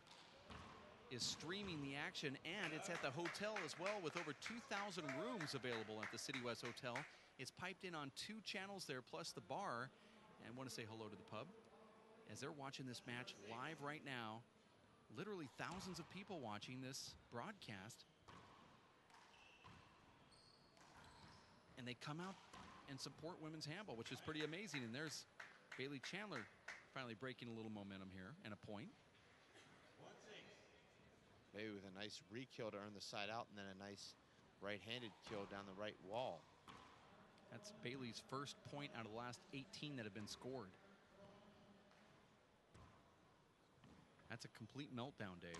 is streaming the action, and it's at the hotel as well, with over 2,000 rooms available at the City West Hotel. It's piped in on 2 channels there, plus the bar. And I want to say hello to the pub as they're watching this match live right now. Literally thousands of people watching this broadcast. And they come out and support women's handball, which is pretty amazing. And there's Bailey Chandler finally breaking a little momentum here, and a point. Maybe with a nice re-kill to earn the side out, and then a nice right-handed kill down the right wall. That's Bailey's first point out of the last 18 that have been scored. That's a complete meltdown, Dave.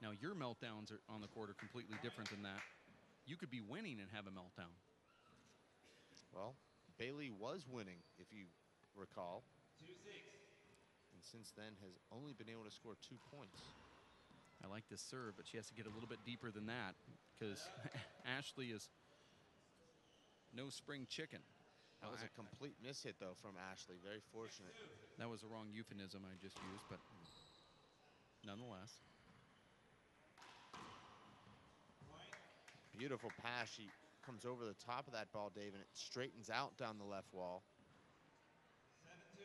Now, your meltdowns are on the court are completely different than that. You could be winning and have a meltdown. Well, Bailey was winning, if you recall. 2-6. And since then has only been able to score 2 points. I like this serve, but she has to get a little bit deeper than that, because Ashley is no spring chicken. That was a complete mishit, though, from Ashley. Very fortunate. That was the wrong euphemism I just used, but nonetheless. Beautiful pass. She comes over the top of that ball, Dave, and it straightens out down the left wall. 7-2.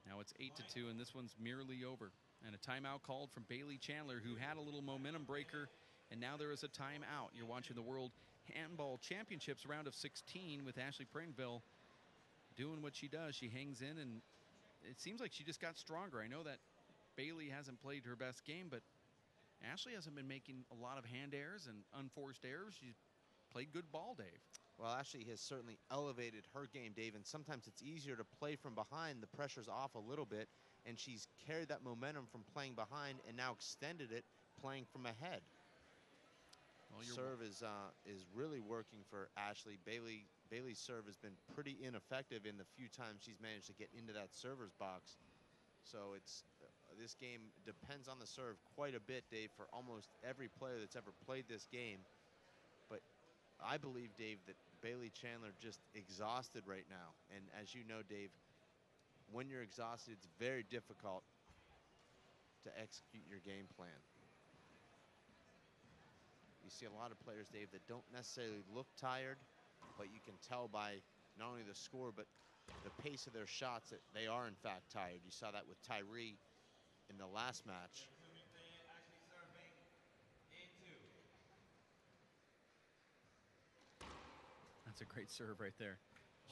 Now it's 8-2, and this one's merely over. And a timeout called from Bailey Chandler, who had a little momentum breaker, and now there is a timeout. You're watching the World Handball Championships round of 16 with Ashley Prendiville doing what she does. She hangs in, and it seems like she just got stronger. I know that Bailey hasn't played her best game, but Ashley hasn't been making a lot of hand errors and unforced errors. She's played good ball, Dave. Well, Ashley has certainly elevated her game, Dave, and sometimes it's easier to play from behind. The pressure's off a little bit, and she's carried that momentum from playing behind and now extended it playing from ahead. Well, serve is really working for Ashley. Bailey's serve has been pretty ineffective in the few times she's managed to get into that server's box. So it's this game depends on the serve quite a bit, Dave, for almost every player that's ever played this game. But I believe, Dave, that Bailey Chandler just exhausted right now. And as you know, Dave, when you're exhausted, it's very difficult to execute your game plan. You see a lot of players, Dave, that don't necessarily look tired, but you can tell by not only the score, but the pace of their shots that they are, in fact, tired. You saw that with Tyree in the last match. That's a great serve right there.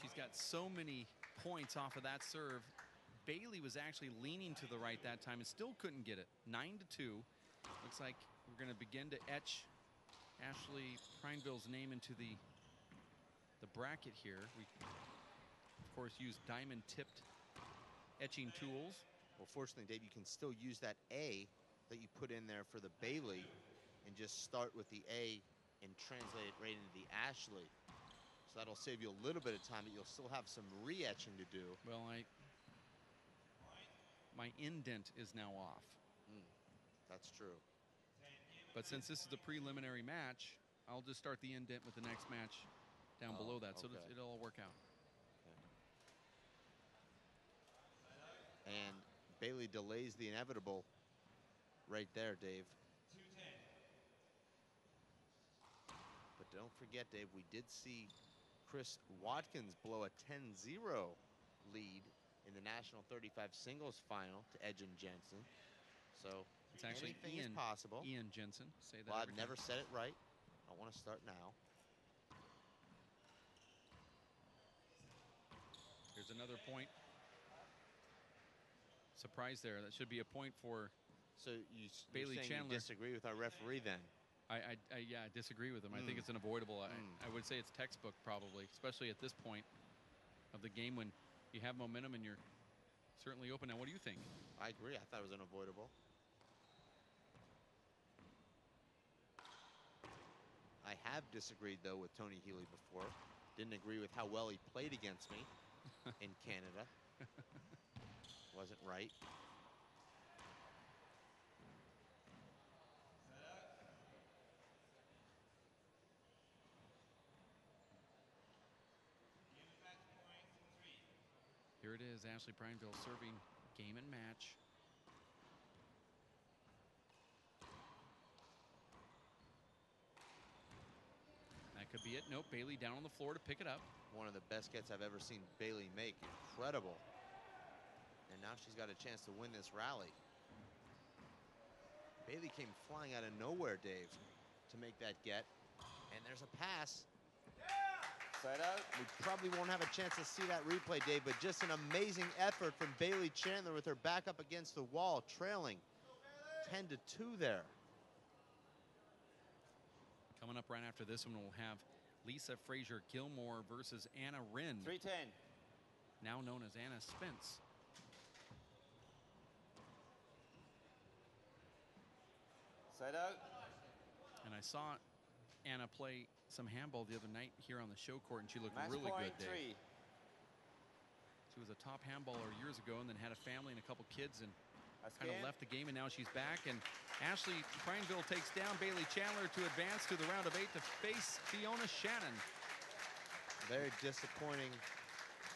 She's got so many points off of that serve. Bailey was actually leaning to the right that time and still couldn't get it. 9-2. Looks like we're going to begin to etch Ashley Prendiville's name into the bracket here. We, of course, use diamond-tipped etching tools. Well, fortunately, Dave, you can still use that A that you put in there for the Bailey and just start with the A and translate it right into the Ashley. So that'll save you a little bit of time, but you'll still have some re-etching to do. Well, my indent is now off. That's true. But since this is a preliminary match, I'll just start the indent with the next match down below that, so okay. it'll all work out. And Bailey delays the inevitable right there, Dave. 2-10. But don't forget, Dave, we did see Chris Watkins blow a 10-0 lead in the National 35 singles final to Edgen Jensen. So It's actually anything is possible. Ian Jensen. Say that. Well, I've every never time. said it right. I want to start now. Here's another point. Surprise there. That should be a point for So Bailey you're saying Chandler. you disagree with our referee then? yeah, I disagree with him. I think it's an avoidable. I would say it's textbook probably, especially at this point of the game when you have momentum and you're certainly open. Now, what do you think? I agree. I thought it was unavoidable. I have disagreed, though, with Tony Healy before. Didn't agree with how well he played against me in Canada. Wasn't right. Here it is, Ashley Prineville serving game and match. That could be it. Nope, Bailey down on the floor to pick it up. One of the best gets I've ever seen Bailey make. Incredible. And now she's got a chance to win this rally. Bailey came flying out of nowhere, Dave, to make that get. And there's a pass. Side out. We probably won't have a chance to see that replay, Dave, but just an amazing effort from Bailey Chandler with her back up against the wall, trailing 10-2 there. Coming up right after this one, we'll have Lisa Frazier Gilmore versus Anna Rinn, 3-10. now known as Anna Spence. Side out. And I saw Anna play some handball the other night here on the show court, and she looked Match really point good, Dave. 3. She was a top handballer years ago and then had a family and a couple kids and That's kind of game. left the game, and now she's back. And Ashley Prineville takes down Bailey Chandler to advance to the round of 8 to face Fiona Shannon. Very disappointing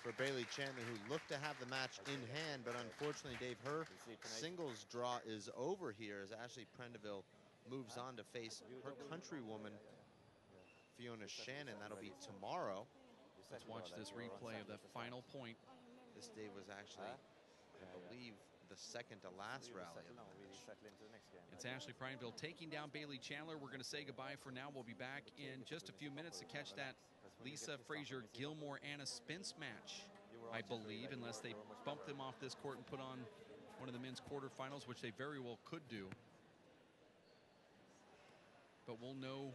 for Bailey Chandler, who looked to have the match in hand, but unfortunately, Dave, her singles draw is over here as Ashley Prendiville moves on to face her countrywoman, Fiona Shannon. That'll be tomorrow. Let's watch this replay of the final point. This, Dave, was actually, I believe, the second to last rally of the match. It's Ashley Prineville taking down Bailey Chandler. We're going to say goodbye for now. We'll be back in just a few minutes to catch that Lisa Frazier Gilmore Anna Spence match, I believe, unless they bump them off this court and put on one of the men's quarterfinals, which they very well could do. But we'll know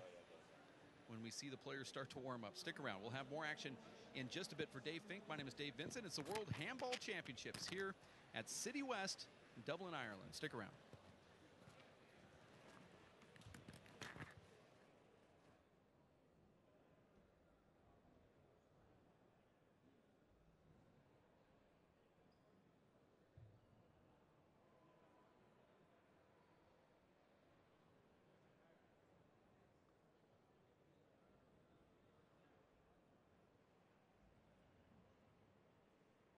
when we see the players start to warm up. Stick around. We'll have more action in just a bit. For Dave Fink, my name is Dave Vincent. It's the World Handball Championships here at City West, Dublin, Ireland. Stick around.